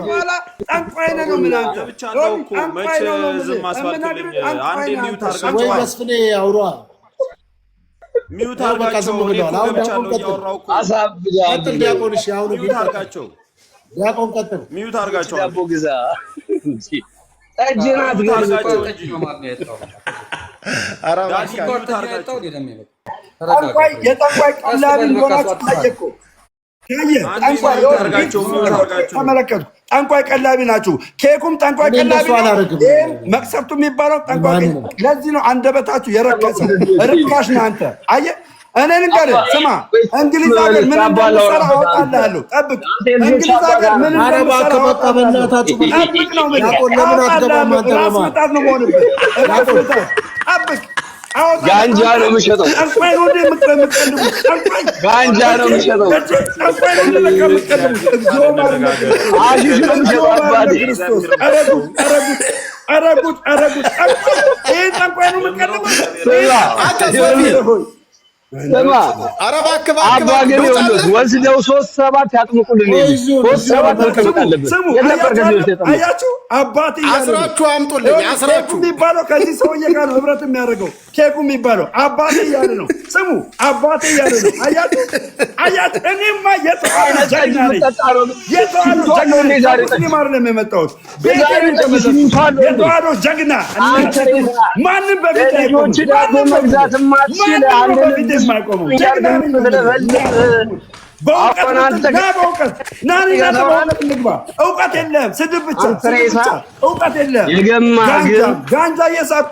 ዋላ ጠንቋይ ነው ምን አንተ ብቻ ነው እኮ መቼ ዝም አስባልክልኝ አንዴ ሚውት አርጋችሁ ወይ መስፍኔ አውራ ሚውት አርጋችሁ ነው ብቻ ነው ያወራው እኮ አሳብጃለሁ ዲያቆንሽ ያው ሚውት አርጋችሁ ዲያቆን ቀጥል ሚውት አርጋችሁ ዳቦ ግዛ እጅናት አርጋችሁ አራባሽ ጠንቋይ የጠንቋይ ቀላቢ ሆናችሁ ታየቁ ተመለከቱ ጠንቋይ ቀላቢ ናችሁ ኬኩም ጠንቋይ ቀላቢ መቅሰፍቱ የሚባለው ጠንቋይ ለዚህ ነው አንደበታችሁ የረከሰ ርካሽ ነው አንተ አየህ እኔን እንገር ስማ እንግሊዝ ሀገር ምን እንደምሰራ አወጣልሃለሁ ጠብቅ እንግሊዝ ሀገር ምን እንደምሰራ አወጣልሃለሁ ጠብቅ ነው ምን ለምን አትገባም አንተ ለማስመጣት ነው መሆንብህ ጠብቅ ጋንጃ ነው የምሸጠው ጠንቋይ ነው እንደምትቀልቡ ጋንጃ ነው የምሸጠው ጠንቋይ ነው እንደምትቀልቡ አሽሽ ነው የምሸጠው አባቴ አረጉት ይሄ ጠንቋይ ነው የምትቀልቡ ስማ አባ ግን ይኸውልህ ወስደው 3-7 ያጥምቁልን አያችሁ አባቴ አስራችሁ አምጡልኝ አስራችሁ የሚባለው ከዚህ ሰውዬ ጋር ነው ህብረት የሚያደርገው ኬኩ የሚባለው አባቴ እያለ ነው ስሙ አባቴ እያለ ነው አያችሁ እኔማ የተዋለ ጀግና ነኝ የመጣሁት የተዋለ ጀግና ማንም በፊት የማይቆመው እውቀት የለም ስድብ ብቻ እውቀት የለም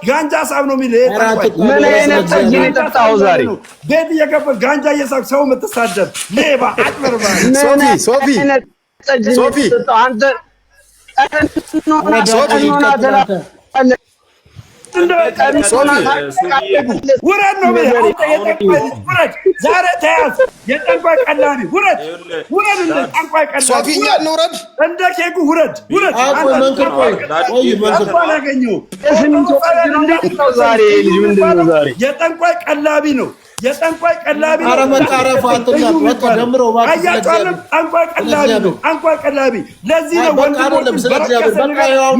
ጋንጃ ሳብ ነው የሚል ምን አይነት ጠጅ ነው የጠጣኸው ዛሬ ቤት እየከፈል ጋንጃ እየሳብ ሰው የምትሳደብ ሌባ አጭበርባሪ ሶፊ አንተ ውረድ ነው ውረድ ዛሬ ተያዝ የጠንቋይ ቀላቢ ውረድ እንደ ጠንቋይ ቀላቢ እንደ ኬኩ ውረድ የጠንቋይ ቀላቢ ነው የጠንቋይ ቀላቢ ጠንቋይ ቀላቢ ለዚህ ነው ወንድሞች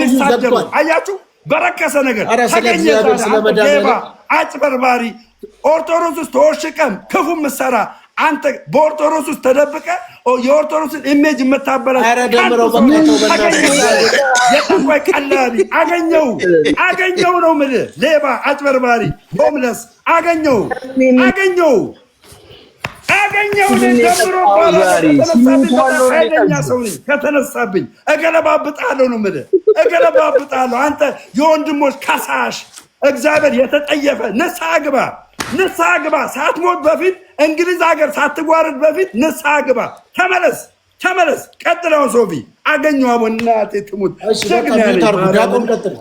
ሚሳደቡ አያችሁ በረከሰ ነገር ተገኘ አጭበርባሪ ኦርቶዶክስ ውስጥ ተወሽቀም ክፉ ምሰራ አንተ በኦርቶዶክስ ውስጥ ተደብቀ የኦርቶዶክስን ኢሜጅ የምታበላሽ የጠንቋይ ቀላቢ አገኘው ነው የምልህ ሌባ አጭበርባሪ ሆምለስ አገኘው ደምሮ ሰው ነኝ ከተነሳብኝ እገለባብጣለሁ ነው የምልህ እገለባብጣለሁ አንተ የወንድሞች ከሳሽ እግዚአብሔር የተጠየፈ ንስሐ ግባ ሳትሞት በፊት እንግሊዝ ሀገር ሳትጓርድ በፊት ንስሐ ግባ ተመለስ ቀጥለው ሶፊ አገኘው አቦናቴ ትሙት ዳቆን ቀጥል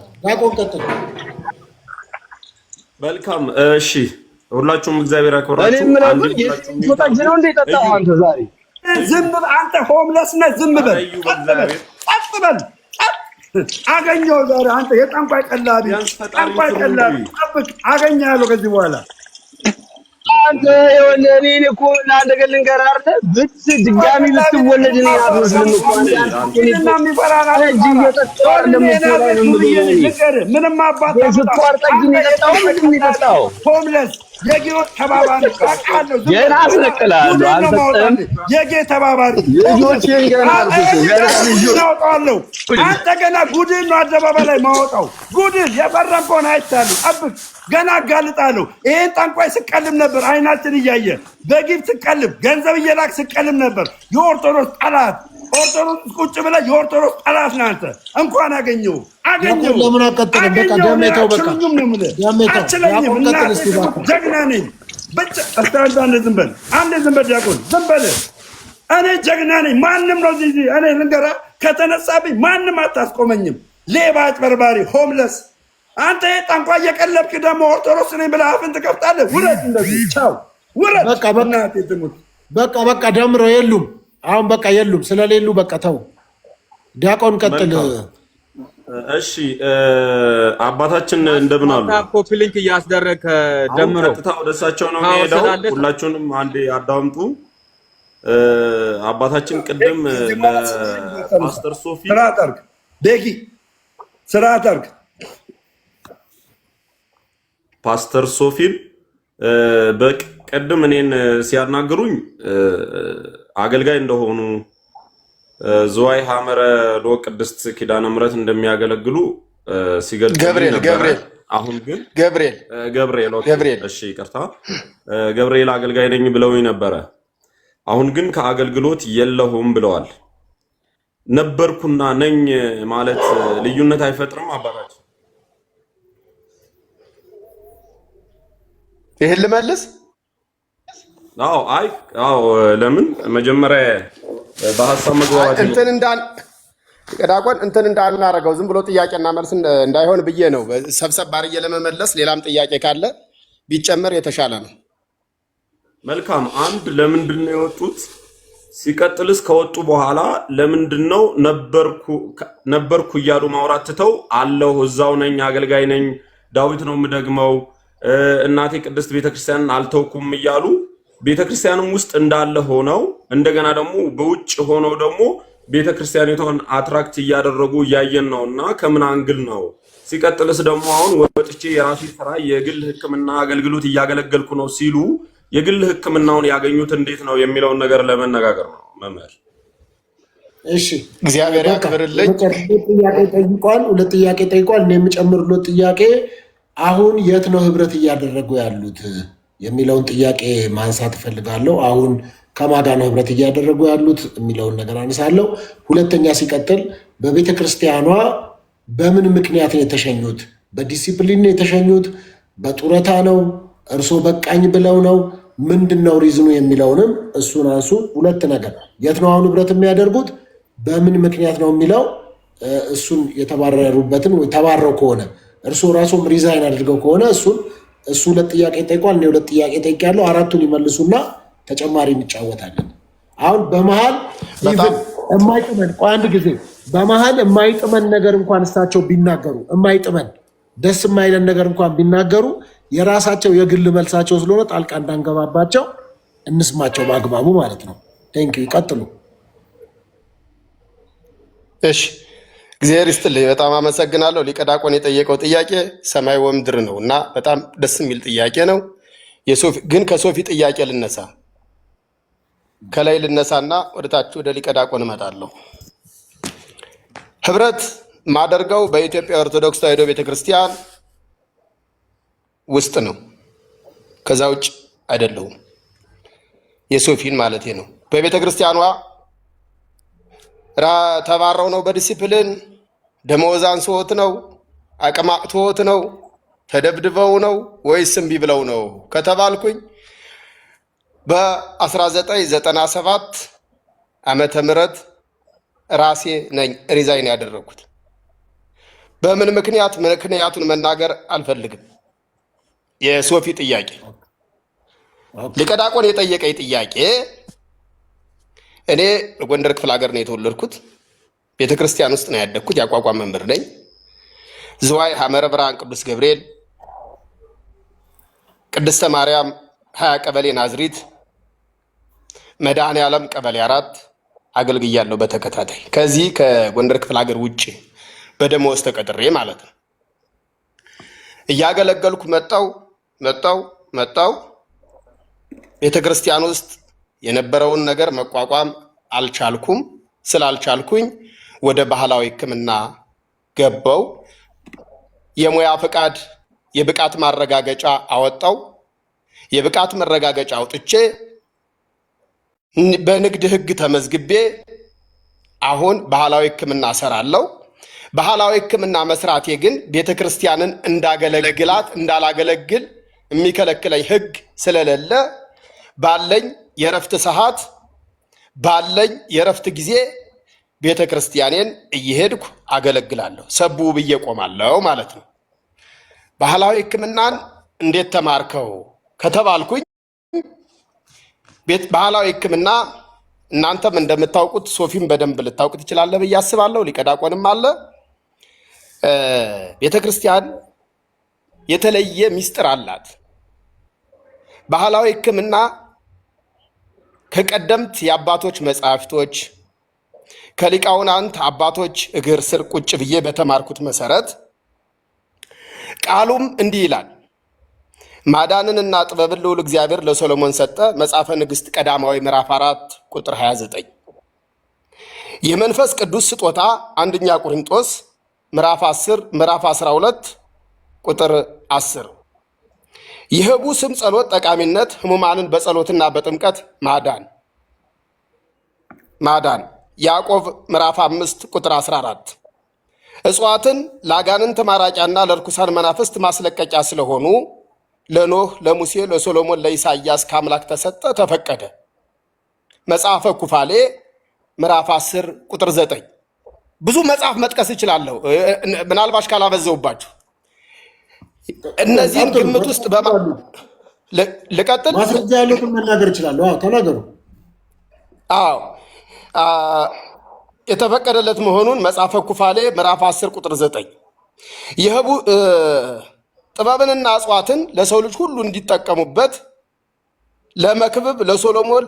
መልካም እሺ ሁላችሁም እግዚአብሔር አክብራችሁ ዝም በል አንተ ሆምለስ ነህ ዝም በል አገኘው ዛሬ አንተ የጠንቋይ ቀላቢ ጠብቅ አገኛለሁ ከዚህ በኋላ አንተ ይኸውልህ እኔን እኮ ለአንድ ነገር ልንገርህ አይደል ድጋሚ ብትወለድ እኔ አትመስልም እኮ ምንም አባት የስኳር ጠጅ ነው የጠጣኸው ምንድን ነው የጠጣኸው ሆምለስ የጌዎች ተባባሪ ገና አስነቅልሃለሁ አልሰጠህም የጌ ተባባሪ ልጆቼን ገና አውጣለሁ አንተ ገና ጉድን ነው አደባባይ ላይ ማወጣው ጉድን የፈረምከውን አይቻልም ጠብቅ ገና አጋልጣለሁ ይሄን ጠንቋይ ስቀልም ነበር አይናችን እያየ በጊፍ ስቀልም ገንዘብ እየላክ ስቀልም ነበር የኦርቶዶክስ ጠላት ኦርቶዶክስ ቁጭ ብለህ የኦርቶዶክስ ጠላት ነህ አንተ እንኳን አገኘው ለምን አቀጥልም በቃ ደሜታው በቃ አችለኝም ጀግና ነኝ ብቻ አንዴ ዝም በል ዲያቆን ዝም በል እኔ ጀግና ነኝ ማንም ነው እዚህ እኔ ልንገርህ ከተነሳብኝ ማንም አታስቆመኝም ሌባ አጭበርባሪ ሆምለስ አንተ ጠንቋይ እየቀለብክ ደግሞ ኦርቶዶክስ ነኝ ብለህ አፍን ትከፍታለህ ውረድ እንደዚህ ቻው ውረድ በቃ ደምሮ የሉም አሁን በቃ የሉም ስለሌሉ በቃ ተው ዲያቆን ቀጥል እሺ አባታችን እንደምን አሉ ኮፒ ሊንክ እያስደረገ ደምሮ ቀጥታ ወደ እሳቸው ነው የሚሄደው ሁላችሁንም አንዴ አዳምጡ አባታችን ቅድም ለፓስተር ሶፊ ስርዓት አድርግ ቤኪ ስርዓት አድርግ ፓስተር ሶፊን በቅድም እኔን ሲያናግሩኝ አገልጋይ እንደሆኑ ዝዋይ ሐመረ ሎ ቅድስት ኪዳነ ምሕረት እንደሚያገለግሉ ሲገልጹ ገብርኤል አሁን ግን ገብርኤል እሺ ይቅርታ ገብርኤል አገልጋይ ነኝ ብለውኝ ነበረ። አሁን ግን ከአገልግሎት የለሁም ብለዋል። ነበርኩና ነኝ ማለት ልዩነት አይፈጥርም አባታችን? ይሄን ልመልስ? አዎ ለምን መጀመሪያ በሐሳብ መግባባት እንትን እንዳናረገው ዝም ብሎ ጥያቄና መልስ እንዳይሆን ብዬ ነው። ሰብሰብ ባርዬ ለመመለስ ሌላም ጥያቄ ካለ ቢጨመር የተሻለ ነው። መልካም። አንድ ለምንድን ነው የወጡት? ሲቀጥልስ ከወጡ በኋላ ለምንድን ነው ነበርኩ እያሉ ማውራት ትተው አለሁ እዛው ነኝ አገልጋይ ነኝ ዳዊት ነው የምደግመው እናቴ ቅድስት ቤተክርስቲያንን አልተውኩም እያሉ ቤተክርስቲያንም ውስጥ እንዳለ ሆነው እንደገና ደግሞ በውጭ ሆነው ደግሞ ቤተክርስቲያኒቷን አትራክት እያደረጉ እያየን ነውና ከምን አንግል ነው? ሲቀጥልስ ደግሞ አሁን ወጥቼ የራሴ ስራ የግል ሕክምና አገልግሎት እያገለገልኩ ነው ሲሉ የግል ሕክምናውን ያገኙት እንዴት ነው የሚለውን ነገር ለመነጋገር ነው መምህር። እሺ እግዚአብሔር ያክብርልኝ። ሁለት ጥያቄ ጠይቋል። እኔ የምጨምርለት ጥያቄ አሁን የት ነው ህብረት እያደረጉ ያሉት የሚለውን ጥያቄ ማንሳት እፈልጋለሁ። አሁን ከማጋ ነው ህብረት እያደረጉ ያሉት የሚለውን ነገር አነሳለሁ። ሁለተኛ ሲቀጥል በቤተ ክርስቲያኗ በምን ምክንያት ነው የተሸኙት? በዲሲፕሊን ነው የተሸኙት? በጡረታ ነው? እርሶ በቃኝ ብለው ነው? ምንድነው ሪዝኑ የሚለውንም እሱን አንሱ። ሁለት ነገር የት ነው አሁን ህብረት የሚያደርጉት? በምን ምክንያት ነው የሚለው እሱን የተባረሩበትን ወይ ተባረው ከሆነ እርሶ ራሱም ሪዛይን አድርገው ከሆነ እሱ ሁለት ጥያቄ ጠይቋል። እኔ ሁለት ጥያቄ ጠይቄያለሁ። አራቱን ይመልሱና ተጨማሪ እንጫወታለን። አሁን በመሃል አንድ ጊዜ በመሃል የማይጥመን ነገር እንኳን እሳቸው ቢናገሩ የማይጥመን ደስ የማይለን ነገር እንኳን ቢናገሩ የራሳቸው የግል መልሳቸው ስለሆነ ጣልቃ እንዳንገባባቸው እንስማቸው በአግባቡ ማለት ነው። ቴንኪው ይቀጥሉ። እሺ እግዚአብሔር ይስጥልኝ። በጣም አመሰግናለሁ። ሊቀ ዲያቆን የጠየቀው ጥያቄ ሰማይ ወምድር ነው እና በጣም ደስ የሚል ጥያቄ ነው። ግን ከሶፊ ጥያቄ ልነሳ፣ ከላይ ልነሳና ወደታች ወደ ሊቀ ዲያቆን እመጣለሁ። ህብረት ማደርገው በኢትዮጵያ ኦርቶዶክስ ተዋሕዶ ቤተክርስቲያን ውስጥ ነው፣ ከዛ ውጭ አይደለሁም። የሶፊን ማለት ነው። በቤተክርስቲያኗ ተባረው ነው በዲሲፕሊን ደመወዝ አንሶት ነው አቅም አቅቶት ነው ተደብድበው ነው ወይስ እምቢ ብለው ነው ከተባልኩኝ በ1997 ዓመተ ምህረት ራሴ ነኝ ሪዛይን ያደረኩት። በምን ምክንያቱን መናገር አልፈልግም። የሶፊ ጥያቄ ሊቀ ዲያቆን የጠየቀኝ ጥያቄ እኔ በጎንደር ክፍለ ሀገር ነው የተወለድኩት። ቤተ ክርስቲያን ውስጥ ነው ያደግኩት። የአቋቋም መምህር ነኝ። ዝዋይ ሐመረ ብርሃን ቅዱስ ገብርኤል፣ ቅድስተ ማርያም 20 ቀበሌ ናዝሪት፣ መድኃኔ ዓለም ቀበሌ 4 አገልግያለሁ በተከታታይ ከዚህ ከጎንደር ክፍለ ሀገር ውጭ በደመወዝ ተቀጥሬ ማለት ነው። እያገለገልኩ መጣው ቤተ ክርስቲያን ውስጥ የነበረውን ነገር መቋቋም አልቻልኩም። ስላልቻልኩኝ ወደ ባህላዊ ሕክምና ገባው። የሙያ ፈቃድ የብቃት ማረጋገጫ አወጣው። የብቃት ማረጋገጫ አውጥቼ በንግድ ሕግ ተመዝግቤ አሁን ባህላዊ ሕክምና እሰራለሁ። ባህላዊ ሕክምና መስራቴ ግን ቤተክርስቲያንን እንዳላገለግል የሚከለክለኝ ሕግ ስለሌለ ባለኝ የረፍት ሰዓት ባለኝ የረፍት ጊዜ ቤተ ክርስቲያኔን እየሄድኩ አገለግላለሁ። ሰቡ ብዬ ቆማለሁ ማለት ነው። ባህላዊ ሕክምናን እንዴት ተማርከው ከተባልኩኝ ባህላዊ ሕክምና እናንተም እንደምታውቁት ሶፊም በደንብ ልታውቁት ይችላል ብዬ አስባለሁ። ሊቀ ዲያቆንም አለ። ቤተ ክርስቲያን የተለየ ሚስጥር አላት። ባህላዊ ሕክምና ከቀደምት የአባቶች መጻሕፍቶች ከሊቃውናንት አባቶች እግር ስር ቁጭ ብዬ በተማርኩት መሰረት ቃሉም እንዲህ ይላል። ማዳንንና ጥበብን ልዑል እግዚአብሔር ለሶሎሞን ሰጠ። መጽሐፈ ንግሥት ቀዳማዊ ምዕራፍ 4 ቁጥር 29። የመንፈስ ቅዱስ ስጦታ አንደኛ ቆሮንቶስ ምዕራፍ 10 ምዕራፍ 12 ቁጥር 10። የህቡ ስም ጸሎት ጠቃሚነት ህሙማንን በጸሎትና በጥምቀት ማዳን ያዕቆብ ምዕራፍ 5 ቁጥር 14። እጽዋትን ለአጋንንት ማራቂያና ለርኩሳን መናፍስት ማስለቀቂያ ስለሆኑ ለኖህ፣ ለሙሴ፣ ለሶሎሞን፣ ለኢሳይያስ ከአምላክ ተሰጠ ተፈቀደ። መጽሐፈ ኩፋሌ ምዕራፍ 10 ቁጥር 9። ብዙ መጽሐፍ መጥቀስ እችላለሁ፣ ምናልባሽ ካላበዘውባችሁ። እነዚህን ግምት ውስጥ ልቀጥል። ማስረጃ ያሉትን መናገር እችላለሁ። ተናገሩ። አዎ የተፈቀደለት መሆኑን መጽሐፈ ኩፋሌ ምዕራፍ 10 ቁጥር 9። የህቡ ጥበብንና እጽዋትን ለሰው ልጅ ሁሉ እንዲጠቀሙበት ለመክብብ ለሶሎሞን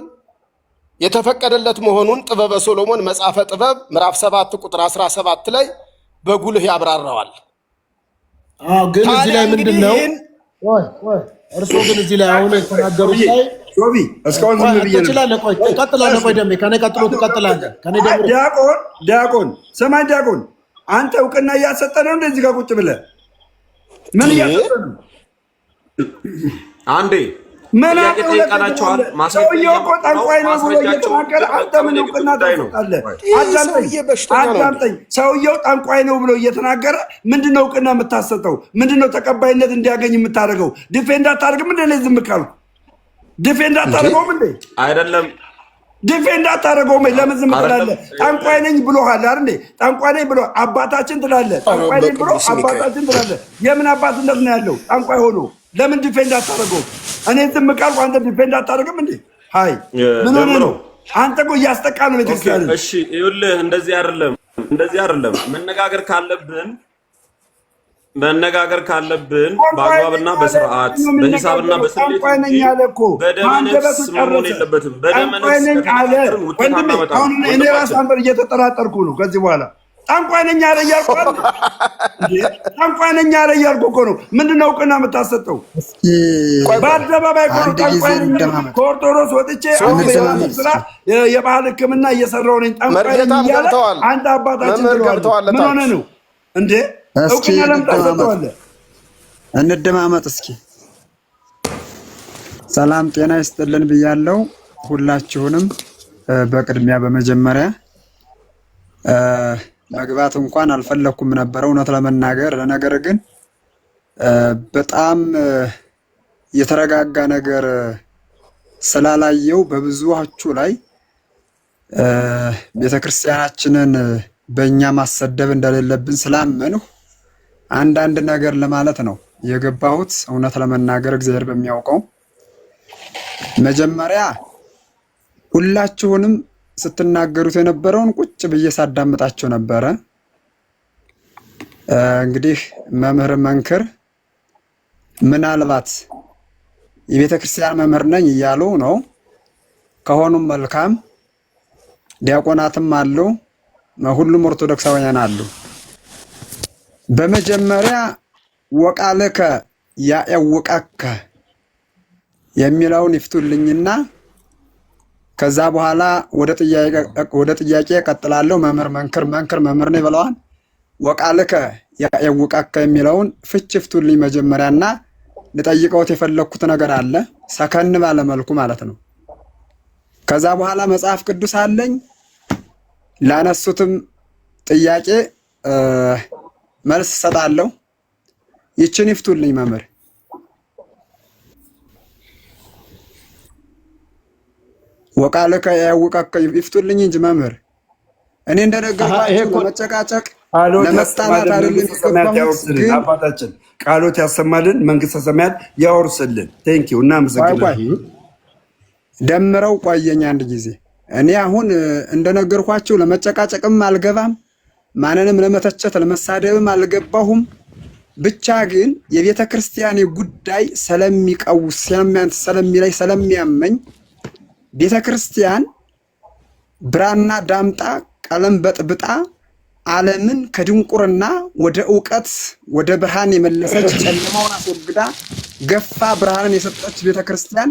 የተፈቀደለት መሆኑን ጥበበ ሶሎሞን መጽሐፈ ጥበብ ምዕራፍ 7 ቁጥር 17 ላይ በጉልህ ያብራራዋል። ግን እዚህ ላይ ምንድን ነው እርስዎ ግን እዚህ ላይ አሁን የተናገሩት ላይ ሶቢ እስካሁን ዝም ብዬ ትችላለህ። ቆይ ቀጥላለህ። ቆይ ደሜ ከኔ ቀጥሎ ትቀጥላለህ። ከኔ ደግሞ ዲያቆን ሰማይ ዲያቆን አንተ እውቅና እያሰጠ ነው እንደዚህ ጋር ቁጭ ብለህ ምን እያሰጠ ነው? አንዴ ምን ጠይቀናቸዋል። ሰውየው እኮ ጠንቋይ ነው ብሎ እየተናገረ አንተ ምን እውቅና ትሰጣለህ? አዳምጠኝ። ሰውየው ጠንቋይ ነው ብሎ እየተናገረ ምንድነው እውቅና የምታሰጠው? ምንድነው ተቀባይነት እንዲያገኝ የምታደርገው? ዲፌንድ አታደርግም እንደ እኔ ዝም ካልኩ ዲፌንድ አታደርገውም እንዴ? አይደለም ዲፌንድ አታደርገውም። ለምን ዝም ትላለህ? ጠንቋይ ነኝ ብሎሃል አይደል? ጠንቋይ ነኝ ብሎ አባታችን ትላለህ። ጠንቋይ ነኝ ብሎ አባታችን ትላለህ። የምን አባትነት ነው ያለው ጠንቋይ ሆኖ? ለምን ዲፌንድ አታደርገውም? እኔ ዝም ካልኩ አንተ ዲፌንድ አታደርግም እንዴ? ሃይ ምን ሆነ ነው? አንተ እኮ እያስጠቃ ነው ቤተክርስቲያን። እሺ ይኸውልህ፣ እንደዚህ አይደለም መነጋገር ካለብን በአግባብና በስርዓት በሂሳብና በስሌት በደመነፍስ መሆን የለበትም። በደመነፍስ እኔ ራስ አንተን እየተጠራጠርኩ ነው። ከዚህ በኋላ ጠንቋይ ነኝ አለ እያልኩ እኮ ነው። ምንድነው እውቅና የምታሰጠው? በአደባባይ ጠንቋይ ነኝ ከኦርቶዶክስ ወጥቼ ስራ የባህል ሕክምና እየሰራሁ ነኝ ጠንቋይ ነኝ እያለ አንተ አባታችን ትለዋለህ። ምን ሆነ ነው እንዴ? እውቅና ለምን ታሰጠዋለህ? እንደማመጥ እስኪ ሰላም ጤና ይስጥልን ብያለሁ ሁላችሁንም። በቅድሚያ በመጀመሪያ መግባት እንኳን አልፈለኩም ነበር እውነት ለመናገር። ነገር ግን በጣም የተረጋጋ ነገር ስላላየው በብዙዎቹ ላይ ቤተክርስቲያናችንን በእኛ ማሰደብ እንደሌለብን ስላመንሁ አንዳንድ ነገር ለማለት ነው የገባሁት። እውነት ለመናገር እግዚአብሔር በሚያውቀው መጀመሪያ ሁላችሁንም ስትናገሩት የነበረውን ቁጭ ብዬ ሳዳምጣቸው ነበረ። እንግዲህ መምህር መንክር ምናልባት የቤተ ክርስቲያን መምህር ነኝ እያሉ ነው። ከሆኑም መልካም ዲያቆናትም አሉ፣ ሁሉም ኦርቶዶክሳውያን አሉ። በመጀመሪያ ወቃልከ ያዕውቀከ የሚለውን ይፍቱልኝና ከዛ በኋላ ወደ ጥያቄ ቀጥላለሁ። መምህር መንክር መምህር ነው ብለዋል። ወቃልከ ያዕውቀከ የሚለውን ፍች ይፍቱልኝ መጀመሪያና ልጠይቀውት የፈለኩት ነገር አለ፣ ሰከን ባለ መልኩ ማለት ነው። ከዛ በኋላ መጽሐፍ ቅዱስ አለኝ ላነሱትም ጥያቄ መልስ ሰጣለሁ። ይችን ይፍቱልኝ መምህር። ወቃልከ ያዕውቀከ ይፍቱልኝ እንጂ መምህር እኔ እንደነገርኳችሁ ለመጨቃጨቅ ለመስጣላት አይደለም። አባታችን ቃሎት ያሰማልን፣ መንግስተ ሰማያት ያወርስልን። ቴንኪው እና መሰግናለሁ። ደምረው ቆየኝ አንድ ጊዜ። እኔ አሁን እንደነገርኳችሁ ለመጨቃጨቅም አልገባም፣ ማንንም ለመተቸት ለመሳደብም አልገባሁም። ብቻ ግን የቤተ ክርስቲያን ጉዳይ ስለሚቀውስ ስለሚያመኝ ቤተክርስቲያን ብራና ዳምጣ ቀለም በጥብጣ ዓለምን ከድንቁርና ወደ ዕውቀት ወደ ብርሃን የመለሰች ጨለማውን አስወግዳ ገፋ ብርሃንን የሰጠች ቤተክርስቲያን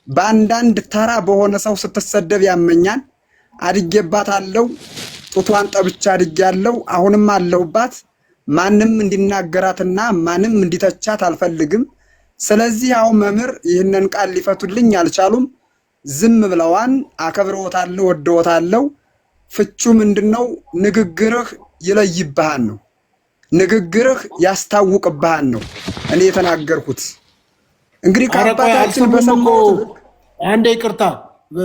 በአንዳንድ ተራ በሆነ ሰው ስትሰደብ ያመኛል። አድጌባታለሁ፣ ጡቷን ጠብቻ አድጌያለሁ፣ አሁንም አለሁባት። ማንም እንዲናገራትና ማንም እንዲተቻት አልፈልግም። ስለዚህ አሁን መምህር ይህንን ቃል ሊፈቱልኝ አልቻሉም። ዝም ብለዋን። አከብረውታለሁ፣ ወደውታለሁ። ፍቹ ምንድነው? ንግግርህ ይለይብሃን ነው። ንግግርህ ያስታውቅብሃን ነው እኔ የተናገርኩት። እንግዲህ ከአባታችን በሰማሁት አንዴ ይቅርታ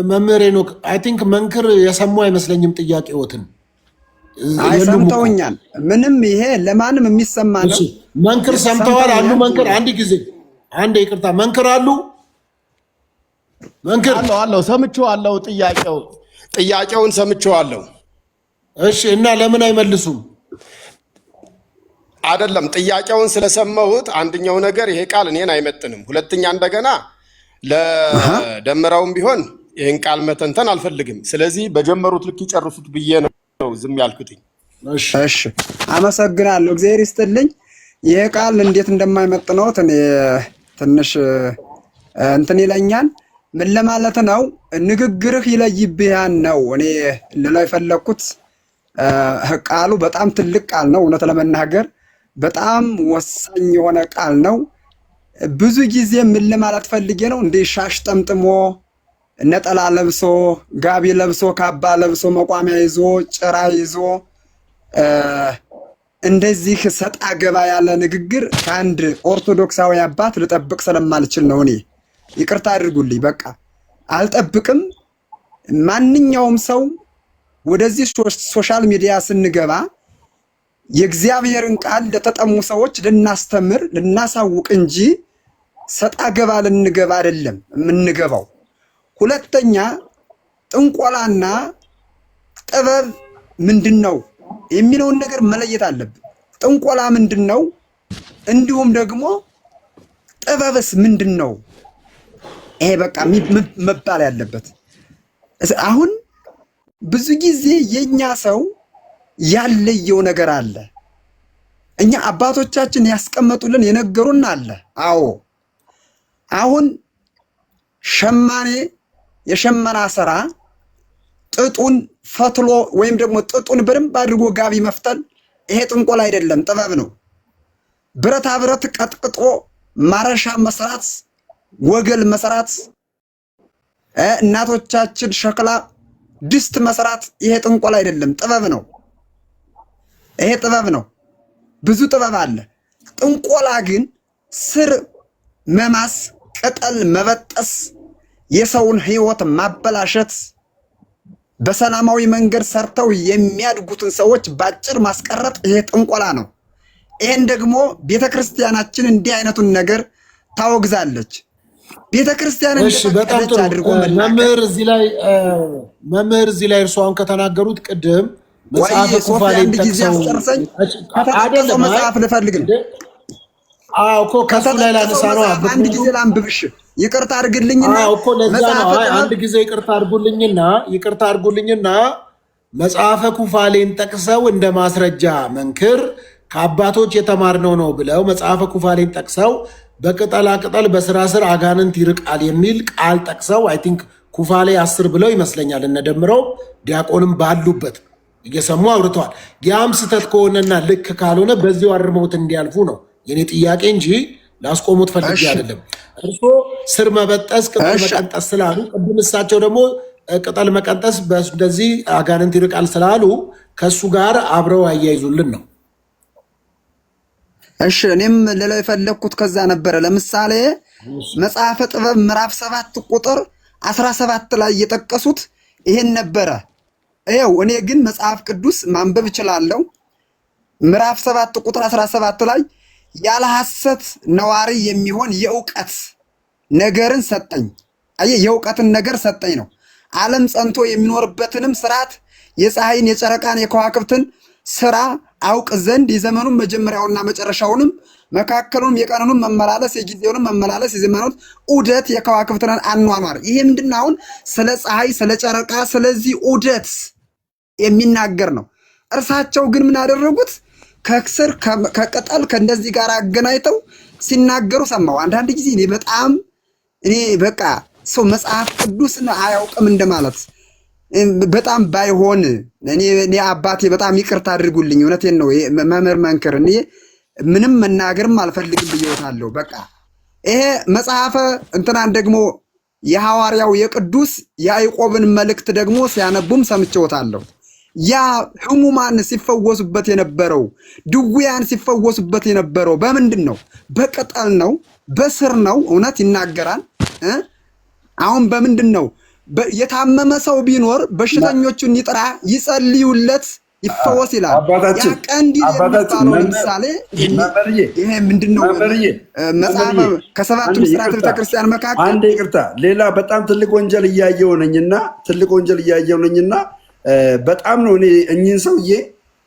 መምህር ሄኖክ አይ ቲንክ መንክር የሰሙ አይመስለኝም ጥያቄዎትን። አይ ሰምተውኛል። ምንም ይሄ ለማንም የሚሰማ ነው። መንክር ሰምተዋል አሉ? መንክር አንድ ጊዜ አንዴ ይቅርታ መንክር አሉ? መንክር አለው ሰምቼዋለሁ። ጥያቄውን ሰምቼዋለሁ። እሺ እና ለምን አይመልሱም? አይደለም ጥያቄውን ስለሰማሁት አንደኛው ነገር ይሄ ቃል እኔን አይመጥንም። ሁለተኛ እንደገና ለደምረውም ቢሆን ይህን ቃል መተንተን አልፈልግም። ስለዚህ በጀመሩት ልክ ይጨርሱት ብዬ ነው ዝም ያልኩትኝ። እሺ አመሰግናለሁ። እግዚአብሔር ይስጥልኝ። ይሄ ቃል እንዴት እንደማይመጥነውት እኔ ትንሽ እንትን ይለኛል። ምን ለማለት ነው? ንግግርህ ይለይብሃን ነው እኔ ልለው የፈለኩት። ቃሉ በጣም ትልቅ ቃል ነው። እውነት ለመናገር በጣም ወሳኝ የሆነ ቃል ነው። ብዙ ጊዜ ምን ለማለት ፈልጌ ነው? እንደ ሻሽ ጠምጥሞ ነጠላ ለብሶ ጋቢ ለብሶ ካባ ለብሶ መቋሚያ ይዞ ጭራ ይዞ እንደዚህ ሰጣ ገባ ያለ ንግግር ከአንድ ኦርቶዶክሳዊ አባት ልጠብቅ ስለማልችል ነው። እኔ ይቅርታ አድርጉልኝ፣ በቃ አልጠብቅም። ማንኛውም ሰው ወደዚህ ሶሻል ሚዲያ ስንገባ የእግዚአብሔርን ቃል ለተጠሙ ሰዎች ልናስተምር ልናሳውቅ እንጂ ሰጣ ገባ ልንገባ አይደለም የምንገባው። ሁለተኛ ጥንቆላና ጥበብ ምንድነው የሚለውን ነገር መለየት አለብን። ጥንቆላ ምንድነው? እንዲሁም ደግሞ ጥበብስ ምንድነው? ይሄ በቃ መባል ያለበት። አሁን ብዙ ጊዜ የኛ ሰው ያለየው ነገር አለ። እኛ አባቶቻችን ያስቀመጡልን የነገሩን አለ። አዎ አሁን ሸማኔ የሸመና ስራ ጥጡን ፈትሎ ወይም ደግሞ ጥጡን በደንብ አድርጎ ጋቢ መፍተል ይሄ ጥንቆላ አይደለም፣ ጥበብ ነው። ብረታ ብረት ቀጥቅጦ ማረሻ መስራት፣ ወገል መስራት፣ እናቶቻችን ሸክላ ድስት መስራት ይሄ ጥንቆላ አይደለም፣ ጥበብ ነው። ይሄ ጥበብ ነው። ብዙ ጥበብ አለ። ጥንቆላ ግን ስር መማስ፣ ቅጠል መበጠስ፣ የሰውን ህይወት ማበላሸት፣ በሰላማዊ መንገድ ሰርተው የሚያድጉትን ሰዎች ባጭር ማስቀረጥ ይሄ ጥንቆላ ነው። ይሄን ደግሞ ቤተክርስቲያናችን እንዲህ አይነቱን ነገር ታወግዛለች። ቤተክርስቲያን እንደተቀደሰ አድርጎ መምህር እዚህ ላይ እርሷን ከተናገሩት ቅድም መጽሐፈ ኩፋሌ አይደለም መጽሐፍ ልፈልግ ነው። አዎ እኮ ከሱ ላይ ላነሳ ነው። አንድ ጊዜ ላንብብሽ። ይቅርታ አድርግልኝና እኮ ለዛ ነው አንድ ጊዜ ይቅርታ አድርጉልኝና መጽሐፈ ኩፋሌን ጠቅሰው እንደ ማስረጃ መንክር ከአባቶች የተማርነው ነው ብለው መጽሐፈ ኩፋሌን ጠቅሰው በቅጠላ ቅጠል በስራ ስር አጋንንት ይርቃል የሚል ቃል ጠቅሰው አይ ቲንክ ኩፋሌ 10 ብለው ይመስለኛል እነደምረው ዲያቆንም ባሉበት እየሰሙ አውርተዋል። ያም ስተት ከሆነና ልክ ካልሆነ በዚሁ አርመውት እንዲያልፉ ነው የኔ ጥያቄ እንጂ ላስቆሙት ፈልጌ አይደለም። እርሶ ስር መበጠስ ቅጠል መቀንጠስ ስላሉ ቅድም እሳቸው ደግሞ ቅጠል መቀንጠስ እንደዚህ አጋንንት ይርቃል ስላሉ ከሱ ጋር አብረው አያይዙልን ነው። እሺ እኔም ሌላው የፈለኩት ከዛ ነበረ። ለምሳሌ መጽሐፈ ጥበብ ምዕራፍ 7 ቁጥር 17 ላይ የጠቀሱት ይሄን ነበረ። ይኸው እኔ ግን መጽሐፍ ቅዱስ ማንበብ እችላለሁ። ምዕራፍ 7 ቁጥር 17 ላይ ያለ ሐሰት ነዋሪ የሚሆን የእውቀት ነገርን ሰጠኝ። አየህ የእውቀትን ነገር ሰጠኝ ነው። ዓለም ጸንቶ የሚኖርበትንም ስርዓት የፀሐይን የጨረቃን የከዋክብትን ስራ አውቅ ዘንድ የዘመኑን መጀመሪያውና መጨረሻውንም መካከሉንም የቀኑንም መመላለስ የጊዜውንም መመላለስ የዘመኑን ዑደት የከዋክብትን አኗኗር። ይሄ ምንድን ነው? አሁን ስለ ፀሐይ፣ ስለ ጨረቃ፣ ስለዚህ ዑደት የሚናገር ነው። እርሳቸው ግን ምን አደረጉት? ከስር ከቅጠል ከእንደዚህ ጋር አገናኝተው ሲናገሩ ሰማው። አንዳንድ ጊዜ እኔ በቃ ሰው መጽሐፍ ቅዱስን አያውቅም እንደማለት በጣም ባይሆን እኔ አባቴ በጣም ይቅርታ አድርጉልኝ። እውነቴን ነው መምህር መንክር እኔ ምንም መናገርም አልፈልግም ብዬውታለሁ። በቃ ይሄ መጽሐፈ እንትናን ደግሞ የሐዋርያው የቅዱስ ያዕቆብን መልእክት ደግሞ ሲያነቡም ሰምቼውታለሁ። ያ ህሙማን ሲፈወሱበት የነበረው ድውያን ሲፈወሱበት የነበረው በምንድን ነው? በቅጠል ነው፣ በስር ነው። እውነት ይናገራል። አሁን በምንድን ነው? የታመመ ሰው ቢኖር በሽተኞቹን ይጥራ ይጸልዩለት ይፈወስ ይላል። አባታችን ለምሳሌ ይሄ ምንድነው? መጽሐፍ ከሰባቱ ምስጢራት ቤተክርስቲያን መካከል አንድ ይቅርታ፣ ሌላ በጣም ትልቅ ወንጀል እያየሁ ነኝና በጣም ነው እኔ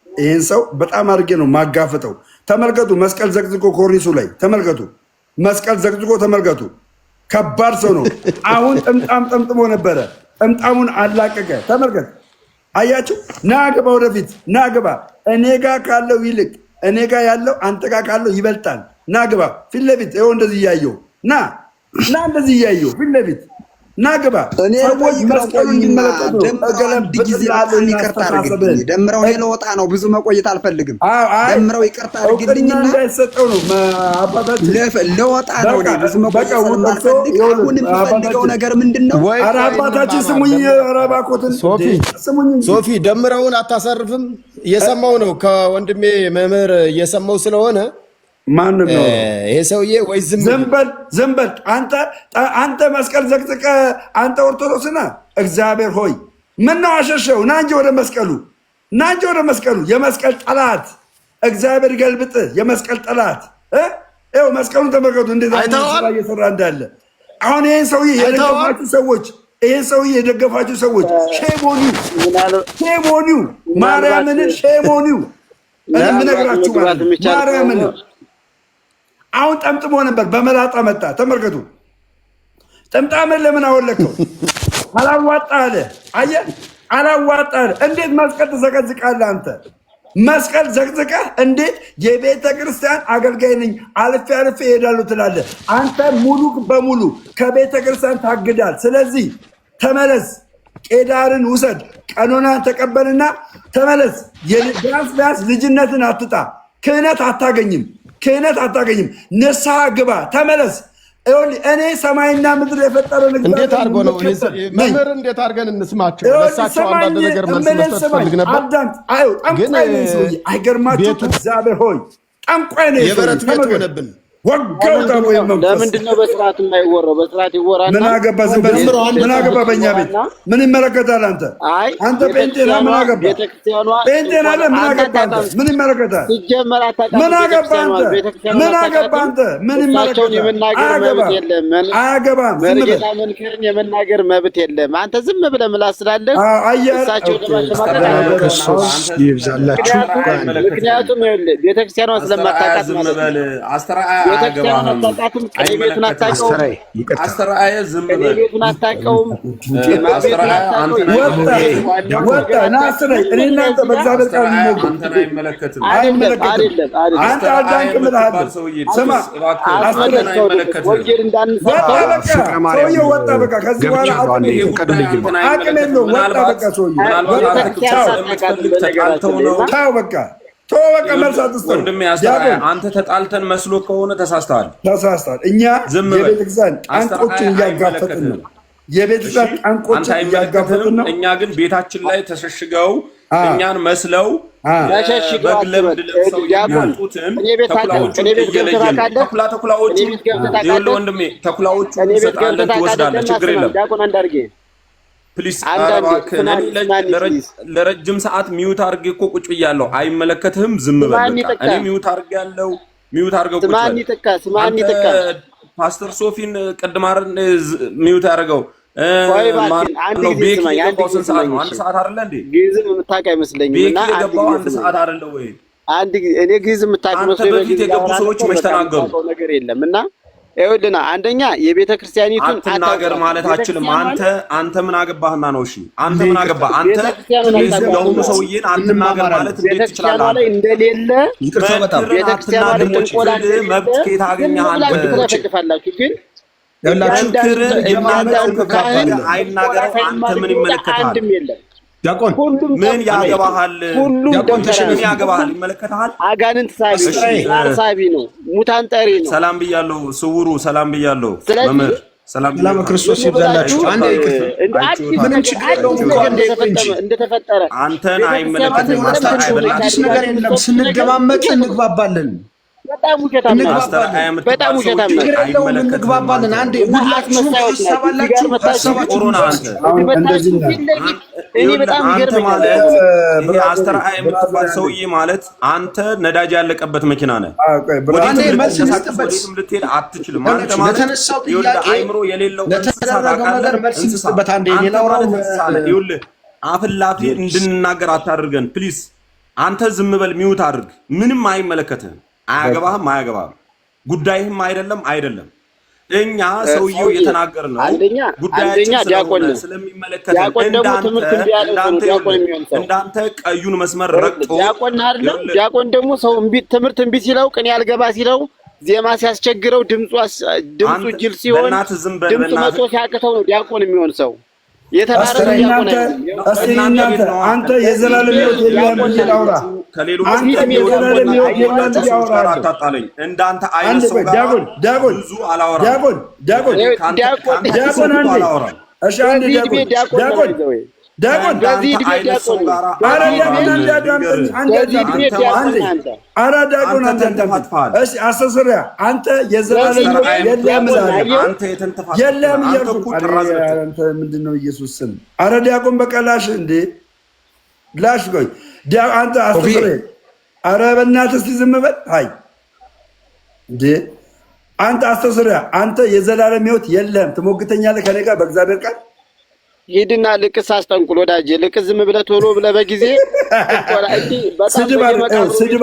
ይህን ሰው በጣም አድርጌ ነው ማጋፍጠው። ተመልከቱ፣ መስቀል ዘቅዝቆ ኮርኒሱ ላይ ተመልከቱ፣ መስቀል ዘቅዝቆ ተመልከቱ። ከባድ ሰው ነው። አሁን ጥምጣም ጠምጥሞ ነበረ፣ ጥምጣሙን አላቀቀ። ተመልከት፣ አያችሁ? ናግባ፣ ወደፊት ናግባ። እኔ ጋር ካለው ይልቅ እኔ ጋር ያለው አንተ ጋር ካለው ይበልጣል። ናግባ፣ ፊት ለፊት ይኸው፣ እንደዚህ እያየሁ ና እንደዚህ እያየሁ ፊት ለፊት ናግባ። ሰዎች መስቀሉ እንዲመለከቱ ደምረው ለወጣ ነው። ብዙ መቆየት አልፈልግም። ደምረው ይቅርታ አድርግልኝና እንዳይሰጠው ነው አባታችን። ለወጣ ነው ብዙ መቆየት አልፈልግ። አሁን የምፈልገው ነገር ምንድን ነው? ኧረ አባታችን ስሙኝ፣ ኧረ እባክዎትን ሶፊ ደምረውን አታሰርፍም። እየሰማው ነው ከወንድሜ መምህር እየሰማው ስለሆነ ማንም ነው ይሄ ሰውዬ? ወይ ዝም በል አንተ መስቀል ዘቅዝቀ አንተ ኦርቶዶክስ ነህ። እግዚአብሔር ሆይ ምን ነው አሸሸው? ና እንጂ ወደ መስቀሉ፣ የመስቀል ጠላት እግዚአብሔር ገልብጥ። የመስቀል ጠላት ይኸው መስቀሉን ተመልከቱ፣ እንዴት እየሰራ እንዳለ። አሁን ይህን ሰውዬ የደገፋችሁ ሰዎች ሼሞኒው ማርያምን ሼሞኒው የምነግራችሁ ማርያምን አሁን ጠምጥሞ ነበር፣ በመላጣ መጣ። ተመልከቱ፣ ጥምጣምን ለምን አወለከው? አላዋጣ አለ። አየህ፣ አላዋጣ አለ። እንዴት መስቀል ትዘቀዝቃለህ አንተ? መስቀል ዘቅዝቀህ እንዴት የቤተ ክርስቲያን አገልጋይ ነኝ አልፌ እሄዳለሁ ትላለህ? አንተ ሙሉ በሙሉ ከቤተ ክርስቲያን ታግዳል። ስለዚህ ተመለስ፣ ቄዳርን ውሰድ፣ ቀኖናን ተቀበልና ተመለስ። ቢያንስ ልጅነትን አትጣ። ክህነት አታገኝም። ንስሐ ግባ፣ ተመለስ። እኔ ሰማይና ምድር የፈጠረ እንዴት አድርጎ ነው መምህር? እንዴት አድርገን እንስማቸው? ለሳቸው አንዳንድ ነገር መልስ መስጠት ፈልግ ነበር። ጠንቋይ ነው ሰውዬ። አይገርማችሁ? እግዚአብሔር ሆይ ጠንቋይ ነው። የበረት ቤት ሆነብን። ለምንድን ነው በስርዓት የማይወራው? በስርዓት ይወራና ምን አገባ? ምን አገባ? በእኛ ቤት ምን ይመለከታል? አንተ ጴንጤ ነህ። ምን አገባ? ጴንጤ ነህ። ምን አገባ? ምን ይመለከታል? ምን አገባ? ምን አገባ? ምን ይመለከታል? አያገባም። መርጌታ መንክርን የመናገር መብት የለም። አንተ ዝም ብለህ ምላስ ስላለህ እሳቸው ምክንያቱም ቤተክርስቲያኗ ስለማታውቃት አስተርአየ ዝም በል። አንተ ተጣልተን መስሎ ከሆነ ተሳስተዋል። እኛ የቤተክርስቲያን ጠንቆችን እያጋፈጥን ነው። እኛ ግን ቤታችን ላይ ተሸሽገው እኛን መስለው በግ ለምድ ለብሰው የሚመጡትን ተኩላዎቹን እየለየን ተኩላዎቹ እንሰጣለን፣ ትወስዳለህ፣ ችግር የለም። ፕሊስ ለረጅም ሰዓት ሚዩት አድርጌ እኮ ቁጭ ብያለሁ። አይመለከትህም፣ ዝም በል። እኔ ሚዩት አድርጌያለሁ። ሚዩት አድርገው ቁጭ በል። ፓስተር ሶፊን ቅድም አይደል ሚዩት ያደረገው? አንድ ጊዜ ስማኝ። አንድ ሰዓት አይደለ እንዴ? ግዕዝም የምታውቅ አይመስለኝም። እና አንድ ሰዓት አይደለ ወይ? እኔ ግዕዝ የምታውቅ መስሎኝ በፊት የገቡ ሰዎች መች ተናገሩ? ነገር የለም። እና ይኸውልና አንደኛ የቤተ ክርስቲያኒቱን አትናገር ማለት አችልም። አንተ ምን አገባህና ነው? እሺ አንተ ምን አገባህ? አንተ ለሁሉ ሰውዬን አትናገር ማለት እንዴት ትችላለህ? ላይ እንደሌለ ቤተክርስቲያኑ ላይ ጥንቆላ መብት ከየት አገኘህ አንተ? ትፈልፋላችሁ ግን ችግርን የሚያደርግ ካህን አይናገር። አንተ ምን ይመለከታል? አንድም የለም። ዲያቆን ምን ያገባሃል? ምን ያገባሃል? ይመለከታል። አጋንንት ሳቢ ነው፣ ሙታን ጠሪ ነው። ሰላም ብያለሁ። ስውሩ ሰላም ብያለሁ። መምህር ሰላም ክርስቶስ ይብዛላችሁ። አንዴ እንደተፈጠረ አንተን አይመለከትም። አዲስ ነገር የለም። ስንደማመጥ እንግባባለን። በጣም ውሸታም ነው። በጣም ውሸታም ነው። እንግባባለን። አንዴ ሁላችሁም ተሰባላችሁ። ኮሮና እኔ በጣም ይገርመኛል። ይሄ አስተርአይ የምትባል ሰውዬ ማለት አንተ ነዳጅ ያለቀበት መኪና ነህ። ወዴትም ልትሄድ አትችልም። አንተ ማለት አይምሮ የሌለው ይኸውልህ፣ አፍላፊ እንድንናገር አታድርገን ፕሊዝ። አንተ ዝም በል፣ ሚውት አድርግ። ምንም አይመለከትህም። አያገባህም፣ ጉዳይህም አይደለም። እኛ ሰውየው እየተናገር ነው። አንደኛ ዲያቆን ስለሚመለከተን እንዳንተ ቀዩን መስመር ረግጦ ዲያቆን ደግሞ ሰው ትምህርት እምቢ ሲለው ቅኔ ያልገባ ሲለው ዜማ ሲያስቸግረው ድምፁ ጅል ሲሆን ድምፁ መቶ ሲያቅተው ነው ዲያቆን የሚሆን ሰው። አንተ የዘላለም ሕይወት የለም አውራ። እንዳንተ አይነት ሰው ጋር ብዙ አላወራም። አስተስሪያ አንተ የዘላለም የለም ምንድን ነው ኢየሱስ ስም? አረ ዲያቆን በቀላሽ እንዴ ላሽ ቆይ አንተ አስተስሪያ፣ አረ በእናትህ እስኪ ዝም በል። አይ እንዴ አንተ አስተስሪያ፣ አንተ የዘላለም ሕይወት የለም ትሞግተኛለህ ከኔ ጋር በእግዚአብሔር ቃል። ሂድና ልቅስ አስጠንቁል ወዳጄ። ልቅስ ዝም ብለህ ቶሎ ብለህ በጊዜ ስድብ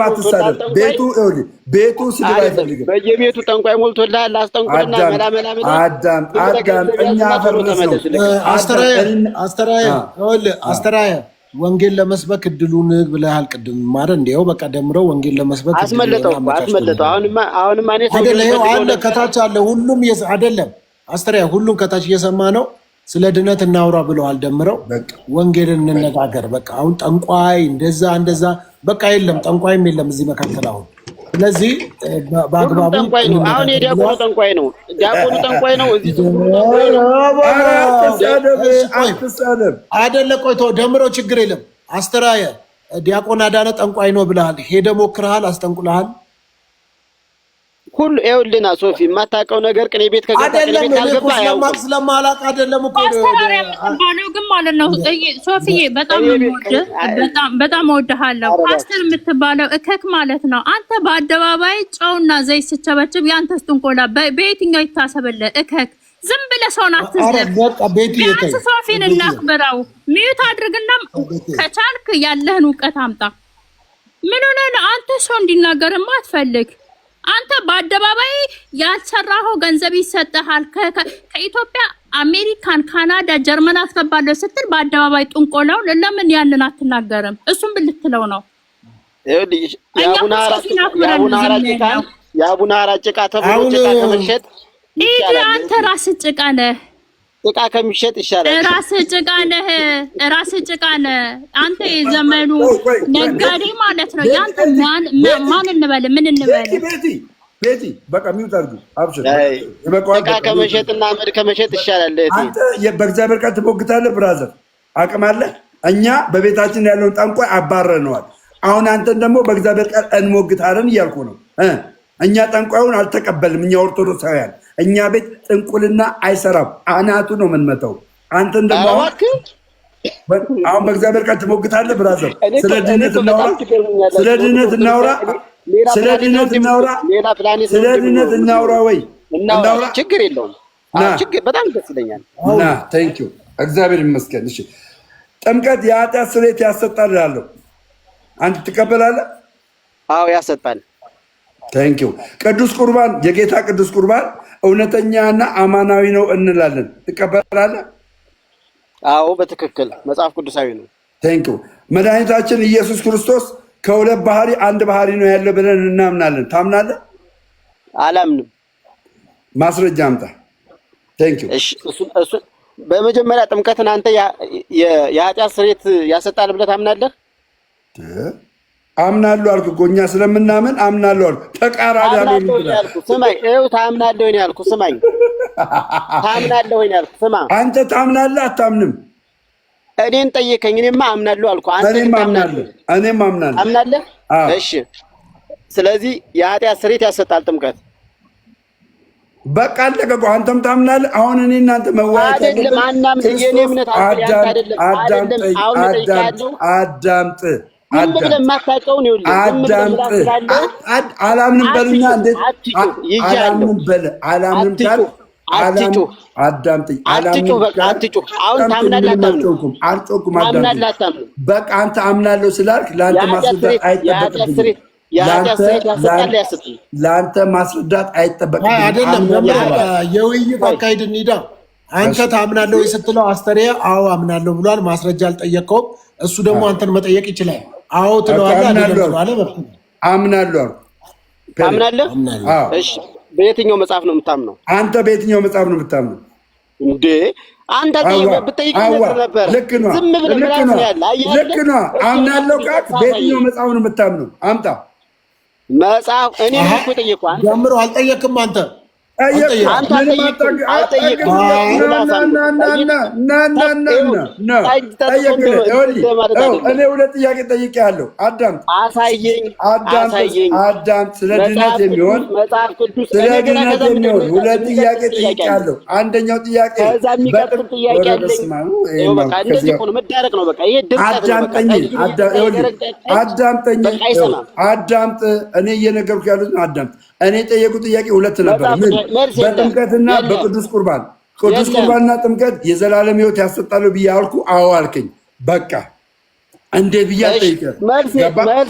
አትሳደብ። ቤቱ ስድብ አይፈልግም። በየቤቱ ጠንቋይ ሞልቶልሃል። አስጠንቁልና መላመላ አዳም እኛ ፈርነስ ነው። አስተራየ ወንጌል ለመስበክ እድሉን ብለሃል ቅድም ማረ እንዲያው በቃ ደምረው ወንጌል ለመስበክ አስመለጠው። አሁንማ እኔ አለ ከታች አለ ሁሉም አይደለም አስተራየ ሁሉም ከታች እየሰማ ነው። ስለ ድነት እናውራ ብለዋል። ደምረው ወንጌልን እንነጋገር። በቃ አሁን ጠንቋይ እንደዛ በቃ የለም፣ ጠንቋይም የለም እዚህ መካከል አሁን። ስለዚህ በአግባቡ ጠንቋይ ነው። አሁን የዲያቆኑ ጠንቋይ ነው። ዲያቆኑ ጠንቋይ ነው። እዚህ አይደለ? ቆይቶ ደምረው ችግር የለም። አስተራየ ዲያቆን አዳነ ጠንቋይ ነው ብለሃል። ሄደ ሞክረሃል፣ አስጠንቁልሃል። ሁሉ ይኸውልህና ሶፊ የማታውቀው ነገር ቅኔ ቤት ካልገባ ስለማላውቅ አይደለም እኮ ባለው ግን ማለት ነው። ሶፊዬ በጣም እወድሃለሁ። ፓስተር የምትባለው እከክ ማለት ነው። አንተ በአደባባይ ጨውና ዘይት ስቸበችብ ያንተስ ጥንቆላ በየትኛው ይታሰብልህ? እከክ ዝም ብለህ ሰውን አትዝለብ። ቢያንስ ሶፊን እናክብረው። ሚዩት አድርግና ከቻልክ ያለህን እውቀት አምጣ። ምን ሆነህ ነው አንተ ሰው እንዲናገርማ አትፈልግ? አንተ በአደባባይ ያልሰራኸው ገንዘብ ይሰጥሃል። ከኢትዮጵያ አሜሪካን፣ ካናዳ፣ ጀርመን አስገባለሁ ስትል በአደባባይ ጥንቆላው ለምን ያንን አትናገርም? እሱም ብልትለው ነው። የአቡነ ሐራ ጭቃ ተብሎ ጭቃ ከመሸጥ አንተ ራስህ ጭቃ ነህ። ጭቃ ከሚሸጥ ይሻላል። ራስህ ጭቃ ነህ። አንተ የዘመኑ ነጋዴ ማለት ነው። ያንተ ማን እንበል? ምን እንበል? ቤቲ በቃ ሚውት አድርጉ። አብሽር። ጭቃ ከመሸጥና አመድ ከመሸጥ ይሻላል። አንተ በእግዚአብሔር ቃል ትሞግታለህ። ብራዘር አቅም አለህ። እኛ በቤታችን ያለውን ጠንቋይ አባረነዋል። አሁን አንተን ደግሞ በእግዚአብሔር ቃል እንሞግታለን እያልኩ ነው። እኛ ጠንቋዩን አልተቀበልም። እኛ ኦርቶዶክሳውያን እኛ ቤት ጥንቁልና አይሰራም። አናቱ ነው የምንመታው። አንተን ደግሞ አሁን በእግዚአብሔር ቃል ትሞግታለህ። ብራዘር ስለ ድነት እናውራ። ወይ እናውራ። ችግር የለውም። ችግር በጣም ደስ ይለኛል። ና ቴንክ ዩ እግዚአብሔር ይመስገን። እሺ ጥምቀት የኃጢአት ስርየት ያሰጣል እላለሁ። አንተ ትቀበላለህ? አዎ ያሰጣል። ቴንክ ዩ ቅዱስ ቁርባን የጌታ ቅዱስ ቁርባን እውነተኛና አማናዊ ነው እንላለን። ትቀበላለህ? አዎ በትክክል መጽሐፍ ቅዱሳዊ ነው። ቴንክ ዩ መድኃኒታችን ኢየሱስ ክርስቶስ ከሁለት ባህሪ አንድ ባህሪ ነው ያለው ብለን እናምናለን። ታምናለህ? አላምንም። ማስረጃ አምጣ። ቴንክ ዩ እሱ በመጀመሪያ ጥምቀትን አንተ የኃጢአት ስርየት ያሰጣል ብለህ ታምናለህ? አምናለሁ አልኩ እኮ እኛ ስለምናምን አምናለሁ አልኩ። ተቃራኒ ያልኩ ስማኝ፣ ይኸው ታምናለህ ወይ ነው ያልኩ። ስማኝ፣ ታምናለህ ወይ ነው ያልኩ። ስማ፣ አንተ ታምናለህ አታምንም? እኔን ጠየቀኝ። እኔማ አምናለሁ አልኩ። አንተ እኔም አምናለሁ። አምናለህ? እሺ፣ ስለዚህ የኃጢአት ስርየት ያሰጣል ጥምቀት። በቃ አለቀ እኮ። አንተም ታምናለህ። አሁን እኔ እናንተ መዋያት አይደለም። አናምን። የኔ እምነት አይደለም። አዳምጥ አላምንም በልና እንዴት አላምንም በል አላምንም ካል አዳምጠኝ። በቃ አንተ አምናለሁ ስላልክ ለአንተ ማስረዳት አይጠበቅብኝም። ለአንተ ማስረዳት አይጠበቅብኝም። አይደለም የውይይት አካሄድ እንሂዳ። አንተ ታምናለህ ወይ ስትለው አስተርያ አዎ አምናለሁ ብሏል። ማስረጃ አልጠየቀውም። እሱ ደግሞ አንተን መጠየቅ ይችላል። አዎ ትለዋለህ። አምናለሁ። ታምናለህ? እሺ በየትኛው መጽሐፍ ነው የምታምነው? አንተ በየትኛው መጽሐፍ ነው የምታምነው እንዴ? አንተ ብትጠይቅ ነበር። ልክ ነው። ልክ ነው። አምናለሁ ካልክ በየትኛው መጽሐፍ ነው የምታምነው? አምጣ መጽሐፍ። እኔ እኮ ጠየቅኩህ። አንተ ጀምሮ አልጠየቅም። አንተ እኔ ሁለት ጥያቄ ጠይቄያለሁ። አዳምጥ፣ አዳምጥ። ስለ ድነት የሚሆን ሁለት ጥያቄ ጠይቄያለሁ። አንደኛው ጥያቄ አዳምጥ። እኔ እየነገርኩ ያሉት ነው። አዳምጥ። እኔ የጠየቁ ጥያቄ ሁለት ነበር። ምን በጥምቀትና በቅዱስ ቁርባን ቅዱስ ቁርባንና ጥምቀት የዘላለም ሕይወት ያሰጣሉ ብዬ አልኩ። አዎ አልከኝ። በቃ እንዴት ብዬ አልጠይቅም።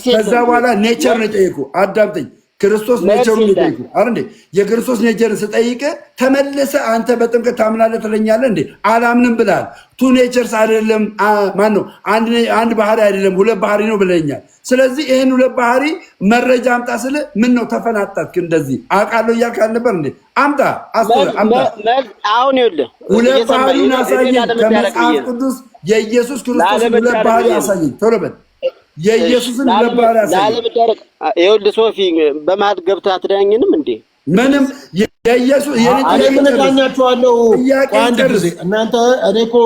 ከዛ በኋላ ኔቸር ነው የጠየቁ። አዳምጠኝ። ክርስቶስ ኔቸሩን የጠየቁ አይደል እንዴ? የክርስቶስ ኔቸርን ስጠይቅ ተመልሰ አንተ በጥምቀት ታምናለህ ትለኛለህ እንዴ? አላምንም ብላል። ቱ ኔቸርስ አይደለም። ማን ነው? አንድ ባህሪ አይደለም፣ ሁለት ባህሪ ነው ብለኛል። ስለዚህ ይህን ሁለት ባህሪ መረጃ አምጣ ስል ምን ነው ተፈናጠጥክ? እንደዚህ አውቃለሁ እያልክ አልነበር እንዴ? አምጣ፣ አምጣ። አሁን ይኸውልህ ሁለት ባህሪን አሳየኝ ከመጽሐፍ ቅዱስ። የኢየሱስ ክርስቶስ ሁለት ባህሪ አሳየኝ። ቶሎ በል። የኢየሱስን ሁለት ባህሪ አሳየኝ። ይኸውልህ ሶፊ፣ በመሀል ገብተህ አትዳኝንም እንዴ? ምንም የኢየሱስ ዳኛችኋለሁ። አንድ ጊዜ እናንተ እኔ እኮ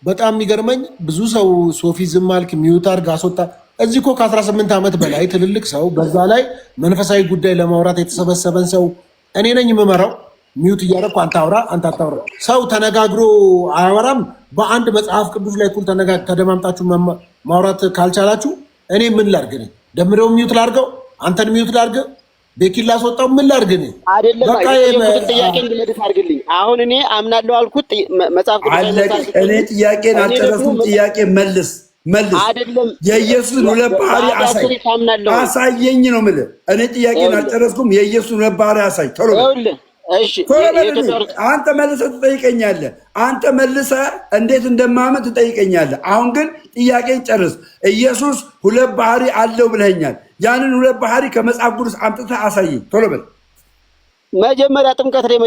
በጣም የሚገርመኝ ብዙ ሰው ሶፊ ዝም አልክ፣ ሚውት አድርግ፣ አስወጣ። እዚህ እኮ ከ18 ዓመት በላይ ትልልቅ ሰው፣ በዛ ላይ መንፈሳዊ ጉዳይ ለማውራት የተሰበሰበን ሰው እኔ ነኝ የምመራው። ሚውት እያደረኩ አንተ አውራ፣ አንተ አታውራ። ሰው ተነጋግሮ አያወራም። በአንድ መጽሐፍ ቅዱስ ላይ እኩል ተደማምጣችሁ ማውራት ካልቻላችሁ እኔ ምን ላድርግ? ደምረው ሚውት ላድርገው? አንተን ሚውት ላድርግ? ቤኪን ላስወጣው? ምን ላድርግ? አይደለም ጥያቄ እንድመልስ አድርግልኝ። አሁን እኔ አምናለሁ አልኩት መጽሐፍ ቅዱስ። እኔ ጥያቄን አልጨረስኩም። ጥያቄ መልስ። አይደለም የኢየሱስን ሁለት ባህሪ አሳየኝ ነው የምልህ። እኔ ጥያቄን አልጨረስኩም። የኢየሱስን ሁለት ባህሪ አሳይ። ቶሎ አንተ መልሰህ ትጠይቀኛለህ። አንተ መልሰህ እንዴት እንደማመን ትጠይቀኛለህ። አሁን ግን ጥያቄን ጨርስ። ኢየሱስ ሁለት ባህሪ አለው ብለኸኛል። ያንን ሁለት ባህሪ ከመጽሐፍ ቅዱስ አምጥተህ አሳየኝ። ቶሎ በል። መጀመሪያ ጥምቀት ላይ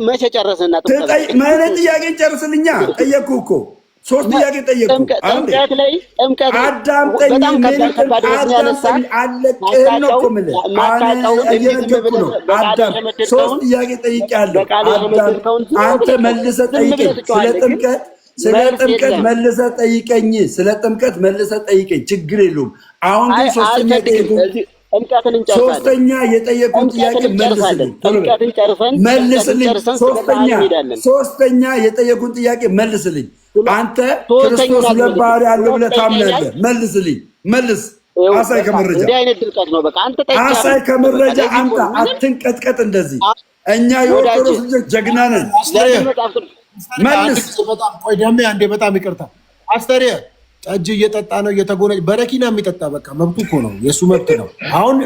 መቼ ጨረስና? ጥያቄን ጨርስልኛ። ጠየቅኩህ እኮ ሶስት ጥያቄ ጠየቅኩ። አዳምጠኝ። አለቅህም ነው እኮ የምልህ። እየነገርኩህ ነው። ሶስት ጥያቄ ጠይቄያለሁ። አንተ መልሰህ ጠይቀኝ። ስለ ጥምቀት መልሰህ ጠይቀኝ። ስለ ጥምቀት መልሰህ ጠይቀኝ። ችግር የለውም። አሁን ግን ሶስተኛ የጠየቁን ጥያቄ መልስልኝ። ሶስተኛ የጠየቁን ጥያቄ መልስልኝ። አንተ ክርስቶስ ሁለት ባህሪ አለው ብለህ ታምናለህ? መልስልኝ። መልስ። አሳይ ከመረጃ አሳይ ከመረጃ አምጣ። አትንቀጥቀጥ እንደዚህ እኛ የኦርቶዶክስ ልጆች ጀግና ነን። መልስ በጣም ቆይ ደሜ አንዴ በጣም ይቅርታ አስተሬ ጠጅ እየጠጣ ነው እየተጎነጭ በረኪና የሚጠጣ በቃ መብቱ እኮ ነው፣ የእሱ መብት ነው። አሁን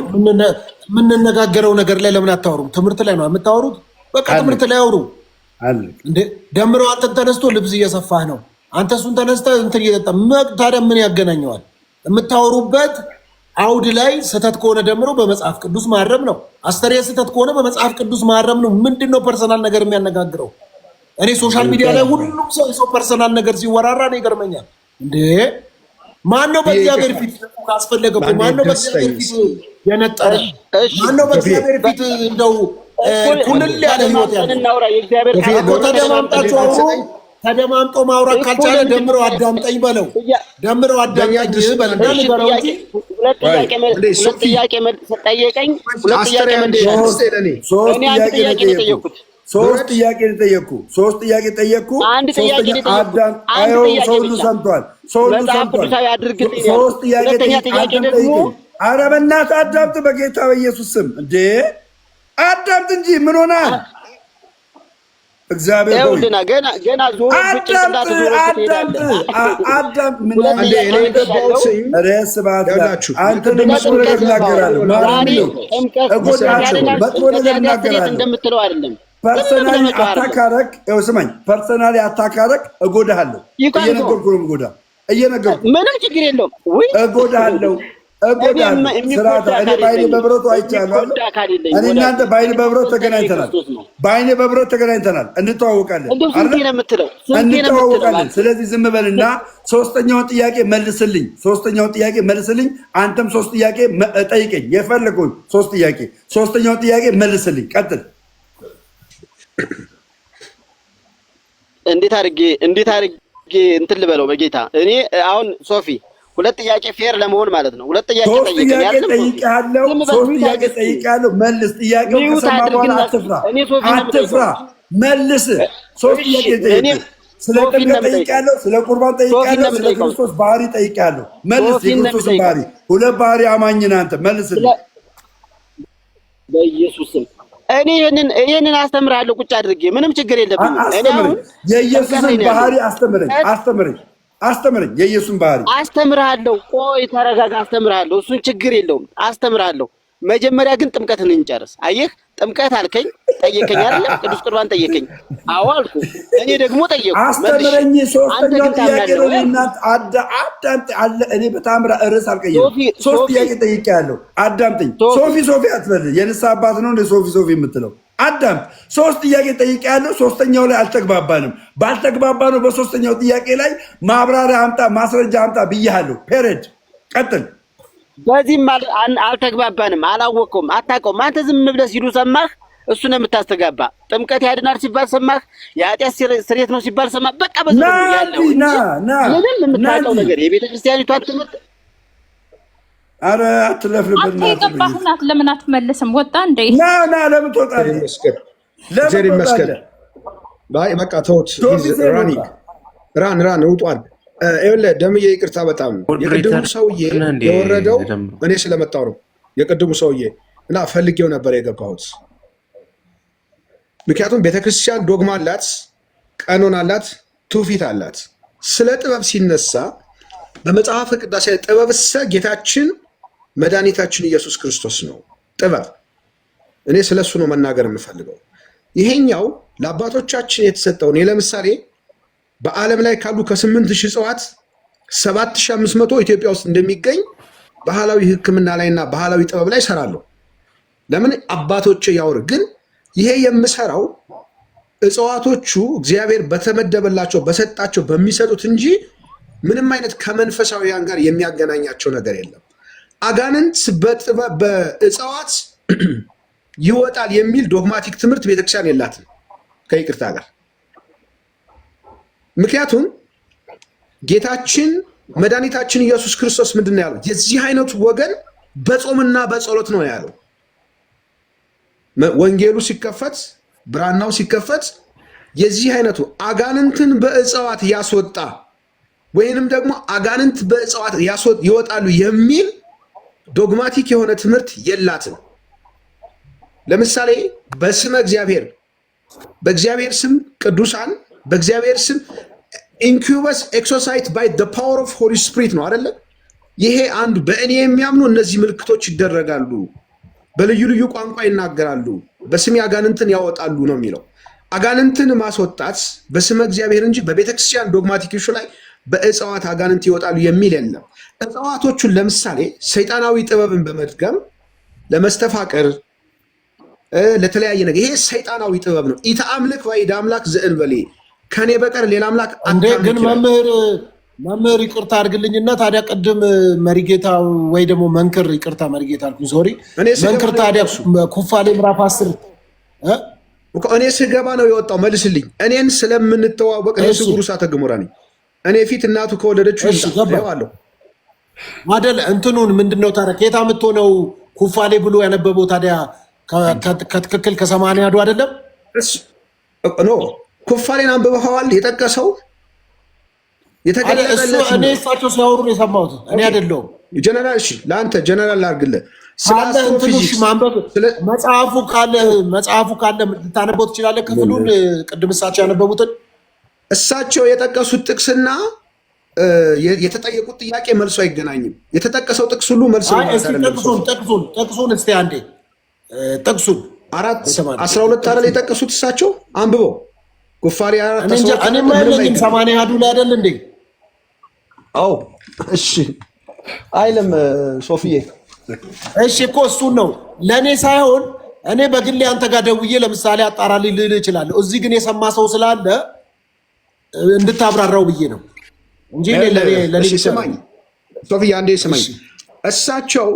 የምንነጋገረው ነገር ላይ ለምን አታወሩም? ትምህርት ላይ ነው የምታወሩት። በቃ ትምህርት ላይ አውሩ እንዴ። ደምረው አንተን ተነስቶ ልብስ እየሰፋህ ነው፣ አንተ እሱን ተነስተህ እንትን እየጠጣ ታዲያ ምን ያገናኘዋል? የምታወሩበት አውድ ላይ ስህተት ከሆነ ደምሮ በመጽሐፍ ቅዱስ ማረም ነው። አስተሬ ስህተት ከሆነ በመጽሐፍ ቅዱስ ማረም ነው። ምንድን ነው ፐርሰናል ነገር የሚያነጋግረው? እኔ ሶሻል ሚዲያ ላይ ሁሉም ሰው ፐርሰናል ነገር ሲወራራ ነው ይገርመኛል። እንዴ ማነው በእግዚአብሔር ፊት ካስፈለገ ማነው በእግዚአብሔር ፊት የነጠረ ማነው በእግዚአብሔር ፊት እንደው ኩልል ያለ ህይወት ያለው ተደማምጣችሁ አውሩ። ተደማምጦ ማውራት ካልቻለ ደምረው አዳምጠኝ በለው፣ ደምረው አዳምጠኝ በለው። ሁለት ጥያቄ ጠየቀኝ። ሶስት ጥያቄ ጠየቅኩ። አንድ ጥያቄ ሰው ሁሉ ሰምቷል። ሶስት ጥያቄ ጠይቁ። ኧረ በእናትህ አዳምጥ፣ በጌታ በኢየሱስ ስም እንዴ አዳምጥ እንጂ ምን ሆናል? እግዚአብሔር ሆይ ገና ፐርሰናሊ አታካረክ እጎዳሃለሁ። እየነገርኩህ ነው የምጎዳህ፣ እየነገርኩህ ምንም ችግር የለውም። እጎዳሃለሁ። እኔ በዓይኔ በብረቱ አይቻለሁ። እኔ እናንተ በዓይኔ በብረቱ ተገናኝተናል፣ እንተዋወቃለን። ስለዚህ ዝም በልና ሶስተኛውን ጥያቄ መልስልኝ። አንተም ሶስት ጥያቄ ጠይቀኝ፣ የፈለገውን ሶስተኛውን ጥያቄ መልስልኝ። ቀጥል። እንዴት አድርጌ እንትን ልበለው በጌታ እኔ አሁን ሶፊ ሁለት ጥያቄ ፌር ለመሆን ማለት ነው። ሁለት ጥያቄ ጠይቄሃለሁ። ሶስት ጥያቄ ጠይቄሃለሁ። መልስ። ጥያቄው ከሰማ በኋላ አትፍራ፣ መልስ። ሶስት ጥያቄ ጠይቄ ስለ ጥምቀት ጠይቄሃለሁ፣ ስለ ቁርባን ጠይቄሃለሁ፣ ስለ ክርስቶስ ባህሪ ጠይቄሃለሁ። መልስ። የክርስቶስን ባህሪ ሁለት ባህሪ አማኝ ነህ አንተ፣ መልስልኝ በኢየሱስም። እኔ ይሄንን አስተምርሃለሁ ቁጭ አድርጌ፣ ምንም ችግር የለብኝም። እኔ አሁን የኢየሱስን ባህሪ አስተምረኝ። የኢየሱስን ባህሪ አስተምርሃለሁ። ቆይ ተረጋጋ፣ አስተምርሃለሁ። እሱን ችግር የለውም፣ አስተምርሃለሁ። መጀመሪያ ግን ጥምቀትን እንጨርስ። አየህ፣ ጥምቀት አልከኝ፣ ጠየቀኝ አይደለም? ቅዱስ ቁርባን ጠየቀኝ። አዎ አልኩ። እኔ ደግሞ ጠየቁ። አስተምረኝ። ሶስተኛው ጥያቄ ነው። አዳምጥ አለ። እኔ በታምራ ርዕስ አልቀየርም። ሶስት ጥያቄ ጠይቄያለሁ። አዳምጠኝ። ሶፊ አትበል። የንስሐ አባት ነው እንደ ሶፊ የምትለው አዳምጥ። ሶስት ጥያቄ ጠይቄያለሁ። ሶስተኛው ላይ አልተግባባንም። ባልተግባባነው በሶስተኛው ጥያቄ ላይ ማብራሪያ አምጣ፣ ማስረጃ አምጣ ብያለሁ። ፔሬድ። ቀጥል። በዚህም አልተግባባንም። አላወቅኩም፣ አታውቀውም። አንተ ዝም ብለህ ሲሉ ሰማህ፣ እሱ ነው የምታስተጋባ። ጥምቀት ያድናል ሲባል ሰማህ፣ የኃጢአት ስርየት ነው ሲባል ሰማህ። በቃ በዚህ ነው ያለው። ምንም የምታውቀው ነገር የቤተ ክርስቲያኒቷን ትምህርት አረ አትለፍልብና አንተ የገባህን ለምን አትመልስም? ወጣ እንዴ? ና ለምን ትወጣለህ? ለምን ትወጣለህ? በቃ ተውት። ራን ውጧል። ይኸውልህ ደምዬ ይቅርታ፣ በጣም የቅድሙ ሰውዬ የወረደው እኔ ስለመጣሁ ነው። የቅድሙ ሰውዬ እና ፈልጌው ነበር የገባሁት። ምክንያቱም ቤተክርስቲያን ዶግማ አላት፣ ቀኖን አላት፣ ትውፊት አላት። ስለ ጥበብ ሲነሳ በመጽሐፈ ቅዳሴ ጥበብሰ ጌታችን መድኃኒታችን ኢየሱስ ክርስቶስ ነው ጥበብ። እኔ ስለሱ ነው መናገር የምፈልገው። ይሄኛው ለአባቶቻችን የተሰጠው እኔ ለምሳሌ በዓለም ላይ ካሉ ከ8000 እጽዋት 7500 ኢትዮጵያ ውስጥ እንደሚገኝ ባህላዊ ሕክምና ላይና ባህላዊ ጥበብ ላይ እሰራለሁ። ለምን አባቶች ያወር ግን ይሄ የምሰራው እጽዋቶቹ እግዚአብሔር በተመደበላቸው በሰጣቸው በሚሰጡት እንጂ ምንም አይነት ከመንፈሳዊያን ጋር የሚያገናኛቸው ነገር የለም። አጋንንት በእጽዋት ይወጣል የሚል ዶግማቲክ ትምህርት ቤተክርስቲያን የላትም ከይቅርታ ጋር። ምክንያቱም ጌታችን መድኃኒታችን ኢየሱስ ክርስቶስ ምንድን ነው ያለው? የዚህ አይነቱ ወገን በጾምና በጸሎት ነው ያለው። ወንጌሉ ሲከፈት፣ ብራናው ሲከፈት የዚህ አይነቱ አጋንንትን በእጽዋት ያስወጣ ወይንም ደግሞ አጋንንት በእጽዋት ይወጣሉ የሚል ዶግማቲክ የሆነ ትምህርት የላትም። ለምሳሌ በስመ እግዚአብሔር በእግዚአብሔር ስም ቅዱሳን በእግዚአብሔር ስም ኢንኩበስ ኤክሶሳይት ባይ ዘ ፓወር ኦፍ ሆሊ ስፒሪት ነው አይደለ? ይሄ አንዱ በእኔ የሚያምኑ እነዚህ ምልክቶች ይደረጋሉ፣ በልዩ ልዩ ቋንቋ ይናገራሉ፣ በስሜ አጋንንትን ያወጣሉ ነው የሚለው። አጋንንትን ማስወጣት በስመ እግዚአብሔር እንጂ በቤተክርስቲያን ዶግማቲክ ኢሹ ላይ በእጽዋት አጋንንት ይወጣሉ የሚል የለም። እጽዋቶቹን ለምሳሌ ሰይጣናዊ ጥበብን በመድገም ለመስተፋቀር ለተለያየ ነገር ይሄ ሰይጣናዊ ጥበብ ነው። ኢተአምልክ ወይድ አምላክ ዘእንበሌ ከኔ በቀር ሌላ አምላክ ግን መምህር ይቅርታ አድርግልኝና ታዲያ ቅድም መሪጌታ ወይ ደግሞ መንክር ይቅርታ መሪጌታ አልኩኝ ሶሪ መንክር ታዲያ ኩፋሌ ምዕራፍ 10 እኔ ስገባ ነው የወጣው መልስልኝ። እኔን ስለምንተዋወቅ እኔ ስጉሩ እሳተ ገሞራ ነኝ። እኔ ፊት እናቱ ከወለደችው ይባለሁ አይደል? እንትኑን ምንድነው ታዲያ ከየት አምጥቶ ነው ኩፋሌ ብሎ ያነበበው ታዲያ? ከትክክል ከሰማንያ አዱ አይደለም ኖ ኩፋሌን አንብበዋል የጠቀሰው የተገለጸለት እኔ እሳቸው ሲያወሩ ነው የሰማሁት እኔ አይደለሁም። ጀነራል እሺ ለአንተ ጀነራል ላድርግልህ ስለ አስትሮፊዚክስ ማንበብ መጽሐፉ ካለ ልታነበው ትችላለህ። ክፍሉን ቅድም እሳቸው ያነበቡትን እሳቸው የጠቀሱት ጥቅስና የተጠየቁት ጥያቄ መልሶ አይገናኝም። የተጠቀሰው ጥቅስ ሁሉ መልሶ ጥቅሱን እስቲ አንዴ ጥቅሱን 12 አይደል የጠቀሱት እሳቸው አንብበው ኩፋሌ እኔ ማይለኝም 80 አዱ ላይ አይደል እንዴ? አዎ እሺ አይለም ሶፊዬ እሺ እኮ እሱን ነው ለእኔ ሳይሆን እኔ በግሌ አንተ ጋር ደውዬ ለምሳሌ አጣራልኝ ልል እችላለሁ። እዚህ ግን የሰማ ሰው ስላለ እንድታብራራው ብዬ ነው እንጂ ለኔ ሰማኝ። ሶፊዬ አንዴ ሰማኝ። እሳቸው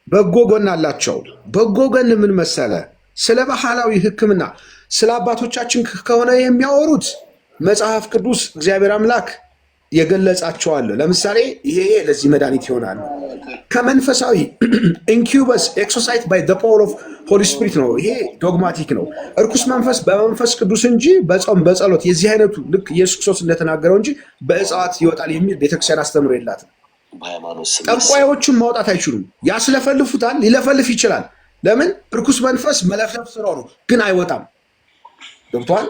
በጎ ጎን አላቸው። በጎ ጎን ምን መሰለ? ስለ ባህላዊ ሕክምና ስለ አባቶቻችን ከሆነ የሚያወሩት መጽሐፍ ቅዱስ እግዚአብሔር አምላክ የገለጻቸዋል። ለምሳሌ ይሄ ለዚህ መድኃኒት ይሆናል። ከመንፈሳዊ ኢንኩበስ ኤክሶሳይት ባይ ዘ ፓወር ኦፍ ሆሊ ስፒሪት ነው። ይሄ ዶግማቲክ ነው። እርኩስ መንፈስ በመንፈስ ቅዱስ እንጂ በጾም በጸሎት የዚህ አይነቱ ልክ ኢየሱስ ክርስቶስ እንደተናገረው እንጂ በእጽዋት ይወጣል የሚል ቤተክርስቲያን አስተምሮ የላትም። ጠንቋዮቹን ማውጣት አይችሉም። ያስለፈልፉታል፣ ሊለፈልፍ ይችላል። ለምን? እርኩስ መንፈስ መለፍለፍ ስራው ነው፣ ግን አይወጣም። ገብቷል?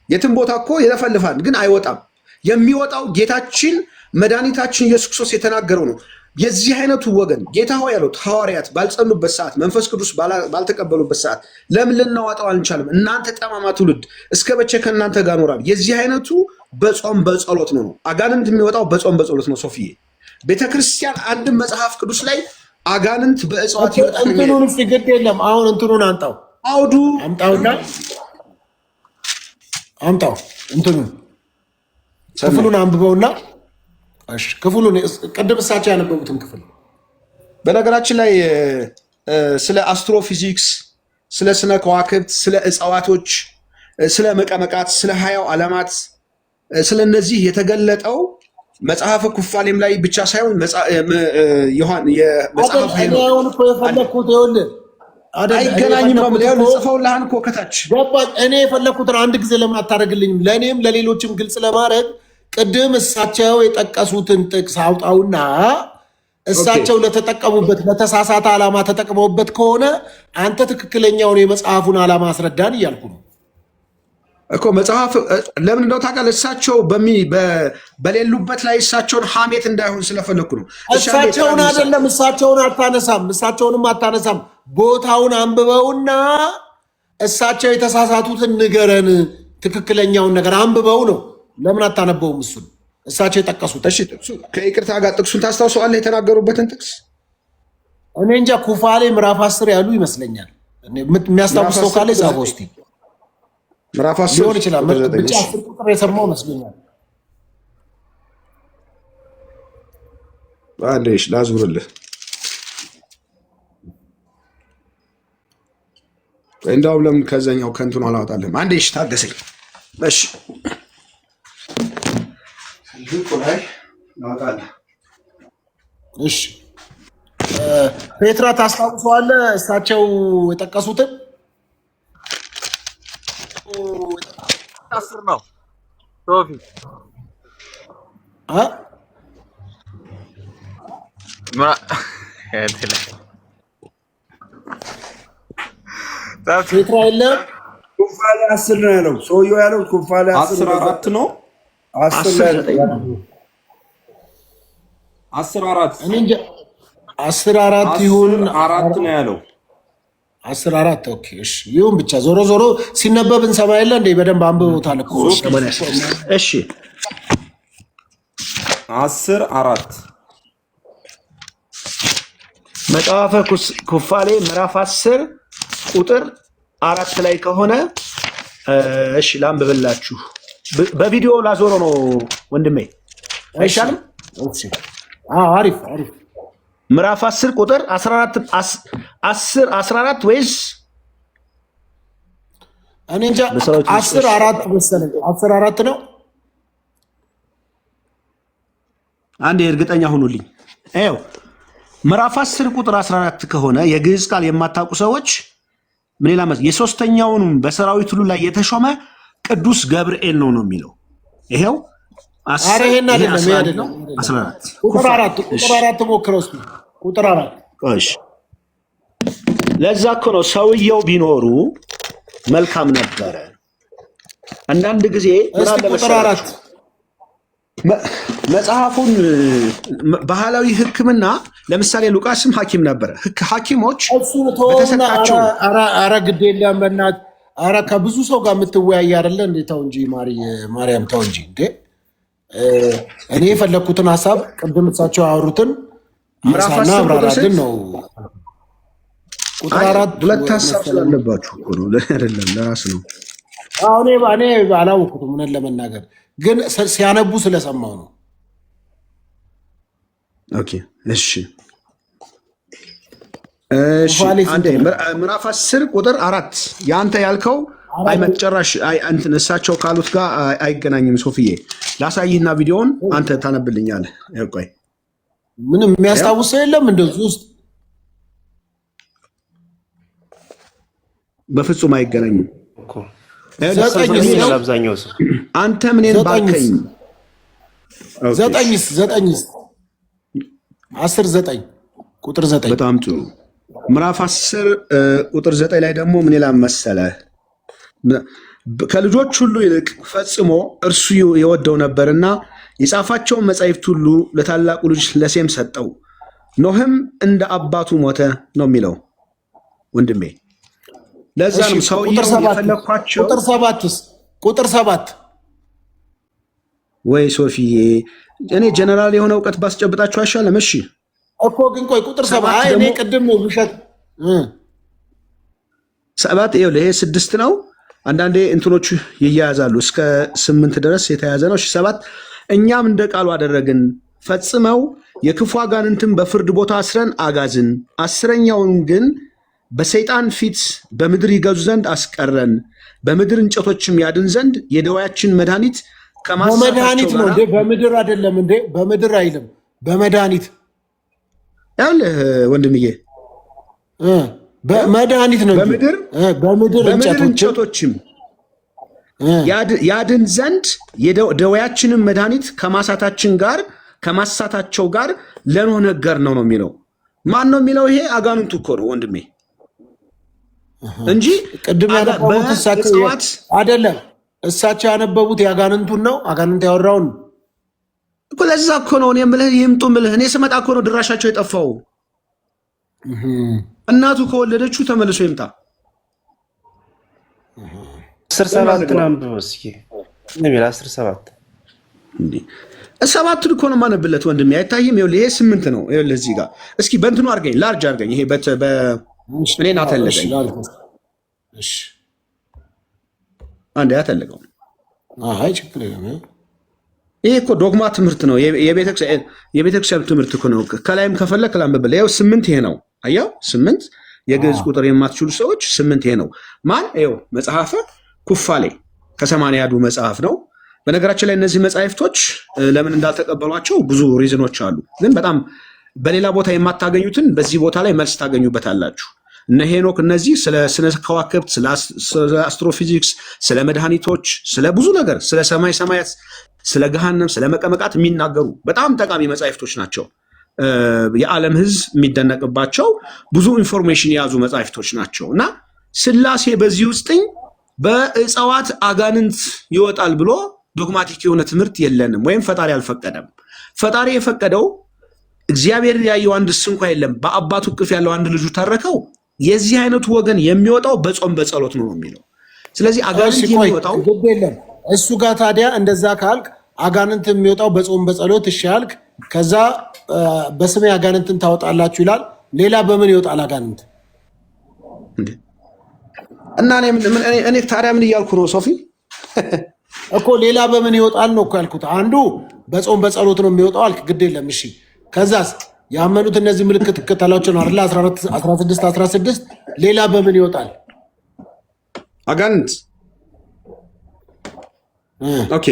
የትም ቦታ እኮ ይለፈልፋል፣ ግን አይወጣም። የሚወጣው ጌታችን መድኃኒታችን ኢየሱስ ክርስቶስ የተናገረው ነው። የዚህ አይነቱ ወገን ጌታ ሆይ ያሉት ሐዋርያት ባልጸኑበት ሰዓት፣ መንፈስ ቅዱስ ባልተቀበሉበት ሰዓት ለምን ልናወጣው አልቻለም? እናንተ ጠማማ ትውልድ እስከ መቼ ከእናንተ ጋር እኖራለሁ? የዚህ አይነቱ በጾም በጸሎት ነው። አጋንንት የሚወጣው በጾም በጸሎት ነው። ሶፊዬ ቤተክርስቲያን አንድም መጽሐፍ ቅዱስ ላይ አጋንንት በእጽዋት ይወጣል። እንትኑን ግድ የለም። አሁን እንትኑን አንጣው አውዱ አምጣውና አምጣው እንትኑን ክፍሉን አንብበውና ክፍሉን ቅድም እሳቸው ያነበቡትን ክፍል። በነገራችን ላይ ስለ አስትሮፊዚክስ፣ ስለ ስነ ከዋክብት፣ ስለ እጽዋቶች፣ ስለ መቀመቃት፣ ስለ ሀያው ዓለማት ስለ እነዚህ የተገለጠው መጽሐፈ ኩፋሌም ላይ ብቻ ሳይሆን የመጽሐፍ አይገናኝም ነው የምልህ። ጽፈውልሃን እኮ ከታች ገባኝ። እኔ የፈለኩትን አንድ ጊዜ ለምን አታደርግልኝም? ለእኔም ለሌሎችም ግልጽ ለማድረግ ቅድም እሳቸው የጠቀሱትን ጥቅስ አውጣውና እሳቸው ለተጠቀሙበት ለተሳሳተ ዓላማ ተጠቅመውበት ከሆነ አንተ ትክክለኛውን የመጽሐፉን ዓላማ አስረዳን እያልኩ ነው እኮ። መጽሐፍ ለምን እንደው ታውቃለህ? እሳቸው በሌሉበት ላይ እሳቸውን ሐሜት እንዳይሆን ስለፈለኩ ነው። እሳቸውን አይደለም፣ እሳቸውንም አታነሳም። ቦታውን አንብበውና እሳቸው የተሳሳቱትን ንገረን፣ ትክክለኛውን ነገር አንብበው ነው። ለምን አታነበውም? እሱን እሳቸው የጠቀሱት። እሺ ከይቅርታ ጋር ጥቅሱን ታስታውሰዋለህ? የተናገሩበትን ጥቅስ እኔ እንጃ። ኩፋሌ ምዕራፍ 10 ያሉ ይመስለኛል። የሚያስታውስ ሰው ካለ ጻፈው እስቲ። ምዕራፍ 10 ሊሆን ይችላል። ብቻ 10 ቁጥር የሰማው ይመስለኛል። አንዴሽ ላዙርልህ። እንደውም ለምን ከዛኛው ከንቱን አላወጣልህም? አንዴሽ ታገሰኝ። እሺ እሺ ፔትራ ታስታውሰዋለህ? እሳቸው የጠቀሱትን 10 ነው ሶፊ ፔትራ የለም። ኩፋሌ 10 ነው ያለው ሰውየው ያለው ኩፋሌ 14 ነው 10 እኔ እንጃ 14 ይሁን 4 ነው ያለው 14 ኦኬ እሺ ይሁን ብቻ ዞሮ ዞሮ ሲነበብ እንሰማ የለ እንዴ በደንብ አንብቦታል እኮ እሺ 14 መጽሐፈ ኩፋሌ ምዕራፍ 10 ቁጥር 4 ላይ ከሆነ እሺ ላንብብላችሁ። በቪዲዮ ላዞሮ ነው ወንድሜ አይሻልም? እሺ አሪፍ አሪፍ ምዕራፍ 10 ቁጥር 14 ወይስ እኔ እንጃ 14 መሰለኝ 14 ነው። አንዴ እርግጠኛ ሁኑልኝ። ይኸው ምዕራፍ 10 ቁጥር 14 ከሆነ የግዕዝ ቃል የማታውቁ ሰዎች ምን ይላል? የሶስተኛውን በሰራዊት ሁሉ ላይ የተሾመ ቅዱስ ገብርኤል ነው የሚለው። ይሄው አረ ይሄን አይደለም ይሄ አይደለም 14 ቁጥር 4 ሞክረው እስኪ ቁጥር 4 እሺ ለዛ እኮ ነው ሰውየው ቢኖሩ መልካም ነበረ። አንዳንድ ጊዜ ቁጥር 4 መጽሐፉን ባህላዊ ሕክምና ለምሳሌ ሉቃስም ሐኪም ነበረ። ሐኪሞች በተሰጣቸው አረ ግድ የለም በእናትህ አረ ከብዙ ሰው ጋር የምትወያይ አይደለ እንዴ? ተው እንጂ ማርያም ተው እንጂ እንዴ። እኔ የፈለግኩትን ሀሳብ ቅድም እሳቸው ያወሩትን ምራፋና አብራራልን ነው። ቁጥር 4 ሁለት ሀሳብ ስላለባችሁ እኮ ነው አይደለም ለራስ ነው። አሁን እኔ አላወኩትም እውነት ለመናገር ግን ሲያነቡ ስለሰማው ነው። ኦኬ እሺ እሺ አንዴ ምዕራፍ 10 ቁጥር 4 ያንተ ያልከው አይ መጨረሻ አይ እንትን እሳቸው ካሉት ጋር አይገናኝም። ሶፊዬ ላሳይህና ቪዲዮውን አንተ ታነብልኛለህ። ቆይ ምንም የሚያስታውሰው የለም እንደዚህ ውስጥ በፍጹም አይገናኝም እኮ አንተ ምንን ባከኝ 9 ቁጥር 9 በጣም ጥሩ። ምዕራፍ 10 ቁጥር 9 ላይ ደግሞ ምን ይላል መሰለህ? ከልጆች ሁሉ ይልቅ ፈጽሞ እርሱ የወደው ነበርና የጻፋቸውን መጻሕፍት ሁሉ ለታላቁ ልጅ ለሴም ሰጠው፣ ኖህም እንደ አባቱ ሞተ ነው የሚለው ወንድሜ። ለዛ ነው ሰውየው የፈለኳቸው። ቁጥር 7 ወይ ሶፊዬ፣ እኔ ጀነራል የሆነ እውቀት ባስጨብጣችሁ አይሻልም? እሺ እኮ ግን ቆይ ቁጥር 7 እኔ ቅድም ውሸት 7 ይሄ 6 ነው። አንዳንዴ እንትኖቹ ይያያዛሉ እስከ 8 ድረስ የተያዘ ነው። 7 እኛም እንደ ቃሉ አደረግን፣ ፈጽመው የክፉ አጋንንትን በፍርድ ቦታ አስረን አጋዝን፣ 10ኛውን ግን በሰይጣን ፊት በምድር ይገዙ ዘንድ አስቀረን፣ በምድር እንጨቶችም ያድን ዘንድ የደዌያችን መድኃኒት በመድኃኒት ነው እንዴ? በምድር አይደለም እንዴ? በምድር አይልም፣ በመድኃኒት ያለህ ወንድምዬ፣ በመድኃኒት ነው። በምድር እንጨቶችም ያድን ዘንድ ደዌያችንን መድኃኒት ከማሳታቸው ጋር ለኖህ ነገር ነው የሚለው። ማን ነው የሚለው? ይሄ አጋንንቱ እኮ ነው ወንድሜ እንጂ ቅድም ያነበቡት እሳቸው አይደለም። እሳቸው ያነበቡት የአጋንንቱን ነው። አጋንንት ያወራውን እኮ ለዛ እኮ ነው እኔ የምልህ ይምጡ የምልህ። እኔ ስመጣ እኮ ነው ድራሻቸው የጠፋው። እናቱ ከወለደችው ተመልሶ ይምጣ። 17 አንብበው እስኪ ነብይ 17 እንዴ 7 እኮ ነው የማነብለት ወንድሜ፣ አይታይም? ይኸውልህ ይሄ 8 ነው። ይኸውልህ እዚህ ጋር እስኪ በእንትኑ አድርገኝ፣ ላርጅ አድርገኝ። ይሄ እኔን አተለቀኝ። እሺ አንዴ አተለቀው። አይ ችግር የለም። ይሄ እኮ ዶግማ ትምህርት ነው፣ የቤተክርስቲያን ትምህርት እኮ ነው። ከላይም ከፈለክ ላንብብል። ይኸው 8 ይሄ ነው። አየው 8 የግዕዝ ቁጥር የማትችሉ ሰዎች 8 ይሄ ነው። ማን ይኸው መጽሐፈ ኩፋሌ ከ80 ያዱ መጽሐፍ ነው። በነገራችን ላይ እነዚህ መጻሕፍቶች ለምን እንዳልተቀበሏቸው ብዙ ሪዝኖች አሉ። ግን በጣም በሌላ ቦታ የማታገኙትን በዚህ ቦታ ላይ መልስ ታገኙበታላችሁ። እነ ሄኖክ እነዚህ ስለ ስነ ከዋክብት፣ ስለ አስትሮፊዚክስ፣ ስለ መድኃኒቶች፣ ስለ ብዙ ነገር፣ ስለ ሰማይ ሰማያት፣ ስለ ገሃነም፣ ስለ መቀመቃት የሚናገሩ በጣም ጠቃሚ መጻሕፍቶች ናቸው። የዓለም ሕዝብ የሚደነቅባቸው ብዙ ኢንፎርሜሽን የያዙ መጻሕፍቶች ናቸው እና ስላሴ በዚህ ውስጥኝ በእጽዋት አጋንንት ይወጣል ብሎ ዶግማቲክ የሆነ ትምህርት የለንም፣ ወይም ፈጣሪ አልፈቀደም። ፈጣሪ የፈቀደው እግዚአብሔር ያየው አንድስ እንኳ የለም፣ በአባቱ እቅፍ ያለው አንድ ልጁ ተረከው። የዚህ አይነቱ ወገን የሚወጣው በጾም በጸሎት ነው የሚለው። ስለዚህ አጋንንት የሚወጣው የለም። እሱ ጋር ታዲያ እንደዛ ካልክ አጋንንት የሚወጣው በጾም በጸሎት እሺ አልክ። ከዛ በስሜ አጋንንትን ታወጣላችሁ ይላል። ሌላ በምን ይወጣል አጋንንት? እና እኔ ታዲያ ምን እያልኩ ነው ሶፊ? እኮ ሌላ በምን ይወጣል ነው እኮ ያልኩት። አንዱ በጾም በጸሎት ነው የሚወጣው አልክ። ግድ የለም እሺ። ከዛስ ያመኑት እነዚህ ምልክት ትከተላቸው ነው አይደል? 16 ሌላ በምን ይወጣል አጋንንት? ኦኬ፣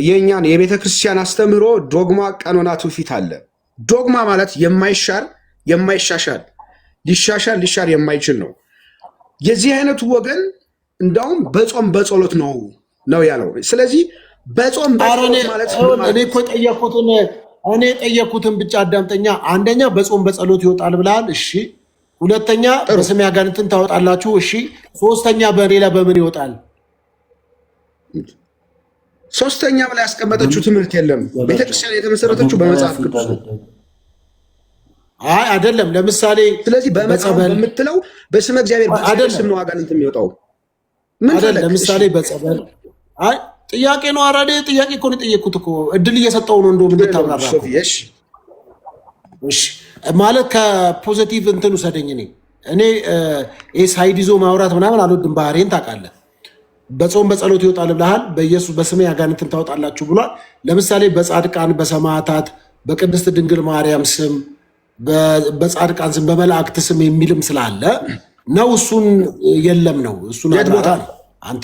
የእኛን የቤተ ክርስቲያን አስተምህሮ ዶግማ፣ ቀኖና፣ ትውፊት አለ። ዶግማ ማለት የማይሻር የማይሻሻል፣ ሊሻሻል ሊሻር የማይችል ነው። የዚህ አይነቱ ወገን እንዳውም በጾም በጸሎት ነው ያለው። ስለዚህ በጾም በጸሎት ማለት እኔ እኮ የጠየኩትን ብቻ አዳምጠኛ። አንደኛ በጾም በጸሎት ይወጣል ብለሃል። እሺ። ሁለተኛ በስሜ አጋንንትን ታወጣላችሁ። እሺ። ሶስተኛ በሌላ በምን ይወጣል? ሶስተኛ ብላ ያስቀመጠችው ትምህርት የለም። ቤተክርስቲያን የተመሰረተችው በመጽሐፍ ቅዱስ ነው። አይ አይደለም። ለምሳሌ ስለዚህ በመጽሐፍ በምትለው በስመ እግዚአብሔር በስም ነው አጋንንት የሚወጣው። ምን አይደለም። ለምሳሌ በጸበል አይ ጥያቄ ነው። አራዴ ጥያቄ እኮ ነው የጠየኩት እኮ እድል እየሰጠው ነው እንደው ምን ታብራራ። እሺ ማለት ከፖዚቲቭ እንትን ውሰደኝ። እኔ ሳይድ ይዞ ማውራት ምናምን አልወድም። ባህሪን ታውቃለህ። በጾም በጸሎት ይወጣል ብለሃል። በኢየሱስ በስሜ አጋንንትን ታወጣላችሁ ብሏል። ለምሳሌ በጻድቃን በሰማዕታት በቅድስት ድንግል ማርያም ስም በጻድቃን ስም በመላእክት ስም የሚልም ስላለ ነው። እሱን የለም ነው እሱን አድራራ ነው አንተ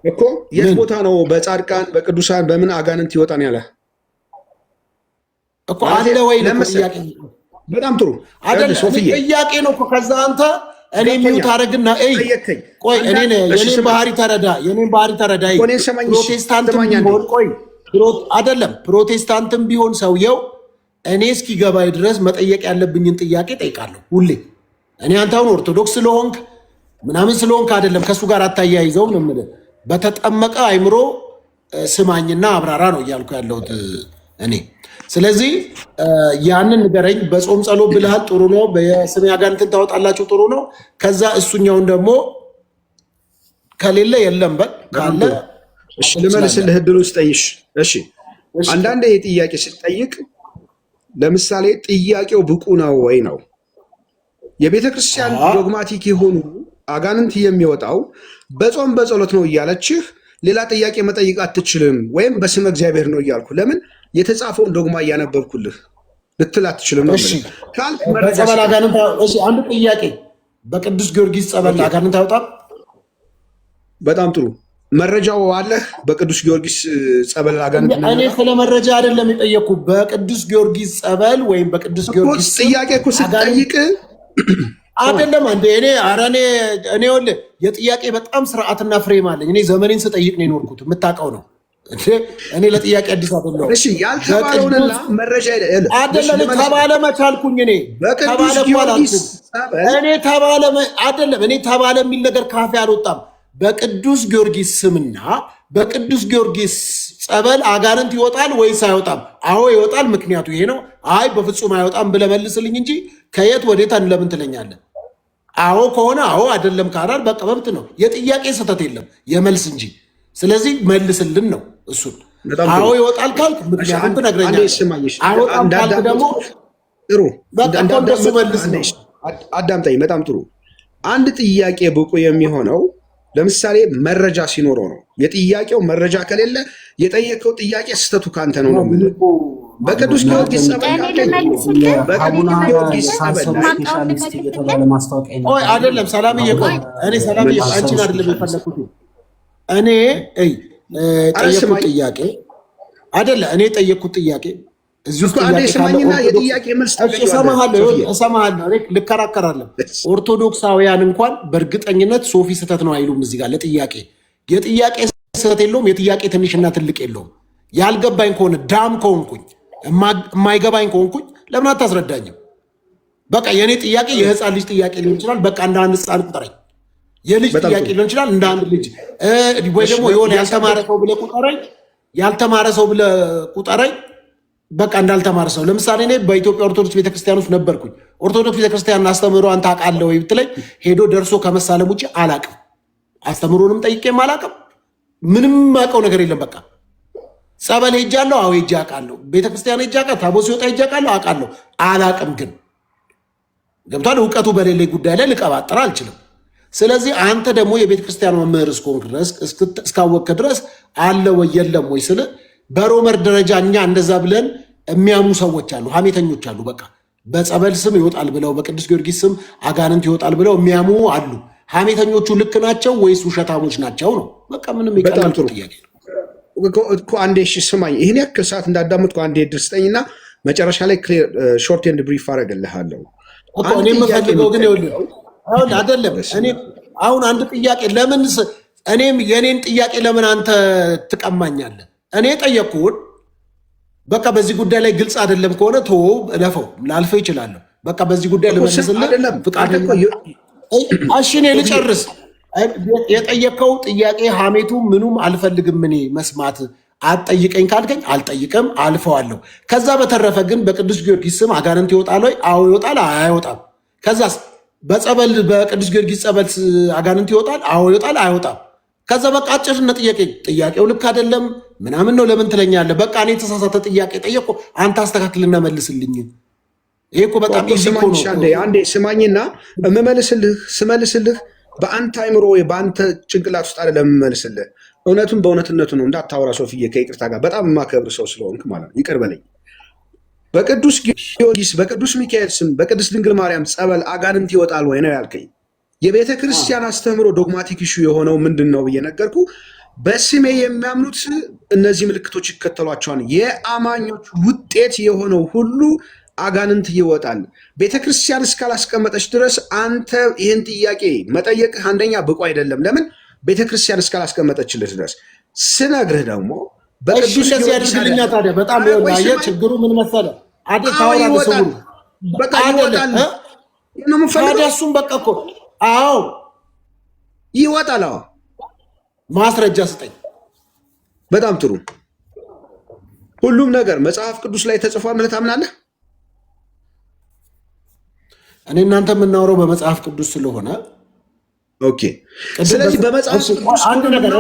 እኮ የት ቦታ ነው በጻድቃን በቅዱሳን በምን አጋንንት ይወጣን ያለ እኮ አለ ወይ? ለምሳሌ በጣም ጥሩ አይደል ሶፊዬ፣ ጥያቄ ነው እኮ። ከዛ አንተ እኔ ሚውት አረግና ቆይ የኔን ባህሪ ተረዳ፣ ፕሮቴስታንትም ቢሆን ቆይ አይደለም ፕሮቴስታንትም ቢሆን ሰውየው እኔ እስኪገባኝ ድረስ መጠየቅ ያለብኝን ጥያቄ ጠይቃለሁ ሁሌ። እኔ አንተ አሁን ኦርቶዶክስ ስለሆንክ ምናምን ስለሆንክ አይደለም፣ ከእሱ ጋር አታያይዘውም ነው የምልህ። በተጠመቀ አይምሮ ስማኝና አብራራ ነው እያልኩ ያለሁት እኔ። ስለዚህ ያንን ንገረኝ። በጾም ጸሎት ብልሃል፣ ጥሩ ነው። በስሜ አጋንንትን ታወጣላችሁ፣ ጥሩ ነው። ከዛ እሱኛውን ደግሞ ከሌለ የለም በል ካለ ልመልስልህ እድሉን ስጠይሽ። እሺ አንዳንዴ ጥያቄ ስጠይቅ ለምሳሌ ጥያቄው ብቁ ነው ወይ ነው። የቤተ ክርስቲያን ዶግማቲክ የሆኑ አጋንንት የሚወጣው በጾም በጸሎት ነው እያለችህ ሌላ ጥያቄ መጠየቅ አትችልም፣ ወይም በስመ እግዚአብሔር ነው እያልኩ ለምን የተጻፈውን ዶግማ እያነበብኩልህ ልትል አትችልም ነው። አንድ ጥያቄ፣ በቅዱስ ጊዮርጊስ ጸበል አጋንንት አይወጣም? በጣም ጥሩ መረጃው አለህ? በቅዱስ ጊዮርጊስ ጸበል አጋንንት? እኔ ስለ መረጃ አይደለም የጠየኩ። በቅዱስ ጊዮርጊስ ጸበል ወይም በቅዱስ ጊዮርጊስ ጥያቄ እኮ ስጠይቅ አይደለም እንደ እኔ ወልህ የጥያቄ በጣም ስርዓትና ፍሬም አለኝ። እኔ ዘመኔን ስጠይቅ ነው የኖርኩት፣ የምታውቀው ነው። እኔ ለጥያቄ አዲስ አይደለሁም። እሺ ያልተባለውንና መረጃ አይደለም ተባለ መቻልኩኝ። እኔ ተባለ አይደለም እኔ ተባለ የሚል ነገር ካፌ አልወጣም። በቅዱስ ጊዮርጊስ ስምና በቅዱስ ጊዮርጊስ ጸበል አጋንንት ይወጣል ወይስ አይወጣም? አዎ ይወጣል። ምክንያቱ ይሄ ነው። አይ በፍጹም አይወጣም ብለህ መልስልኝ እንጂ ከየት ወዴት ለምን ትለኛለህ? አዎ ከሆነ አዎ፣ አይደለም ካላል በቃ መብት ነው። የጥያቄ ስህተት የለም የመልስ እንጂ። ስለዚህ መልስልን ነው እሱን። አዎ ይወጣል ካልክ ምክንያቱም ትነግረኛለህ። አይወጣም ካልክ ደግሞ ጥሩ በቃ እንደሱ መልስ ነው። አዳምጠኝ። በጣም ጥሩ። አንድ ጥያቄ ብቁ የሚሆነው ለምሳሌ መረጃ ሲኖረው ነው። የጥያቄው መረጃ ከሌለ የጠየቀው ጥያቄ ስህተቱ ካንተ ነው ነው። በቅዱስ ጊዮርጊስ ጸበል አይደለም ሰላምዬ፣ ቆይ እኔ ሰላምዬ አንቺን አይደለም የፈለኩት። እኔ ጠየኩት ጥያቄ አይደለ እኔ ጠየኩት ጥያቄ እዚህ ውስጥ እሰማሃለሁ፣ ልከራከራለሁ። ኦርቶዶክሳውያን እንኳን በእርግጠኝነት ሶፊ ስህተት ነው አይሉም። እዚህ ጋር ለጥያቄ የጥያቄ ስህተት የለውም፣ የጥያቄ ትንሽና ትልቅ የለውም። ያልገባኝ ከሆነ ዳም ከሆንኩኝ የማይገባኝ ከሆንኩኝ ለምን አታስረዳኝም? በቃ የእኔ ጥያቄ የህፃን ልጅ ጥያቄ ሊሆን ይችላል። በቃ እንደ አንድ ህፃን ቁጠረኝ። የልጅ ጥያቄ ሊሆን ይችላል እንደ አንድ ልጅ ወይ ደግሞ የሆነ ያልተማረ ሰው ብለህ ቁጠረኝ በቃ እንዳልተማረ ሰው። ለምሳሌ እኔ በኢትዮጵያ ኦርቶዶክስ ቤተክርስቲያን ውስጥ ነበርኩኝ። ኦርቶዶክስ ቤተክርስቲያን አስተምሮ አንተ አውቃለህ ወይ ብትለኝ ሄዶ ደርሶ ከመሳለም ውጭ አላቅም። አስተምሮንም ጠይቄም አላቅም። ምንም የማውቀው ነገር የለም። በቃ ጸበል ሄጃለሁ፣ አዎ ሄጄ አውቃለሁ። ቤተክርስቲያን ሄጄ አውቃለሁ፣ ታቦት ሲወጣ ሄጄ አውቃለሁ። አላቅም ግን ገብቷል። እውቀቱ በሌለኝ ጉዳይ ላይ ልቀባጥር አልችልም። ስለዚህ አንተ ደግሞ የቤተ ክርስቲያን መምህር እስከሆንክ ድረስ እስካወቅክ ድረስ አለ ወይ የለም ወይ ስል በሮመር ደረጃ እኛ እንደዛ ብለን የሚያሙ ሰዎች አሉ፣ ሀሜተኞች አሉ። በቃ በጸበል ስም ይወጣል ብለው በቅዱስ ጊዮርጊስ ስም አጋንንት ይወጣል ብለው የሚያሙ አሉ። ሀሜተኞቹ ልክ ናቸው ወይስ ውሸታሞች ናቸው ነው? በቃ ምንም ይቀላል ጥያቄ እኮ። አንዴ እሺ ስማኝ፣ ይህን ያክል ሰዓት እንዳዳመጥኩ አንዴ ድር ስጠኝና መጨረሻ ላይ ሾርት ኤንድ ብሪፍ አደርግልሃለሁ። እኔ የምፈልገው ግን ይኸውልህ አሁን አይደለም። እኔ አሁን አንድ ጥያቄ ለምን እኔም የኔን ጥያቄ ለምን አንተ ትቀማኛለህ? እኔ ጠየቅኩህን በቃ በዚህ ጉዳይ ላይ ግልጽ አይደለም ከሆነ ተወው፣ እለፈው፣ ላልፈው ይችላለሁ። በቃ በዚህ ጉዳይ ልመልስልህ ፍቃደኛ እሺ፣ እኔ ልጨርስ። የጠየቀው ጥያቄ ሀሜቱ ምኑም አልፈልግም እኔ መስማት። አትጠይቀኝ ካልከኝ አልጠይቅም፣ አልፈዋለሁ። ከዛ በተረፈ ግን በቅዱስ ጊዮርጊስ ስም አጋንንት ይወጣል ወይ? አዎ ይወጣል፣ አይወጣም። ከዛስ በጸበል በቅዱስ ጊዮርጊስ ጸበል አጋንንት ይወጣል? አዎ ይወጣል፣ አይወጣም። ከዛ በቃ አጭርነት ጥያቄው ልክ አይደለም ምናምን ነው ለምን ትለኛለህ? በቃ እኔ የተሳሳተ ጥያቄ ጠየቅኩ፣ አንተ አስተካክልና መልስልኝ። ይሄ እኮ በጣም አንዴ ስማኝና ስመልስልህ በአንተ አይምሮ ወይ በአንተ ጭንቅላት ውስጥ አይደለም የምመልስልህ። እውነቱን በእውነትነቱ ነው። እንዳታወራ ሶፍዬ፣ ከይቅርታ ጋር በጣም የማከብር ሰው ስለሆንክ ማለት ነው። ይቅር በለኝ። በቅዱስ ጊዮርጊስ በቅዱስ ሚካኤል ስም በቅድስት ድንግል ማርያም ጸበል አጋንንት ይወጣል ወይ ነው ያልከኝ። የቤተ ክርስቲያን አስተምህሮ ዶግማቲክ ኢሹ የሆነው ምንድን ነው ብዬ ነገርኩ። በስሜ የሚያምኑት እነዚህ ምልክቶች ይከተሏቸዋል። የአማኞች ውጤት የሆነው ሁሉ አጋንንት ይወጣል። ቤተ ክርስቲያን እስካላስቀመጠች ድረስ አንተ ይህን ጥያቄ መጠየቅህ አንደኛ ብቁ አይደለም። ለምን? ቤተ ክርስቲያን እስካላስቀመጠችልህ ድረስ ስነግርህ ደግሞ በቅዱስ ያድርግልኛ። ታዲያ በጣም ይኸውልህ ችግሩ ምን መሰለህ? በቃ ይወጣል ነው ታዲያ እሱም በቃ እኮ አዎ ይወጣል። አዎ ማስረጃ ስጠኝ። በጣም ጥሩ። ሁሉም ነገር መጽሐፍ ቅዱስ ላይ ተጽፏል ማለት ታምናለህ? እኔ እናንተ የምናወራው በመጽሐፍ ቅዱስ ስለሆነ ኦኬ። ስለዚህ በመጽሐፍ ቅዱስ አንድ ነገር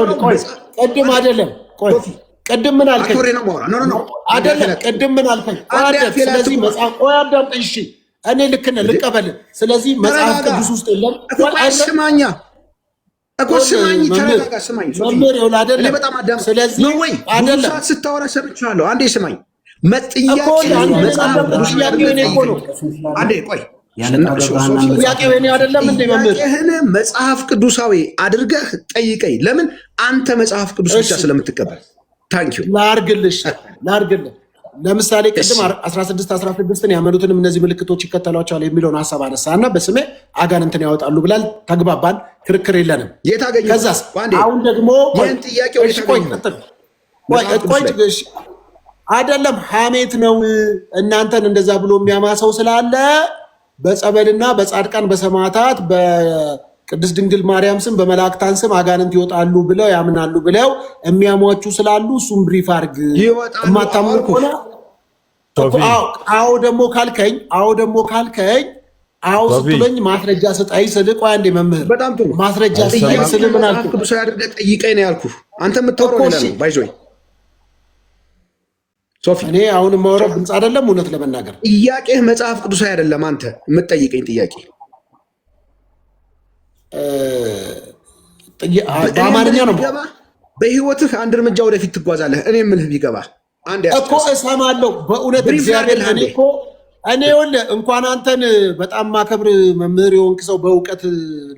ቅድም አይደለም ቆይ ቅድም ምን አልከኝ? አይደለም ቅድም ምን አልከኝ? ስለዚህ መጽሐፍ ቆይ አዳምጠኝ እሺ። እኔ ልክ ነህ ልቀበልህ። ስለዚህ መጽሐፍ ቅዱስ ውስጥ የለም ስማኛ እኮ ስማኝ፣ ተረጋጋ፣ ስማኝ መምህር ይኸውልህ አይደለም። ስለዚህ አይደለም ስታወራ ሰምቻለሁ። አንዴ ስማኝ። ጥያቄ መጽሐፍ ቅዱስ አንዴ ቆይ ጥያቄው የእኔ አይደለም እንደ መምህር መጽሐፍ ቅዱሳዊ አድርገህ ጠይቀኝ። ለምን? አንተ መጽሐፍ ቅዱስ ብቻ ስለምትቀበል። ታንኪዩ ላርግልሽ። ለምሳሌ ቅድም 16 ያመኑትንም እነዚህ ምልክቶች ይከተሏቸዋል የሚለውን ሀሳብ አነሳ እና በስሜ አጋንንትን ያወጣሉ ብላል። ተግባባን፣ ክርክር የለንም። ከዛስ አሁን ደግሞ አይደለም ሐሜት ነው እናንተን እንደዛ ብሎ የሚያማ ሰው ስላለ በጸበልና በጻድቃን በሰማዕታት በቅድስት ድንግል ማርያም ስም በመላእክታን ስም አጋንንት ይወጣሉ ብለው ያምናሉ ብለው የሚያሟችሁ ስላሉ እሱም ብሪፍ አድርግ። የማታምኑ ከሆነ አዎ ደግሞ ካልከኝ አዎ ስትለኝ ማስረጃ ስጠኝ ስልህ፣ ቆይ አንዴ መምህር በጣም ጥሩ ማስረጃ ስጠኝ ስልህ ምን አልኩህ? ቅዱስ አድርገህ ጠይቀኝ ነው ያልኩህ። አንተ የምታወራው ሌላ ነው። ባይዞይ ሶፊ፣ እኔ አሁን የማወራው ግልጽ አይደለም። እውነት ለመናገር ጥያቄህ መጽሐፍ ቅዱስ አይደለም። አንተ የምትጠይቀኝ ጥያቄ በአማርኛ ነው። በህይወትህ አንድ እርምጃ ወደፊት ትጓዛለህ። እኔ የምልህ ቢገባ አንድ እኮ እሰማለሁ። በእውነት እግዚአብሔር እኔ ይኸውልህ እንኳን አንተን በጣም ማከብር መምህር የሆንክ ሰው በእውቀት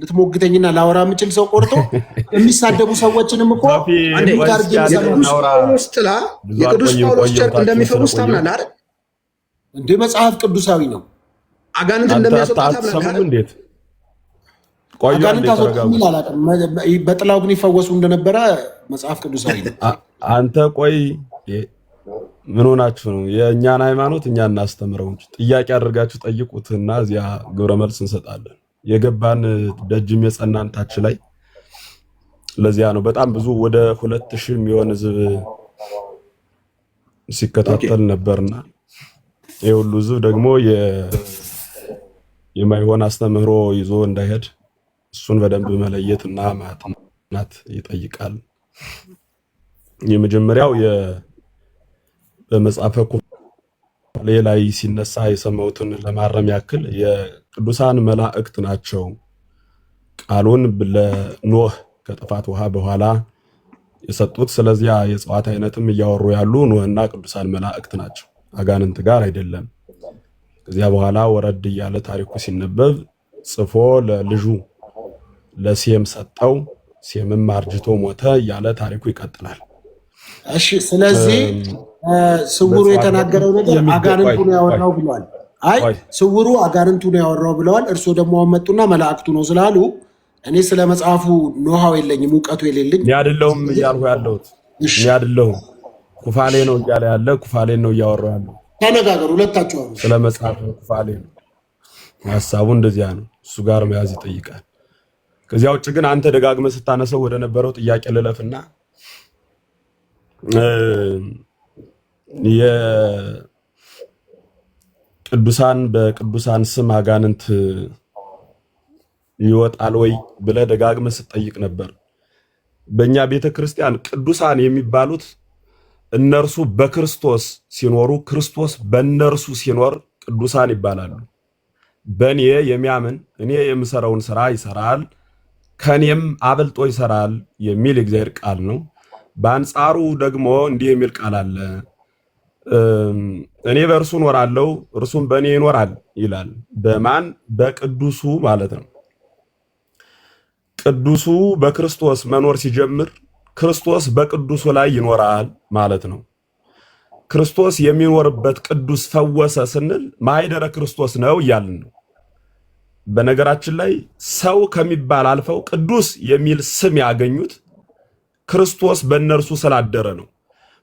ልትሞግተኝና ላወራ የምችል ሰው ቆርጦ የሚሳደቡ ሰዎችንም እኮ ጥላ የቅዱስ ጳውሎስ ጨርቅ እንደሚፈውስ ታምናለህ አይደል? እንደ መጽሐፍ ቅዱሳዊ ነው። አጋንንት እንደሚያስወጣ ታምናለህ? እንዴት በጥላው ግን ይፈወሱ እንደነበረ መጽሐፍ ቅዱሳዊ ነው። አንተ ቆይ ምን ሆናችሁ ነው? የእኛን ሃይማኖት እኛ እናስተምረው እንጂ ጥያቄ አድርጋችሁ ጠይቁትና እዚያ ግብረ መልስ እንሰጣለን። የገባን ደጅም የጸናን ታች ላይ ለዚያ ነው በጣም ብዙ ወደ 2000 የሚሆን ህዝብ ሲከታተል ነበርና የሁሉ ህዝብ ደግሞ የማይሆን አስተምህሮ ይዞ እንዳይሄድ እሱን በደንብ መለየትና ማጥናት ይጠይቃል። የመጀመሪያው በመጽሐፈ ኩፋሌ ላይ ሲነሳ የሰማሁትን ለማረም ያክል የቅዱሳን መላእክት ናቸው ቃሉን ለኖህ ከጥፋት ውሃ በኋላ የሰጡት። ስለዚያ የጽዋት አይነትም እያወሩ ያሉ ኖህና ቅዱሳን መላእክት ናቸው፣ አጋንንት ጋር አይደለም። ከዚያ በኋላ ወረድ እያለ ታሪኩ ሲነበብ ጽፎ ለልጁ ለሴም ሰጠው፣ ሴምም አርጅቶ ሞተ እያለ ታሪኩ ይቀጥላል። እሺ፣ ስለዚህ ስውሩ የተናገረው ነገር አጋንንቱ ነው ያወራው ብለዋል። አይ ስውሩ አጋንንቱ ነው ያወራው ብለዋል። እርሶ ደግሞ መጡና መላእክቱ ነው ስላሉ እኔ ስለ መጽሐፉ ኖሃው የለኝም እውቀቱ የሌለኝ እኔ አይደለሁም እያልኩ ያለሁት። እኔ አይደለሁም ኩፋሌ ነው እያለ ያለ ኩፋሌ ነው እያወራው ያለው። ተነጋገሩ ሁለታችሁ አሉ። ስለ መጽሐፉ ኩፋሌ ነው ሐሳቡ፣ እንደዚያ ነው። እሱ ጋር መያዝ ይጠይቃል። ከዚያ ውጭ ግን አንተ ደጋግመህ ስታነሰው ወደ ነበረው ጥያቄ ልለፍና የቅዱሳን በቅዱሳን ስም አጋንንት ይወጣል ወይ ብለህ ደጋግመህ ስትጠይቅ ነበር። በእኛ ቤተክርስቲያን ቅዱሳን የሚባሉት እነርሱ በክርስቶስ ሲኖሩ ክርስቶስ በእነርሱ ሲኖር ቅዱሳን ይባላሉ። በእኔ የሚያምን እኔ የምሰራውን ስራ ይሰራል ከኔም አብልጦ ይሰራል የሚል የእግዚአብሔር ቃል ነው። በአንጻሩ ደግሞ እንዲህ የሚል ቃል አለ፣ እኔ በእርሱ እኖራለሁ እርሱም በእኔ ይኖራል ይላል። በማን? በቅዱሱ ማለት ነው። ቅዱሱ በክርስቶስ መኖር ሲጀምር ክርስቶስ በቅዱሱ ላይ ይኖራል ማለት ነው። ክርስቶስ የሚኖርበት ቅዱስ ፈወሰ ስንል ማኅደረ ክርስቶስ ነው እያልን ነው። በነገራችን ላይ ሰው ከሚባል አልፈው ቅዱስ የሚል ስም ያገኙት ክርስቶስ በእነርሱ ስላደረ ነው።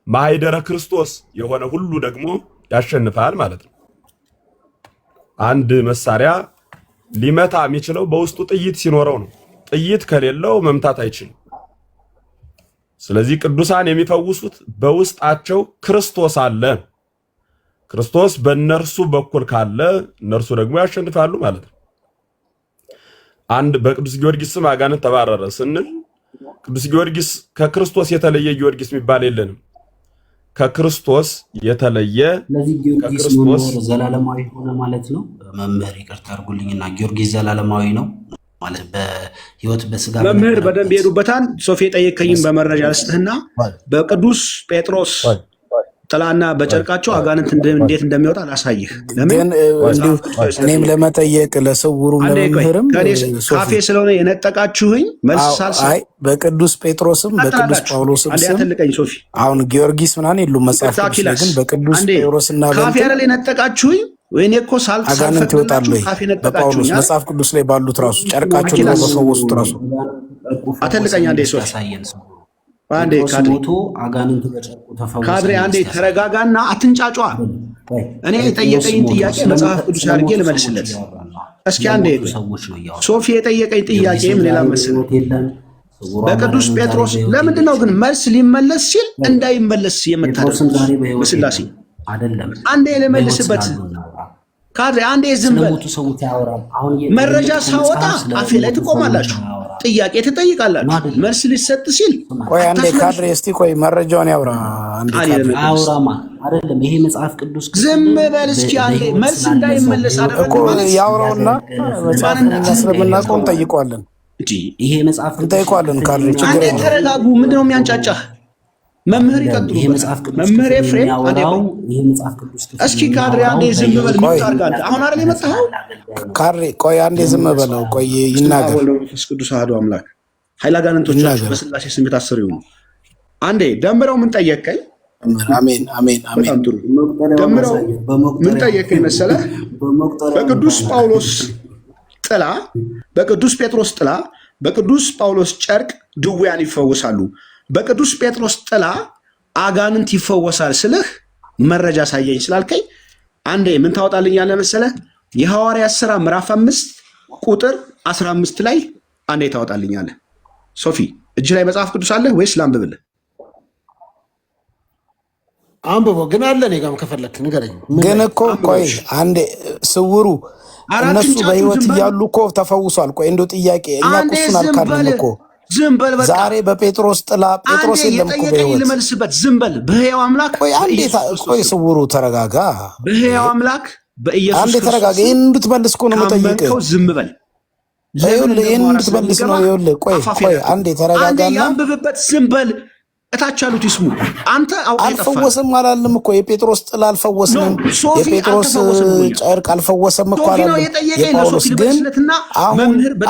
ማኅደረ ክርስቶስ የሆነ ሁሉ ደግሞ ያሸንፋል ማለት ነው። አንድ መሳሪያ ሊመታ የሚችለው በውስጡ ጥይት ሲኖረው ነው። ጥይት ከሌለው መምታት አይችልም። ስለዚህ ቅዱሳን የሚፈውሱት በውስጣቸው ክርስቶስ አለ። ክርስቶስ በእነርሱ በኩል ካለ እነርሱ ደግሞ ያሸንፋሉ ማለት ነው። አንድ በቅዱስ ጊዮርጊስ ስም አጋንንት ተባረረ ስንል ቅዱስ ጊዮርጊስ ከክርስቶስ የተለየ ጊዮርጊስ የሚባል የለንም። ከክርስቶስ የተለየ ከክርስቶስ ዘላለማዊ ሆነ ማለት ነው። መምህር ይቅርታ አድርጉልኝና ጊዮርጊስ ዘላለማዊ ነው ማለት በህይወት በስጋ መምህር በደንብ ይሄዱበታል። ሶፊ ጠየቀኝም በመረጃ ልስጥህና በቅዱስ ጴጥሮስ ጥላና በጨርቃቸው አጋንንት እንዴት እንደሚወጣ አላሳይህ። ለምን እንዲሁ እኔም ለመጠየቅ ለስውሩ ለመምህርም ካፌ ስለሆነ የነጠቃችሁኝ መልስ ሳልሰጥ አይ በቅዱስ ጴጥሮስም በቅዱስ ጳውሎስም ስም አትልቀኝ ሶፊ። አሁን ጊዮርጊስ ምናምን የሉም መጽሐፍ ቅዱስ ግን በቅዱስ ጴጥሮስና ካፌ አይደል የነጠቃችሁኝ? ወይኔ እኮ አጋንንት ይወጣሉ በጳውሎስ መጽሐፍ ቅዱስ ላይ ባሉት ራሱ ጨርቃቸውን በፈወሱት ራሱ አትልቀኝ። አንዴ ሶፊ አንዴ ካድሬ አንዴ ተረጋጋና አትንጫጫ። እኔ የጠየቀኝ ጥያቄ መጽሐፍ ቅዱስ አድርጌ ልመልስለት። እስኪ አንዴ ሶፊ የጠየቀኝ ጥያቄ ምን ሌላ መሰለህ? በቅዱስ ጴጥሮስ ለምንድን ነው ግን መልስ ሊመለስ ሲል እንዳይመለስ የምታደርጉት? በስላሴ አንዴ ልመልስበት ካድሬ አንዴ ዝም በል። መረጃ ሳወጣ አፌ ላይ ትቆማላችሁ፣ ጥያቄ ትጠይቃላችሁ። መልስ ሊሰጥ ሲል ቆይ አንዴ ካድሬ እስቲ ቆይ መረጃውን ያውራ አንዴ አውራማ አይደለም ይሄ መጽሐፍ ቅዱስ ዝም በል እስኪ አንዴ መልስ እንዳይመለስ እኮ ያውራውና መጽሐፍን ስለምናቆም ጠይቋለን እንጂ ይሄ መጽሐፍ እንጠይቋለን። ካድሬ ችግር የለም ተረጋጉ። ምንድነው የሚያንጫጫህ? መምህር ይቀጥሉ። መምህር ኤፍሬም አንዴ ይሄ መጽሐፍ ቅዱስ እስኪ ካድሬ አንዴ ዝም በል። ምታርጋል አሁን አይደል የመጣኸው? ካድሬ ቆይ አንዴ ዝም በለው። ቆይ ይናገር። መንፈስ ቅዱስ አሐዱ አምላክ ኃይለ አጋንንቶቻችሁ በስላሴ ስም የታሰሩ ይሁኑ። አንዴ ደምረው ምን ጠየቀኝ? አሜን አሜን አሜን። ደምረው ምን ጠየቀኝ መሰለህ? በቅዱስ ጳውሎስ ጥላ፣ በቅዱስ ጴጥሮስ ጥላ፣ በቅዱስ ጳውሎስ ጨርቅ ድውያን ይፈወሳሉ፣ በቅዱስ ጴጥሮስ ጥላ አጋንንት ይፈወሳል ስልህ መረጃ ሳየኝ ስላልከኝ አንዴ ምን ታወጣልኛለህ መሰለህ? የሐዋርያት ሥራ ምዕራፍ 5 ቁጥር 15 ላይ አንዴ ታወጣልኛለህ። ሶፊ እጅ ላይ መጽሐፍ ቅዱስ አለ ወይስ ላንብብልህ? አንብቦ ግን አለ እኔ ጋርም ከፈለክ ንገረኝ። ግን እኮ ቆይ አንዴ ስውሩ እነሱ በህይወት እያሉ እኮ ተፈውሷል። ቆይ እንደው ጥያቄ እኛ እሱን አልካድንም እኮ ዝም በል በቃ። ዛሬ በጴጥሮስ ጥላ ጴጥሮስ የለም እኮ በህይወት ልመልስበት። ዝም በል በህያው አምላክ። ቆይ አንዴ ቆይ ስውሩ ተረጋጋ። በህያው አምላክ በኢየሱስ አንዴ ተረጋጋ። ይሄን እንድትመልስ እኮ ነው የምጠይቅህ። ዝም በል ይሄን እንድትመልስ ነው። ይኸውልህ ቆይ አንዴ ተረጋጋና አንብብበት። ዝም በል እታች ያሉት ይስሙ። አንተ አልፈወሰም አላለም እኮ የጴጥሮስ ጥላ አልፈወሰም። የጴጥሮስ ጨርቅ አልፈወሰም እኮ አላለም። የጳውሎስ ግን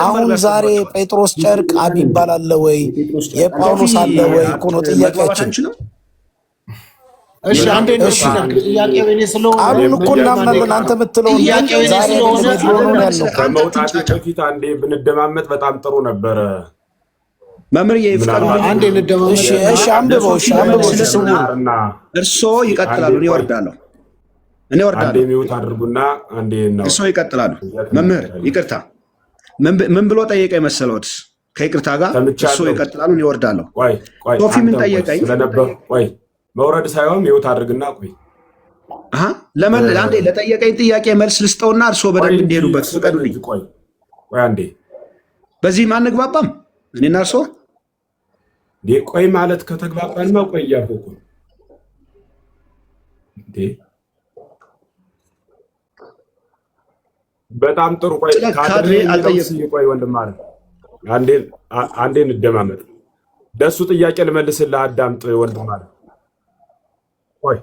አሁን ዛሬ ጴጥሮስ ጨርቅ አቢባል አለ ወይ የጳውሎስ አለ ወይ እኮ ነው ጥያቄያችን። እሺ አንዴ ነው ጥያቄው እኔ ስለሆነ አሁን እኮ እናምናለን። አንተ የምትለው ጥያቄው እኔ ስለሆነ ያለው ከመውጣት በፊት አንዴ ብንደማመጥ በጣም ጥሩ ነበረ። መምህር ይፍቀዱ አንዴ እንደማመጥ። እሺ አንብበው እርሶ ይቀጥላሉ። እኔ ወርዳለሁ። አንዴ ሚውት አድርጉና አንዴ ነው እርሶ ይቀጥላሉ። መምህር ይቅርታ ምን ብሎ ጠየቀኝ መሰሎት? ከይቅርታ ጋር እርሶ ይቀጥላሉ። እኔ ወርዳለሁ። ሶፊ ምን ጠየቀኝ ስለነበር መውረድ ሳይሆን ሚውት አድርግና ቆይ አንዴ ለጠየቀኝ ጥያቄ መልስ ልስጠውና እርሶ በደንብ እንዲሄዱበት ፍቀዱልኝ። ቆይ አንዴ በዚህ ማንግባባም እኔና እርሶ ቆይ ማለት ከተግባባን ነው። ቆይ እያልኩ እኮ በጣም ጥሩ። ቆይ ካድሬ አልጠየቅም። ቆይ ወንድም ማለት አንዴ እንደማመጥ ደሱ ጥያቄ ልመልስልህ። አዳምጥ ወንድም ማለት ቆይ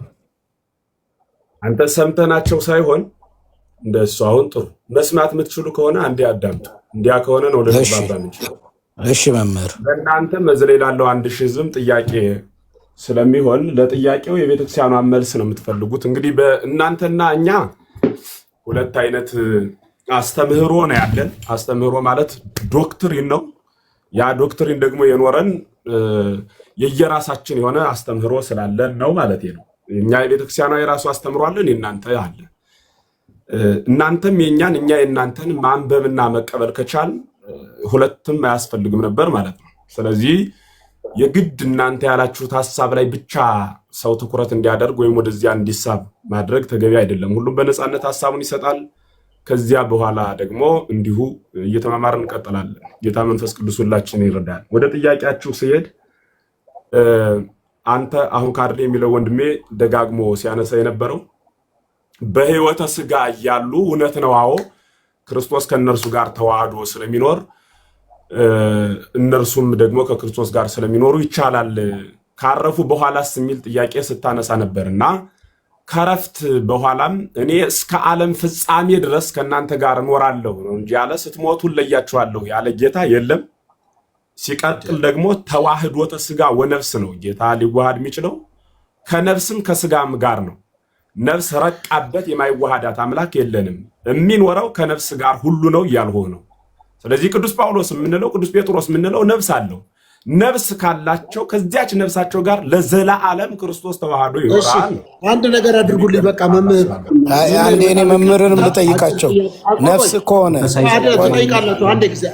አንተ ሰምተናቸው ሳይሆን እንደሱ አሁን ጥሩ መስማት የምትችሉ ከሆነ አንዴ አዳምጡ። እንዲያ ከሆነ ነው ለተባባ ምንጭ። እሺ መምህር በእናንተ መዝለይ ላለው 1000 ህዝብ ጥያቄ ስለሚሆን ለጥያቄው የቤተክርስቲያኗ መልስ ነው የምትፈልጉት። እንግዲህ በእናንተና እኛ ሁለት አይነት አስተምህሮ ነው ያለን። አስተምህሮ ማለት ዶክትሪን ነው። ያ ዶክትሪን ደግሞ የኖረን የየራሳችን የሆነ አስተምህሮ ስላለን ነው ማለት ነው። እኛ የቤተክርስቲያኗ የራሱ አስተምህሮ አለን፣ የእናንተ አለ። እናንተም የኛን እኛ የእናንተን ማንበብና መቀበል ከቻል ሁለቱም አያስፈልግም ነበር ማለት ነው። ስለዚህ የግድ እናንተ ያላችሁት ሐሳብ ላይ ብቻ ሰው ትኩረት እንዲያደርግ ወይም ወደዚያ እንዲሳብ ማድረግ ተገቢ አይደለም። ሁሉም በነፃነት ሐሳቡን ይሰጣል። ከዚያ በኋላ ደግሞ እንዲሁ እየተማማርን እንቀጥላለን። ጌታ መንፈስ ቅዱስ ሁላችንን ይረዳል። ወደ ጥያቄያችሁ ሲሄድ አንተ አሁን ካድሬ የሚለው ወንድሜ ደጋግሞ ሲያነሳ የነበረው በህይወተ ስጋ እያሉ እውነት ነው። አዎ ክርስቶስ ከነርሱ ጋር ተዋህዶ ስለሚኖር እነርሱም ደግሞ ከክርስቶስ ጋር ስለሚኖሩ ይቻላል። ካረፉ በኋላስ የሚል ጥያቄ ስታነሳ ነበርና ከረፍት በኋላም እኔ እስከ ዓለም ፍጻሜ ድረስ ከእናንተ ጋር እኖራለሁ ነው እንጂ ያለ ስትሞቱ ለያችኋለሁ ያለ ጌታ የለም። ሲቀጥል ደግሞ ተዋህዶተ ስጋ ወነፍስ ነው ጌታ ሊዋሃድ የሚችለው ከነፍስም ከስጋም ጋር ነው። ነፍስ ረቃበት የማይዋሃዳት አምላክ የለንም። የሚኖረው ከነፍስ ጋር ሁሉ ነው ያልሆነ ነው። ስለዚህ ቅዱስ ጳውሎስ የምንለው ቅዱስ ጴጥሮስ የምንለው ነፍስ አለው። ነፍስ ካላቸው ከዚያች ነፍሳቸው ጋር ለዘላለም ክርስቶስ ተዋህዶ ይኖራል። አንድ ነገር አድርጉልኝ በቃ መምህር አንዴ እኔ መምህርንም ልጠይቃቸው ነፍስ ከሆነ ጠይቃላችሁ። አንዴ ጊዜ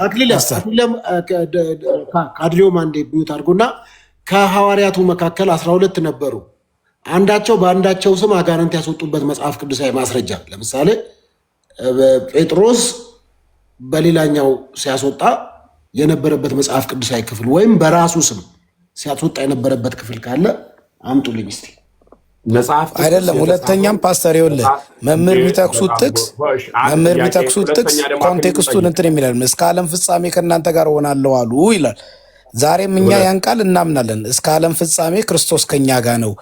ካድሬውም አንዴ ቢዩት አድርጉና ከሐዋርያቱ መካከል 12 ነበሩ። አንዳቸው በአንዳቸው ስም አጋንንት ያስወጡበት መጽሐፍ ቅዱሳዊ ማስረጃ ለምሳሌ ጴጥሮስ በሌላኛው ሲያስወጣ የነበረበት መጽሐፍ ቅዱሳዊ ክፍል ወይም በራሱ ስም ሲያስወጣ የነበረበት ክፍል ካለ አምጡልኝ እስቲ። መጽሐፍ አይደለም ሁለተኛም ፓስተር ይኸውልህ መምህር የሚጠቅሱት ጥቅስ ኮንቴክስቱን እንትን የሚላል እስከ ዓለም ፍጻሜ ከእናንተ ጋር ሆናለሁ አሉ ይላል። ዛሬም እኛ ያን ቃል እናምናለን። እስከ ዓለም ፍጻሜ ክርስቶስ ከኛ ጋር ነው።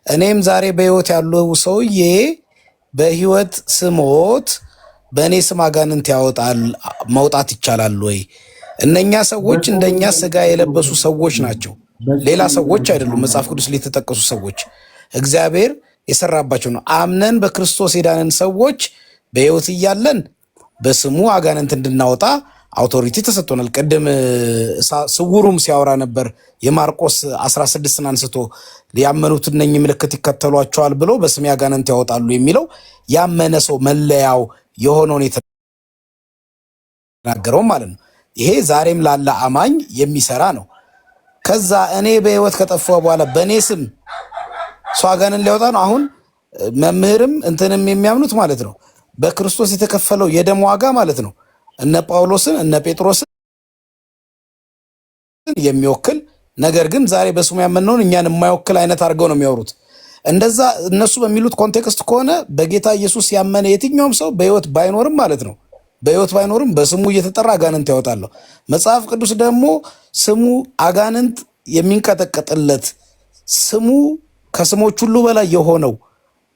እኔም ዛሬ በህይወት ያለው ሰውዬ በህይወት ስሞት በእኔ ስም አጋንንት ያወጣል መውጣት ይቻላል ወይ? እነኛ ሰዎች እንደኛ ስጋ የለበሱ ሰዎች ናቸው፣ ሌላ ሰዎች አይደሉም። መጽሐፍ ቅዱስ ላይ የተጠቀሱ ሰዎች እግዚአብሔር የሰራባቸው ነው። አምነን በክርስቶስ የዳንን ሰዎች በህይወት እያለን በስሙ አጋንንት እንድናወጣ አውቶሪቲ ተሰጥቶናል። ቅድም ስውሩም ሲያወራ ነበር የማርቆስ 16ን አንስቶ ያመኑት እነኚህ ምልክት ይከተሏቸዋል ብሎ በስሜ አጋንንት ያወጣሉ የሚለው ያመነ ሰው መለያው የሆነውን የተናገረው ማለት ነው። ይሄ ዛሬም ላለ አማኝ የሚሰራ ነው። ከዛ እኔ በህይወት ከጠፋሁ በኋላ በእኔ ስም ሰው አጋንንት ሊያወጣ ነው። አሁን መምህርም እንትንም የሚያምኑት ማለት ነው በክርስቶስ የተከፈለው የደም ዋጋ ማለት ነው እነ ጳውሎስን እነ ጴጥሮስን የሚወክል ነገር ግን ዛሬ በስሙ ያመነውን እኛን የማይወክል አይነት አድርገው ነው የሚያወሩት። እንደዛ እነሱ በሚሉት ኮንቴክስት ከሆነ በጌታ ኢየሱስ ያመነ የትኛውም ሰው በህይወት ባይኖርም ማለት ነው በህይወት ባይኖርም በስሙ እየተጠራ አጋንንት ያወጣለሁ። መጽሐፍ ቅዱስ ደግሞ ስሙ አጋንንት የሚንቀጠቀጥለት ስሙ ከስሞች ሁሉ በላይ የሆነው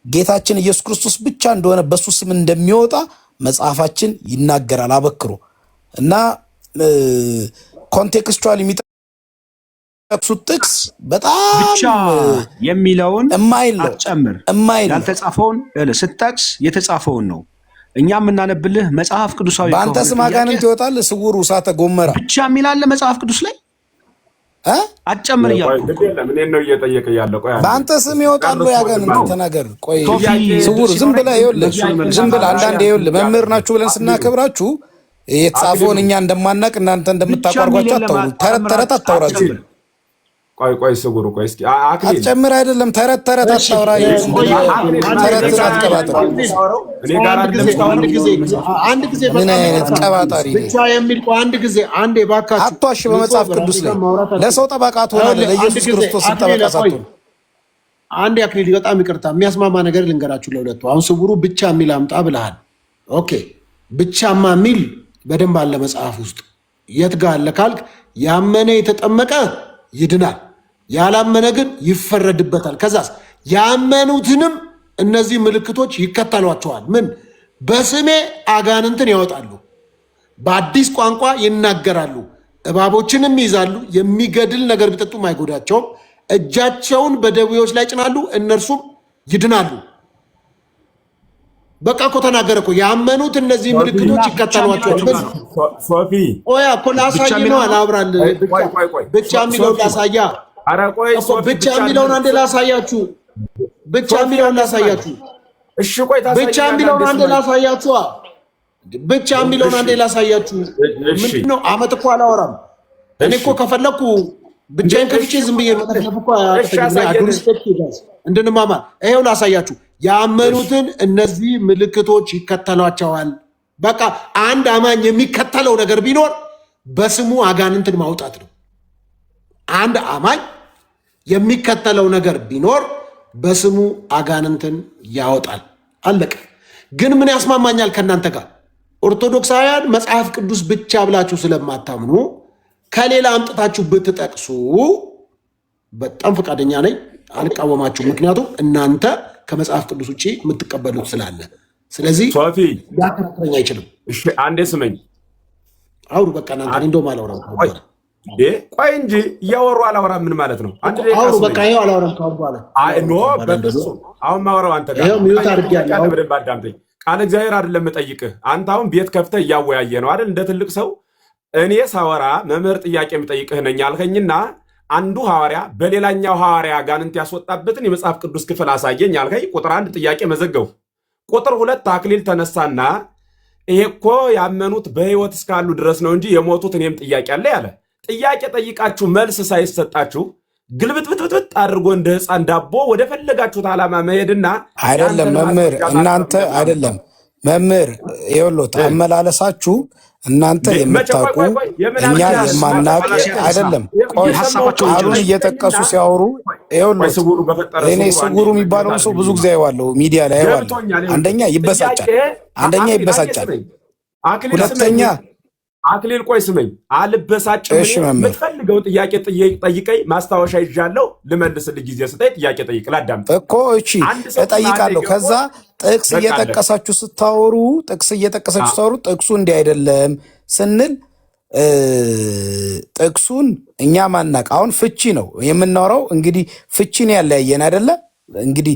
ጌታችን ኢየሱስ ክርስቶስ ብቻ እንደሆነ በሱ ስም እንደሚወጣ መጽሐፋችን ይናገራል አበክሮ እና ኮንቴክስቹዋል የሚጠቅሱት ጥቅስ በጣም ብቻ የሚለውን እማይል ነው አትጨምር። እማይል ያልተጻፈውን ስትጠቅስ የተጻፈውን ነው እኛ የምናነብልህ መጽሐፍ ቅዱሳዊ። በአንተ ስም አጋንንት ይወጣል ስውሩ እሳተ ጎመራ ብቻ የሚላለ መጽሐፍ ቅዱስ ላይ አትጨምር እያልኩ ነው እየጠየቀ ያለው። ቆይ በአንተ ስም ይወጣሉ ያጋንንት ተናገር። ቆይ ስውሩ ዝም ብለህ ይኸውልህ ዝም ብለህ አንዳንዴ ይኸውልህ መምህር ናችሁ ብለን ስናከብራችሁ የተጻፈውን እኛ እንደማናቅ እናንተ እንደምታቋርጓቸው አታውሩ። ተረት ተረት አታውራችሁ። ቆይ ስውሩ ቆይ እስኪ አክሊል አትጨምር አይደለም ተረት ተረት አታውራ። ተረት አትቀባጥር። እኔ ጋር አንድ ጊዜ ምን አይነት ቀባጣሪ ብቻ የሚል አንድ ጊዜ አንዴ ባካችሁ አትዋሽ። በመጽሐፍ ቅዱስ ላይ ለሰው ጠበቃ ትሆናለህ፣ ለኢየሱስ ክርስቶስ ጠበቃ ሳትሆን። አንዴ አክሊል በጣም ይቅርታ የሚያስማማ ነገር ልንገራችሁ ለሁለቱ። አሁን ስውሩ ብቻ የሚል አምጣ ብለሃል። ኦኬ ብቻማ የሚል በደንብ አለ መጽሐፍ ውስጥ። የት ጋር አለ ካልክ ያመነ የተጠመቀ ይድናል፣ ያላመነ ግን ይፈረድበታል። ከዛስ ያመኑትንም እነዚህ ምልክቶች ይከተሏቸዋል። ምን? በስሜ አጋንንትን ያወጣሉ፣ በአዲስ ቋንቋ ይናገራሉ፣ እባቦችንም ይይዛሉ፣ የሚገድል ነገር ቢጠጡም አይጎዳቸውም፣ እጃቸውን በደዌዎች ላይ ጭናሉ፣ እነርሱም ይድናሉ። በቃ እኮ ተናገረ እኮ። ያመኑት እነዚህ ምልክቶች ይከተሏቸዋል። ሶፊ ቆያ እኮ ላሳይ ነው አላብራል። ብቻ የሚለውን ላሳያ። ብቻ የሚለውን አንዴ ላሳያችሁ። ብቻ የሚለውን ላሳያችሁ። እሺ ቆይ ብቻ የሚለውን አንዴ ላሳያችሁ። ብቻ የሚለውን አንዴ ላሳያችሁ። ምንድነው አመት እኮ አላወራም እኔ እኮ ከፈለኩ ብቻዬን ከፍቼ ዝም ብዬ መጠለፍ እኮ እንድንማማር። ይሄው ላሳያችሁ። ያመኑትን እነዚህ ምልክቶች ይከተሏቸዋል። በቃ አንድ አማኝ የሚከተለው ነገር ቢኖር በስሙ አጋንንትን ማውጣት ነው። አንድ አማኝ የሚከተለው ነገር ቢኖር በስሙ አጋንንትን ያወጣል። አለቀ። ግን ምን ያስማማኛል ከእናንተ ጋር? ኦርቶዶክሳውያን መጽሐፍ ቅዱስ ብቻ ብላችሁ ስለማታምኑ ከሌላ አምጥታችሁ ብትጠቅሱ በጣም ፈቃደኛ ነኝ፣ አልቃወማችሁ። ምክንያቱም እናንተ ከመጽሐፍ ቅዱስ ውጭ የምትቀበሉት ስላለ። ስለዚህ ሊያከራክረኝ አይችልም። እሺ አንዴ ስመኝ አውሩ። በቃ እናንተ እንደውም አላወራም። ቆይ እንጂ እያወሩ አላወራም ምን ማለት ነው? አውሩ። በቃ ይኸው አላወራም ካሁን በኋላ። ኖ በፍጹም አሁን ማወራው አንተ ጋር ሚዩት አድርጌያለሁ። በደንብ አዳምጠኝ። ቃል እግዚአብሔር አይደለም የምጠይቅህ። አንተ አሁን ቤት ከፍተህ እያወያየ ነው አይደል? እንደ ትልቅ ሰው እኔ ሳወራ መምህር ጥያቄ የምጠይቅህ ነኝ አልከኝና አንዱ ሐዋርያ በሌላኛው ሐዋርያ አጋንንት ያስወጣበትን የመጽሐፍ ቅዱስ ክፍል አሳየኝ አልከኝ። ቁጥር 1 ጥያቄ መዘገቡ። ቁጥር 2 አክሊል ተነሳና ይሄ እኮ ያመኑት በሕይወት እስካሉ ድረስ ነው እንጂ የሞቱት እኔም ጥያቄ አለ ያለ። ጥያቄ ጠይቃችሁ መልስ ሳይሰጣችሁ ግልብጥብጥብጥ አድርጎ እንደ ሕፃን ዳቦ ወደ ፈለጋችሁት ዓላማ መሄድና አይደለም መምህር እናንተ አይደለም መምህር ይኸውልዎት አመላለሳችሁ እናንተ የምታውቁ እኛ የማናውቅ አይደለም። ቆይ ቃሉን እየጠቀሱ ሲያወሩ ይኸውልዎት እኔ ስውሩ የሚባለውን ሰው ብዙ ጊዜ አየዋለሁ፣ ሚዲያ ላይ አየዋለሁ። አንደኛ ይበሳጫል፣ ሁለተኛ አክሊል ቆይ ስመኝ አልበሳጭም። የምትፈልገው ጥያቄ ጠይቀኝ፣ ማስታወሻ ይዣለሁ፣ ልመልስልህ። ጊዜ ስጠኝ፣ ጥያቄ ጠይቅ፣ ላዳምጥ እኮ እቺ እጠይቃለሁ። ከዛ ጥቅስ እየጠቀሳችሁ ስታወሩ ጥቅሱ እንዲህ አይደለም ስንል ጥቅሱን እኛ ማናቅ። አሁን ፍቺ ነው የምናወራው። እንግዲህ ፍቺን ያለያየን አይደለ? እንግዲህ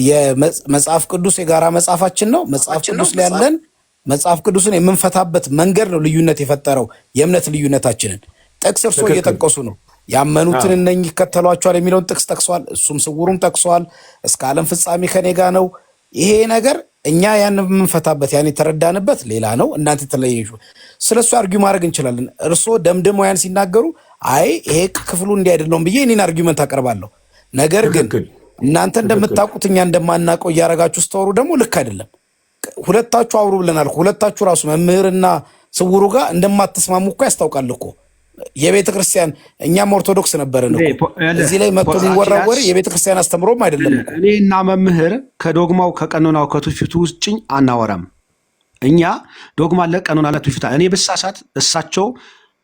የመጽሐፍ ቅዱስ የጋራ መጽሐፋችን ነው። መጽሐፍ ቅዱስ ላይ ያለን መጽሐፍ ቅዱስን የምንፈታበት መንገድ ነው ልዩነት የፈጠረው የእምነት ልዩነታችንን። ጥቅስ እርሶ እየጠቀሱ ነው ያመኑትን እነኝህ ይከተሏቸዋል የሚለውን ጥቅስ ጠቅሷል። እሱም ስውሩም ጠቅሷል። እስከ ዓለም ፍጻሜ ከኔ ጋር ነው። ይሄ ነገር እኛ ያን የምንፈታበት ያን የተረዳንበት ሌላ ነው። እናንተ የተለያዩ ስለሱ አርጊው ማድረግ እንችላለን። እርሶ ደምደማውያን ሲናገሩ አይ ይሄ ክፍሉ እንዲህ አይደለም ብዬ እኔን አርጊውመንት አቀርባለሁ። ነገር ግን እናንተ እንደምታውቁት እኛ እንደማናውቀው እያረጋችሁ ስተወሩ ደግሞ ልክ አይደለም። ሁለታችሁ አውሩ ብለናል። ሁለታችሁ ራሱ መምህርና ስውሩ ጋር እንደማትስማሙ እኮ ያስታውቃል እኮ። የቤተ ክርስቲያን እኛም ኦርቶዶክስ ነበርን እኮ። እዚህ ላይ መጥቶ የሚወራው ወሬ የቤተ ክርስቲያን አስተምሮም አይደለም እኮ። እኔና መምህር ከዶግማው ከቀኖናው ከትውፊቱ ውጭ አናወራም። እኛ ዶግማ አለ፣ ቀኖና አለ፣ ትውፊት። እኔ ብሳሳት እሳቸው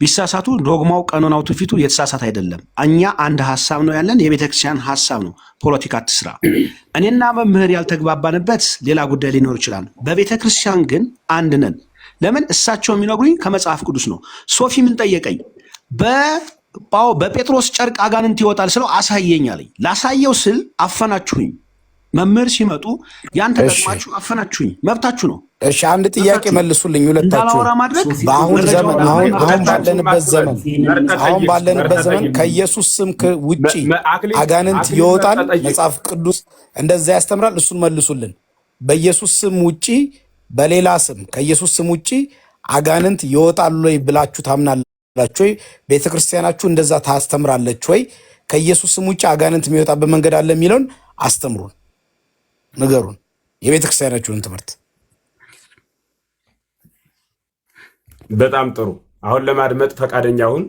ቢሳሳቱ ዶግማው ቀኖናው ትውፊቱ የተሳሳት አይደለም። እኛ አንድ ሀሳብ ነው ያለን፣ የቤተ ክርስቲያን ሀሳብ ነው። ፖለቲካ አትስራ። እኔና መምህር ያልተግባባንበት ሌላ ጉዳይ ሊኖር ይችላል። በቤተ ክርስቲያን ግን አንድ ነን። ለምን? እሳቸው የሚነግሩኝ ከመጽሐፍ ቅዱስ ነው። ሶፊ ምን ጠየቀኝ? በጴጥሮስ ጨርቅ አጋንንት ይወጣል ስለው አሳየኝ አለኝ። ላሳየው ስል አፈናችሁኝ። መምህር ሲመጡ ያን ተጠቅማችሁ አፈናችሁኝ። መብታችሁ ነው። እሺ አንድ ጥያቄ መልሱልኝ ሁለታችሁ። በአሁን ዘመን አሁን ባለንበት ዘመን ከኢየሱስ ስም ውጪ አጋንንት ይወጣል? መጽሐፍ ቅዱስ እንደዛ ያስተምራል? እሱን መልሱልን። በኢየሱስ ስም ውጪ በሌላ ስም ከኢየሱስ ስም ውጪ አጋንንት ይወጣሉ ወይ ብላችሁ ታምናላችሁ ወይ? ቤተክርስቲያናችሁ እንደዛ ታስተምራለች ወይ? ከኢየሱስ ስም ውጪ አጋንንት የሚወጣበት መንገድ አለ የሚለውን አስተምሩን፣ ንገሩን። የቤተክርስቲያናችሁን ትምህርት። በጣም ጥሩ። አሁን ለማድመጥ ፈቃደኛ ሁን።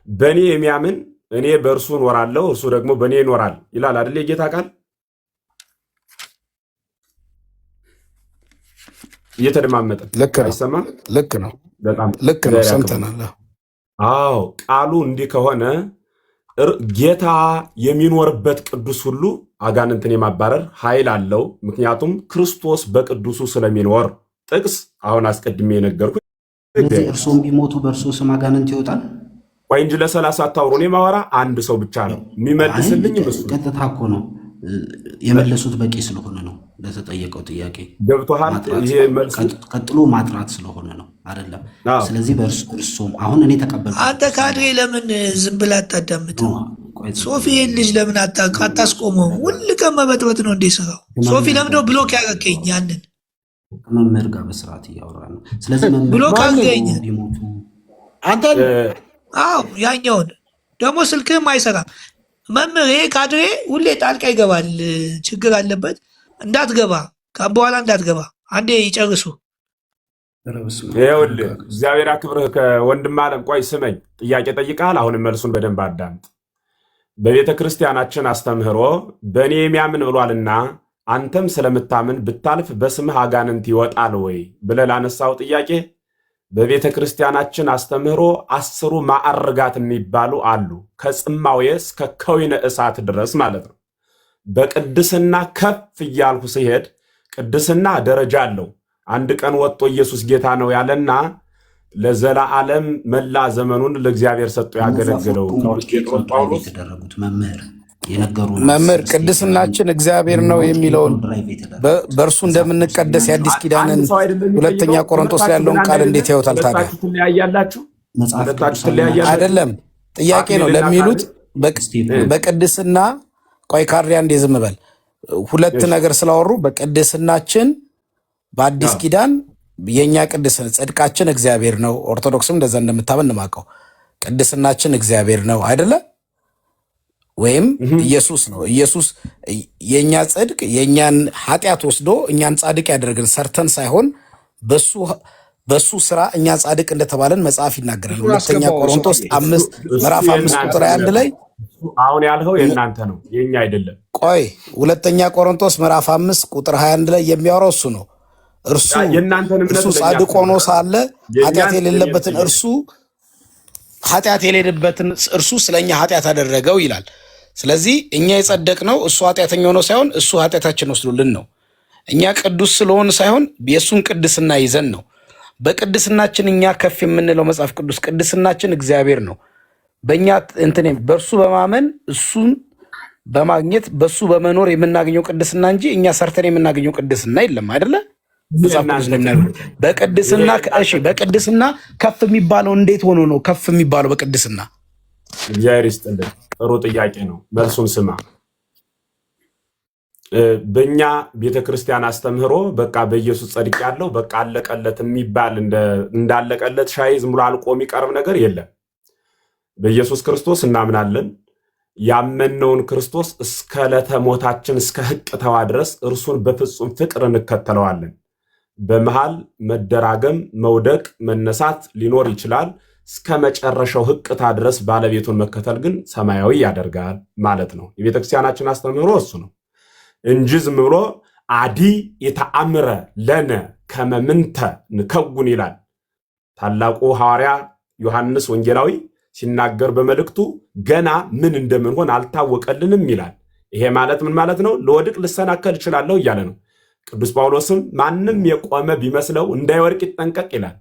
በእኔ የሚያምን እኔ በእርሱ እኖራለሁ እርሱ ደግሞ በእኔ ይኖራል ይላል አይደል የጌታ ቃል? እየተደማመጠ አይሰማ? ልክ ነው። በጣም ልክ ነው። ሰምተናል። አዎ ቃሉ እንዲህ ከሆነ ጌታ የሚኖርበት ቅዱስ ሁሉ አጋንንትን የማባረር ኃይል አለው። ምክንያቱም ክርስቶስ በቅዱሱ ስለሚኖር። ጥቅስ አሁን አስቀድሜ የነገርኩ እርሶም ቢሞቱ በእርሶ ስም አጋንንት ይወጣል። ቆይ እንጂ ለ30 አታውሩ። እኔ ማወራ አንድ ሰው ብቻ ነው የሚመልስልኝ። እሱ ቀጥታ እኮ ነው የመለሱት። በቂ ስለሆነ ነው ለተጠየቀው ጥያቄ ገብቶሃል? ይሄ መልስ ቀጥሎ ማጥራት ስለሆነ ነው አይደለም። ስለዚህ በእርሶም አሁን እኔ ተቀበልኩ። አንተ ካድሬ ለምን ዝም ብለህ አታዳምጥም? ሶፊን ልጅ ለምን አታስቆመው? ሁል ቀን መበጥበጥ ነው እንዴ ስራው? ሶፊ ለምንድነው ብሎክ ያደረገኝ? ያንን ከመምህር ጋር በስርዓት እያወራ ነው። ስለዚህ ብሎክ አድርገኝ አንተ። አዎ ያኛውን ደግሞ ስልክህም አይሰራም። መምህር ይሄ ካድሬ ሁሌ ጣልቃ ይገባል። ችግር አለበት። እንዳትገባ በኋላ እንዳትገባ። አንዴ ይጨርሱ። ይኸውልህ እግዚአብሔር አክብርህ። ከወንድም አለም ቆይ ስመኝ፣ ጥያቄ ጠይቃል። አሁንም መልሱን በደንብ አዳምጥ። በቤተ ክርስቲያናችን አስተምህሮ በእኔ የሚያምን ብሏልና አንተም ስለምታምን ብታልፍ በስምህ አጋንንት ይወጣል ወይ ብለህ ላነሳው ጥያቄ በቤተ ክርስቲያናችን አስተምህሮ 10 ማዕርጋት የሚባሉ አሉ። ከጽማዌ እስከ ከዊነ እሳት ድረስ ማለት ነው። በቅድስና ከፍ እያልኩ ሲሄድ ቅድስና ደረጃ አለው። አንድ ቀን ወጥቶ ኢየሱስ ጌታ ነው ያለና ለዘላለም መላ ዘመኑን ለእግዚአብሔር ሰጥቶ ያገለገለው ጳውሎስ የተደረጉት መምህር ቅድስናችን እግዚአብሔር ነው የሚለውን በእርሱ እንደምንቀደስ የአዲስ ኪዳንን 2ኛ ቆሮንቶስ ላይ ያለውን ቃል እንዴት ያዩታል ታዲያ? አይደለም ጥያቄ ነው ለሚሉት በቅድስና ቆይ ካሪያ እንደ ዝም በል። ሁለት ነገር ስላወሩ በቅድስናችን በአዲስ ኪዳን የኛ ቅድስና ጽድቃችን እግዚአብሔር ነው። ኦርቶዶክስም እንደዛ እንደምታምን ማቀው ቅድስናችን እግዚአብሔር ነው አይደለ? ወይም ኢየሱስ ነው። ኢየሱስ የኛ ጽድቅ የኛን ኃጢአት ወስዶ እኛን ጻድቅ ያደረገን ሰርተን ሳይሆን በሱ ስራ እኛ ጻድቅ እንደተባለን መጽሐፍ ይናገራል። 2ኛ ቆሮንቶስ 5 ምዕራፍ 5 ቁጥር 1 ላይ አሁን ያልኸው የእናንተ ነው የኛ አይደለም። ቆይ 2ኛ ቆሮንቶስ ምዕራፍ 5 ቁጥር 21 ላይ የሚያወራው እሱ ነው። እርሱ ጻድቅ ሆኖ ሳለ ኃጢአት የሌለበትን እርሱ ስለኛ ኃጢአት አደረገው ይላል። ስለዚህ እኛ የጸደቅነው እሱ ኃጢአተኛ ሆኖ ሳይሆን እሱ ኃጢአታችን ወስዶልን ነው። እኛ ቅዱስ ስለሆን ሳይሆን የእሱን ቅድስና ይዘን ነው። በቅድስናችን እኛ ከፍ የምንለው መጽሐፍ ቅዱስ ቅድስናችን እግዚአብሔር ነው። በእኛ በእርሱ በማመን እሱን በማግኘት በእሱ በመኖር የምናገኘው ቅድስና እንጂ እኛ ሰርተን የምናገኘው ቅድስና የለም አይደለ? በቅድስና ከፍ የሚባለው እንዴት ሆኖ ነው ከፍ የሚባለው? በቅድስና እግዚአብሔር ይስጥልን። ጥሩ ጥያቄ ነው። መልሱን ስማ። በእኛ ቤተክርስቲያን አስተምህሮ በቃ በኢየሱስ ጸድቅ ያለው በቃ አለቀለት የሚባል እንዳለቀለት ሻይ ዝም ብሎ አልቆ የሚቀርብ ነገር የለም። በኢየሱስ ክርስቶስ እናምናለን። ያመነውን ክርስቶስ እስከ ዕለተ ሞታችን እስከ ሕቅተዋ ድረስ እርሱን በፍጹም ፍቅር እንከተለዋለን። በመሃል መደራገም፣ መውደቅ፣ መነሳት ሊኖር ይችላል። እስከ መጨረሻው ሕቅታ ድረስ ባለቤቱን መከተል ግን ሰማያዊ ያደርጋል ማለት ነው። የቤተክርስቲያናችን አስተምህሮ እሱ ነው እንጂ ዝም ብሎ አዲ የተአምረ ለነ ከመምንተ ንከውን ይላል ታላቁ ሐዋርያ ዮሐንስ ወንጌላዊ ሲናገር በመልእክቱ ገና ምን እንደምንሆን አልታወቀልንም ይላል። ይሄ ማለት ምን ማለት ነው? ለወድቅ ልሰናከል እችላለሁ እያለ ነው። ቅዱስ ጳውሎስም ማንም የቆመ ቢመስለው እንዳይወድቅ ይጠንቀቅ ይላል።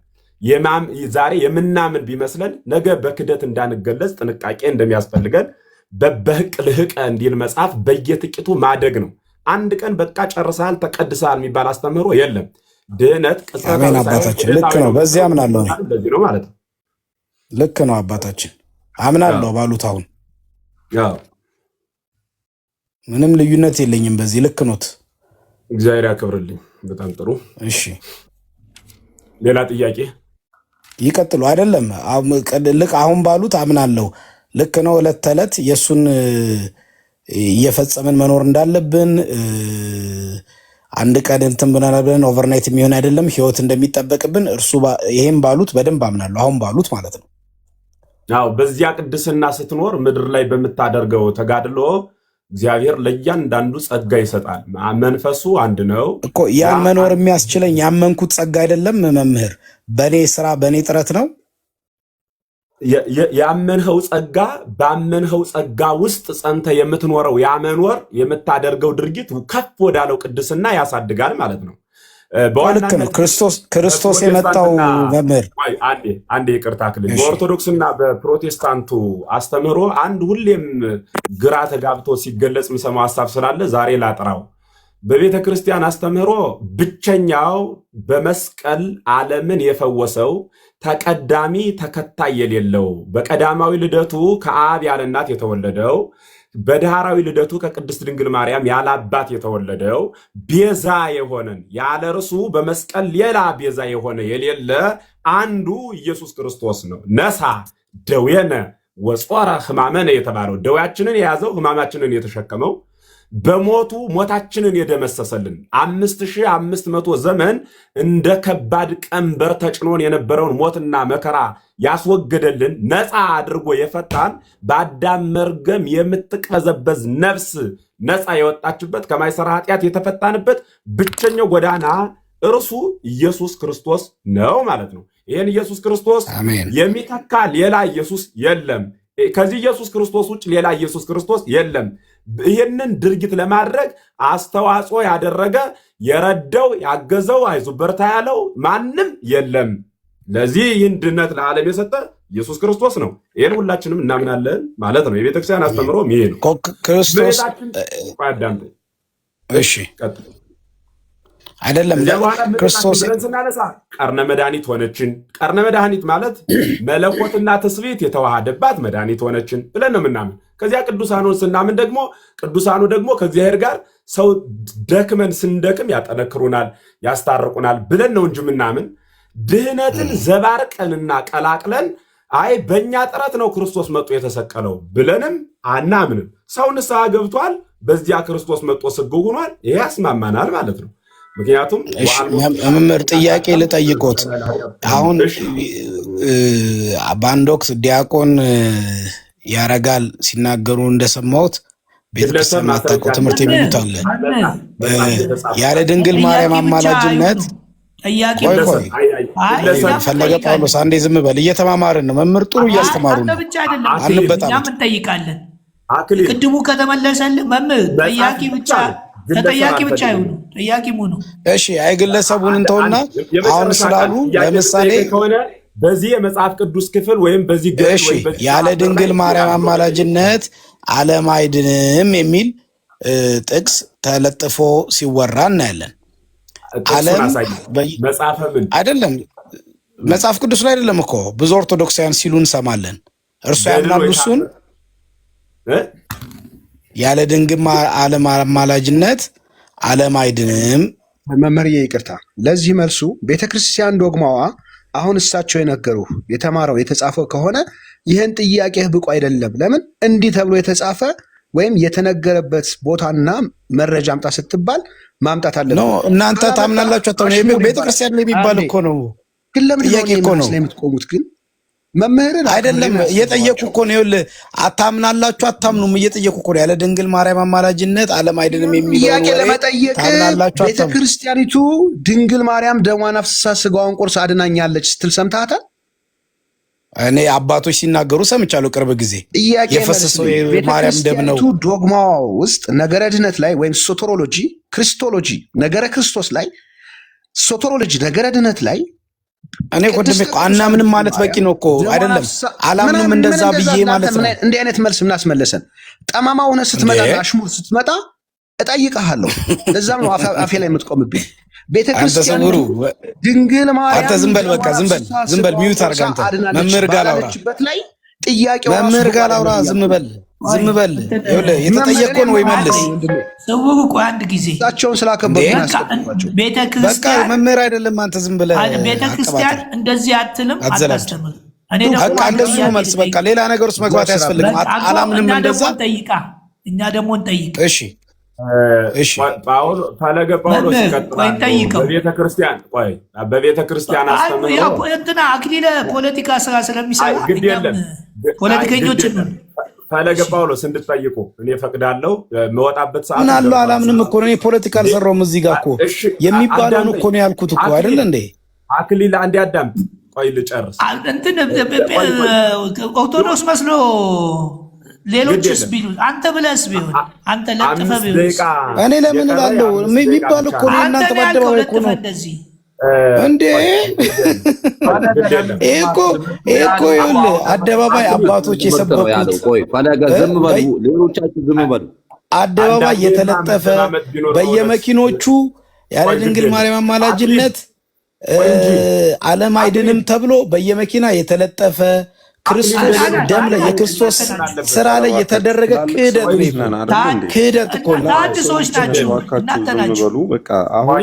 ዛሬ የምናምን ቢመስለን ነገ በክደት እንዳንገለጽ ጥንቃቄ እንደሚያስፈልገን በበህቅ ልህቀ እንዲል መጽሐፍ በየጥቂቱ ማደግ ነው። አንድ ቀን በቃ ጨርሰሃል ተቀድሰሃል የሚባል አስተምህሮ የለም። ድህነት አሜን አባታችን ልክ ነው። በዚህ አምናለሁ። በዚህ ነው ማለት ነው። ልክ ነው አባታችን አምናለሁ ባሉት አሁን ምንም ልዩነት የለኝም በዚህ ልክ ኖት። እግዚአብሔር ያክብርልኝ። በጣም ጥሩ። እሺ ሌላ ጥያቄ ይቀጥሉ። አይደለም ልክ አሁን ባሉት አምናለሁ። ልክ ነው። ዕለት ተዕለት የእሱን እየፈጸምን መኖር እንዳለብን አንድ ቀን እንትን ብለን ኦቨርናይት የሚሆን አይደለም ህይወት እንደሚጠበቅብን እርሱ ይሄን ባሉት በደንብ አምናለሁ። አሁን ባሉት ማለት ነው። አዎ በዚያ ቅድስና ስትኖር ምድር ላይ በምታደርገው ተጋድሎ እግዚአብሔር ለእያንዳንዱ ጸጋ ይሰጣል። መንፈሱ አንድ ነው እኮ ያን መኖር የሚያስችለኝ ያመንኩት ጸጋ አይደለም መምህር፣ በኔ ስራ በኔ ጥረት ነው። ያመንኸው ጸጋ ባመንኸው ጸጋ ውስጥ ጸንተ የምትኖረው ያመኖር የምታደርገው ድርጊት ከፍ ወዳለው ቅድስና ያሳድጋል ማለት ነው። ልክ ነው። ክርስቶስ የመጣው መምህር አንዴ ይቅርታ ክልል በኦርቶዶክስና በፕሮቴስታንቱ አስተምህሮ አንድ ሁሌም ግራ ተጋብቶ ሲገለጽ የሚሰማው ሐሳብ ስላለ ዛሬ ላጥራው። በቤተ ክርስቲያን አስተምህሮ ብቸኛው በመስቀል ዓለምን የፈወሰው ተቀዳሚ ተከታይ የሌለው በቀዳማዊ ልደቱ ከአብ ያለ እናት የተወለደው በዳህራዊ ልደቱ ከቅድስት ድንግል ማርያም ያለ አባት የተወለደው ቤዛ የሆነን ያለ እርሱ በመስቀል ሌላ ቤዛ የሆነ የሌለ አንዱ ኢየሱስ ክርስቶስ ነው። ነሳ ደዌነ ወጾረ ሕማመነ የተባለው ደዌያችንን የያዘው ሕማማችንን የተሸከመው በሞቱ ሞታችንን የደመሰሰልን 5500 ዘመን እንደ ከባድ ቀንበር ተጭኖን የነበረውን ሞትና መከራ ያስወገደልን ነፃ አድርጎ የፈታን በአዳም መርገም የምትቀዘበዝ ነፍስ ነፃ የወጣችበት ከማይሰራ ኃጢአት የተፈታንበት ብቸኛው ጎዳና እርሱ ኢየሱስ ክርስቶስ ነው ማለት ነው። ይህን ኢየሱስ ክርስቶስ የሚተካ ሌላ ኢየሱስ የለም። ከዚህ ኢየሱስ ክርስቶስ ውጭ ሌላ ኢየሱስ ክርስቶስ የለም። ይህንን ድርጊት ለማድረግ አስተዋጽኦ ያደረገ የረዳው ያገዘው አይዞህ በርታ ያለው ማንም የለም። ለዚህ ይህን ድነት ለዓለም የሰጠ ኢየሱስ ክርስቶስ ነው። ይህን ሁላችንም እናምናለን ማለት ነው። የቤተክርስቲያን አስተምሮ ይሄ ነው። ክርስቶስ እሺ አይደለም ክርስቶስ ስናነሳ ቀርነ መድኃኒት ሆነችን። ቀርነ መድኃኒት ማለት መለኮትና ትስብእት የተዋሃደባት መድኃኒት ሆነችን ብለን ነው የምናምን። ከዚያ ቅዱሳኑን ስናምን ደግሞ ቅዱሳኑ ደግሞ ከእግዚአብሔር ጋር ሰው ደክመን ስንደክም ያጠነክሩናል፣ ያስታርቁናል ብለን ነው እንጂ ምናምን ድህነትን ዘባርቀንና ቀላቅለን አይ በእኛ ጥረት ነው ክርስቶስ መጥቶ የተሰቀለው ብለንም አናምንም። ሰው ንስሐ ገብቷል፣ በዚያ ክርስቶስ መጥቶ ስግው ሆኗል። ይሄ ያስማማናል ማለት ነው። ምክንያቱም መምህር ጥያቄ ልጠይቆት። አሁን በአንድ ወቅት ዲያቆን ያረጋል ሲናገሩ እንደሰማሁት ቤተክርስቲያን ማታውቀው ትምህርት የሚሉት አለ። ያለ ድንግል ማርያም አማላጅነት ፈለገ ጳውሎስ አንዴ ዝም በል፣ እየተማማርን ነው መምህር፣ ጥሩ እያስተማሩ ነው። አንበጣም እንጠይቃለን። ቅድሙ ከተመለሰልህ መምህር ተጠያቂ ብቻ ይሁኑ፣ ጠያቂሙ ነው። እሺ አይግለሰቡን እንተውና አሁን ስላሉ ለምሳሌ በዚህ የመጽሐፍ ቅዱስ ክፍል ወይም በዚህ ያለ ድንግል ማርያም አማላጅነት ዓለም አይድንም የሚል ጥቅስ ተለጥፎ ሲወራ እናያለን። ዓለም አይደለም መጽሐፍ ቅዱስ ላይ አይደለም እኮ ብዙ ኦርቶዶክሳውያን ሲሉ እንሰማለን። እርሱ ያምናሉ እሱን ያለ ድንግል አማላጅነት ዓለም አይድንም። መምህርዬ ይቅርታ፣ ለዚህ መልሱ ቤተክርስቲያን ዶግማዋ አሁን እሳቸው የነገሩ የተማረው የተጻፈው ከሆነ ይህን ጥያቄህ ብቁ አይደለም። ለምን እንዲህ ተብሎ የተጻፈ ወይም የተነገረበት ቦታና መረጃ አምጣ ስትባል ማምጣት አለበት። እናንተ ታምናላችሁ አታምኑ? ቤተክርስቲያን የሚባል እኮ ነው። ግን ለምን ጥያቄ እኮ ነው የምትቆሙት? ግን መምህርን አይደለም እየጠየቁ እኮ ነው። ይኸውልህ አታምናላችሁ አታምኑም እየጠየቁ እኮ ነው። ያለ ድንግል ማርያም አማላጅነት ዓለም አይድንም የሚለው ጥያቄ ለመጠየቅ ቤተክርስቲያኒቱ ድንግል ማርያም ደሟን አፍስሳ ስጋዋን ቆርሳ አድናኛለች ስትል ሰምተሃታል? እኔ አባቶች ሲናገሩ ሰምቻለሁ። ቅርብ ጊዜ የፈሰሰው የማርያም ደም ነው። ዶግማዋ ውስጥ ነገረ ድነት ላይ ወይም ሶተሮሎጂ፣ ክርስቶሎጂ፣ ነገረ ክርስቶስ ላይ ሶተሮሎጂ፣ ነገረ ድነት ላይ እኔ ወንድሜ እኮ አናምንም ማለት በቂ ነው እኮ አይደለም። አላምንም እንደዛ ብዬ ማለት ነው። እንዲህ አይነት መልስ ምን አስመለሰን? ጠማማ ሆነ ስትመጣ አሽሙር ስትመጣ እጠይቅሃለሁ። ለዛም ነው አፌ ላይ የምትቆምብኝ። ቤተክርስቲያን ድንግል ማርያም አንተ ዝም በል በቃ ዝም በል ሚዩት አድርግ። አንተ መምህር ጋር ላውራ ላይ ጥያቄው መምህር ጋር ላውራ። ዝም በል ይኸውልህ የተጠየቅከውን ወይ መልስ። ሰውሩ ቆይ አንድ ጊዜ እሳቸውን ስላከበሩናቸው በቃ መምህር አይደለም አንተ ዝም ብለህ ቤተክርስቲያን እንደዚህ አትልም አታስተምር። እኔ ደግሞ በቃ እንደሱ ነው መልስ። በቃ ሌላ ነገር ውስጥ መግባት አያስፈልግም። አላምንም እንደዛ። እኛ ደግሞ እንጠይቅ። እሺ ፈለገ ጳውሎስ ይቀጥላል። በቤተክርስቲያን አስተምሮ እንትና አክሊለ ፖለቲካ ስራ ስለሚሰራ ግድ የለም ፖለቲከኞች ፈለገ ጳውሎስ እንድትጠይቁ እኔ ፈቅዳለሁ። መወጣበት ሰዓት ምን አለው አላምንም እኮ እኔ ፖለቲካ አልሰራውም። እዚህ ጋር እኮ የሚባለውን እኮ ነው ያልኩት እኮ አይደል እንዴ? አክሊል አንዴ አዳምጥ፣ ቆይ ልጨርስ። እንትን ኦርቶዶክስ መስሎ ሌሎችስ ቢሉ አንተ ብለህስ ቢሆን አንተ ለጥፈህ ቢሆን እኔ ለምን እላለሁ? የሚባል እኮ ነው እናንተ ባደባባይ እኮ ነው እንዴ? ይሄ እኮ ይኸውልህ አደባባይ አባቶች የሰበኩት አደባባይ የተለጠፈ በየመኪኖቹ ያለ ድንግል ማርያም አማላጅነት ዓለም አይድንም ተብሎ በየመኪና የተለጠፈ ክርስቶስ ደም ላይ የክርስቶስ ስራ ላይ የተደረገ ክህደት ነው። ክህደት እኮ ነው። ሰዎች ናቸው እናንተ ናችሁ።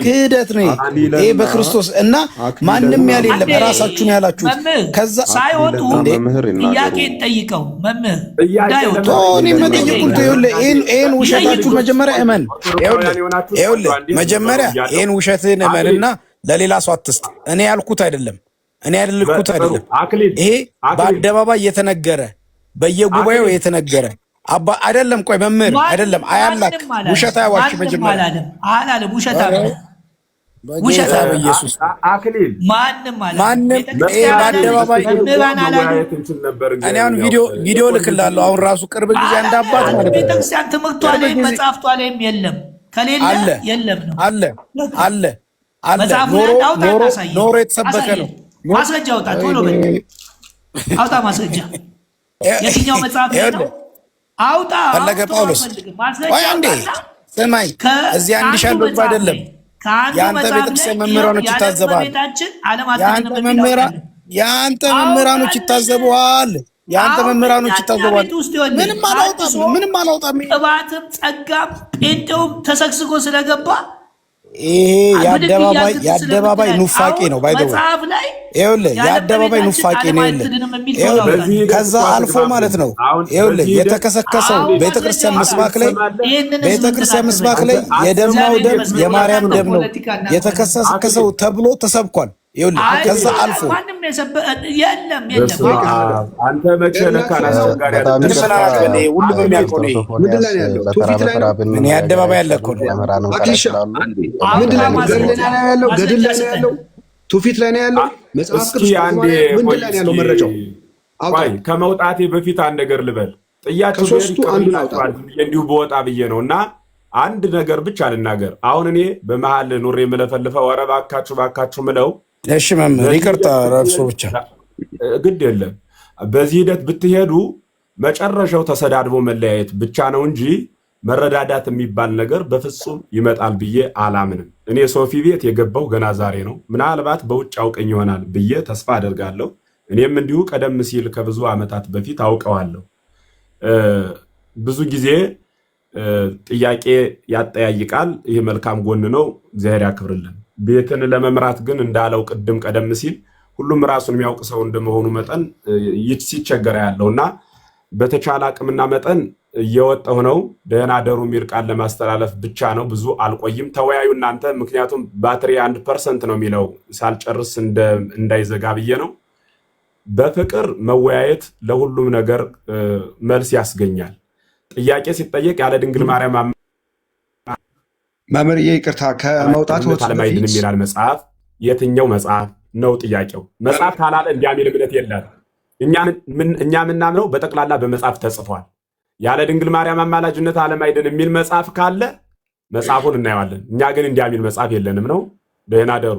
ክህደት ነው ይሄ በክርስቶስ እና ማንም ያለ የለም ራሳችሁን ያላችሁት። ከዛ ሳይወጡ ጥያቄን ጠይቀው መምህር ቶኒ መጠየቁን ይሄን ውሸታችሁን መጀመሪያ እመን። ይኸውልህ መጀመሪያ ይሄን ውሸትህን እመንና ለሌላ ሰው አትስጥ። እኔ ያልኩት አይደለም እኔ ያልኩት አይደለም። ይሄ በአደባባይ የተነገረ በየጉባኤው የተነገረ አባ አይደለም። ቆይ መምህር አይደለም አያላክ ውሸት አይዋሽ። መጀመሪያ አላለም ውሸት በኢየሱስ አክሊል ማንም ይሄ በአደባባይ እኔ አሁን ቪዲዮ ልክላለሁ። አሁን ራሱ ቅርብ ጊዜ አንድ አባት ማለት ነው ቤተክርስቲያን ትምህርቷ ላይ መጽሐፍቷ ላይም የለም ከሌለ የለም ነው አለ ኖሮ የተሰበከ ነው። ማስረጃ አውጣ፣ ቶሎ በል አውጣ ማስረጃ። የትኛው መጽሐፍ ነው? አውጣ ፈለገ ጳውሎስ ወይ አንዴ ስማኝ። እዚህ አንድ ሻለው አይደለም ያንተ ቤተክርስቲያን መምህራኖች ይታዘባል። ያንተ መምህራኖች ይታዘቡሃል። ምንም አላውጣም። ቅባትም ጸጋም ጴንጤውም ተሰግስጎ ስለገባ ይሄ የአደባባይ ኑፋቄ ነው። ባይደው ይኸውልህ የአደባባይ ኑፋቄ ነው። ይኸውልህ ከዛ አልፎ ማለት ነው ይኸውልህ የተከሰከሰው ቤተክርስቲያን ምስባክ ላይ የደማው ደም የማርያም ደም ነው የተከሰከሰው ተብሎ ተሰብኳል። ይኸውልህ ከዛ አልፎ የለም አንተ መቼ ለካና አስቸጋሪ ሁሉም የሚያውቀው ነው። ምንድን ላይ ያለው ትውፊት ላይ ነው። እኔ አደባባይ ያለ እኮ ነው። ምንድን ላይ ነው? ገድል ላይ ነው ያለው? ትውፊት ላይ ነው ያለው? መጽሐፍ ቅዱስ ምንድን ላይ ነው ያለው? መረጃው ከመውጣቴ በፊት አንድ ነገር ልበል። ጥያቄው እንዲሁ በወጣ ብዬ ነው እና አንድ ነገር ብቻ ልናገር። አሁን እኔ በመሀል ኑሬ የምለፈልፈው ኧረ እባካችሁ ምለው እሺ መምህር ይቅርታ፣ እርሶ ብቻ ግድ የለም። በዚህ ሂደት ብትሄዱ መጨረሻው ተሰዳድቦ መለያየት ብቻ ነው እንጂ መረዳዳት የሚባል ነገር በፍጹም ይመጣል ብዬ አላምንም። እኔ ሶፊ ቤት የገባው ገና ዛሬ ነው። ምናልባት በውጭ አውቀኝ ይሆናል ብዬ ተስፋ አደርጋለሁ። እኔም እንዲሁ ቀደም ሲል ከብዙ ዓመታት በፊት አውቀዋለሁ። ብዙ ጊዜ ጥያቄ ያጠያይቃል። ይህ መልካም ጎን ነው። እግዚአብሔር ያክብርልን። ቤትን ለመምራት ግን እንዳለው ቅድም ቀደም ሲል ሁሉም ራሱን የሚያውቅ ሰው እንደመሆኑ መጠን ሲቸገር ያለውና በተቻለ አቅምና መጠን እየወጣሁ ነው። ደህና ደሩ የሚል ቃል ለማስተላለፍ ብቻ ነው። ብዙ አልቆይም። ተወያዩ እናንተ። ምክንያቱም ባትሪ 1% ነው የሚለው ሳልጨርስ እንዳይዘጋ ብዬ ነው። በፍቅር መወያየት ለሁሉም ነገር መልስ ያስገኛል። ጥያቄ ሲጠየቅ ያለ ድንግል ማርያም መምህርዬ ይቅርታ ከመውጣት አለማይድን የሚላል መጽሐፍ የትኛው መጽሐፍ ነው? ጥያቄው መጽሐፍ ካላለ እንዲያሚል እምነት የለም። እኛ ምናምነው በጠቅላላ በመጽሐፍ ተጽፏል። ያለ ድንግል ማርያም አማላጅነት አለማይድን የሚል መጽሐፍ ካለ መጽሐፉን እናየዋለን። እኛ ግን እንዲያሚል መጽሐፍ የለንም ነው። ደህና ደሩ።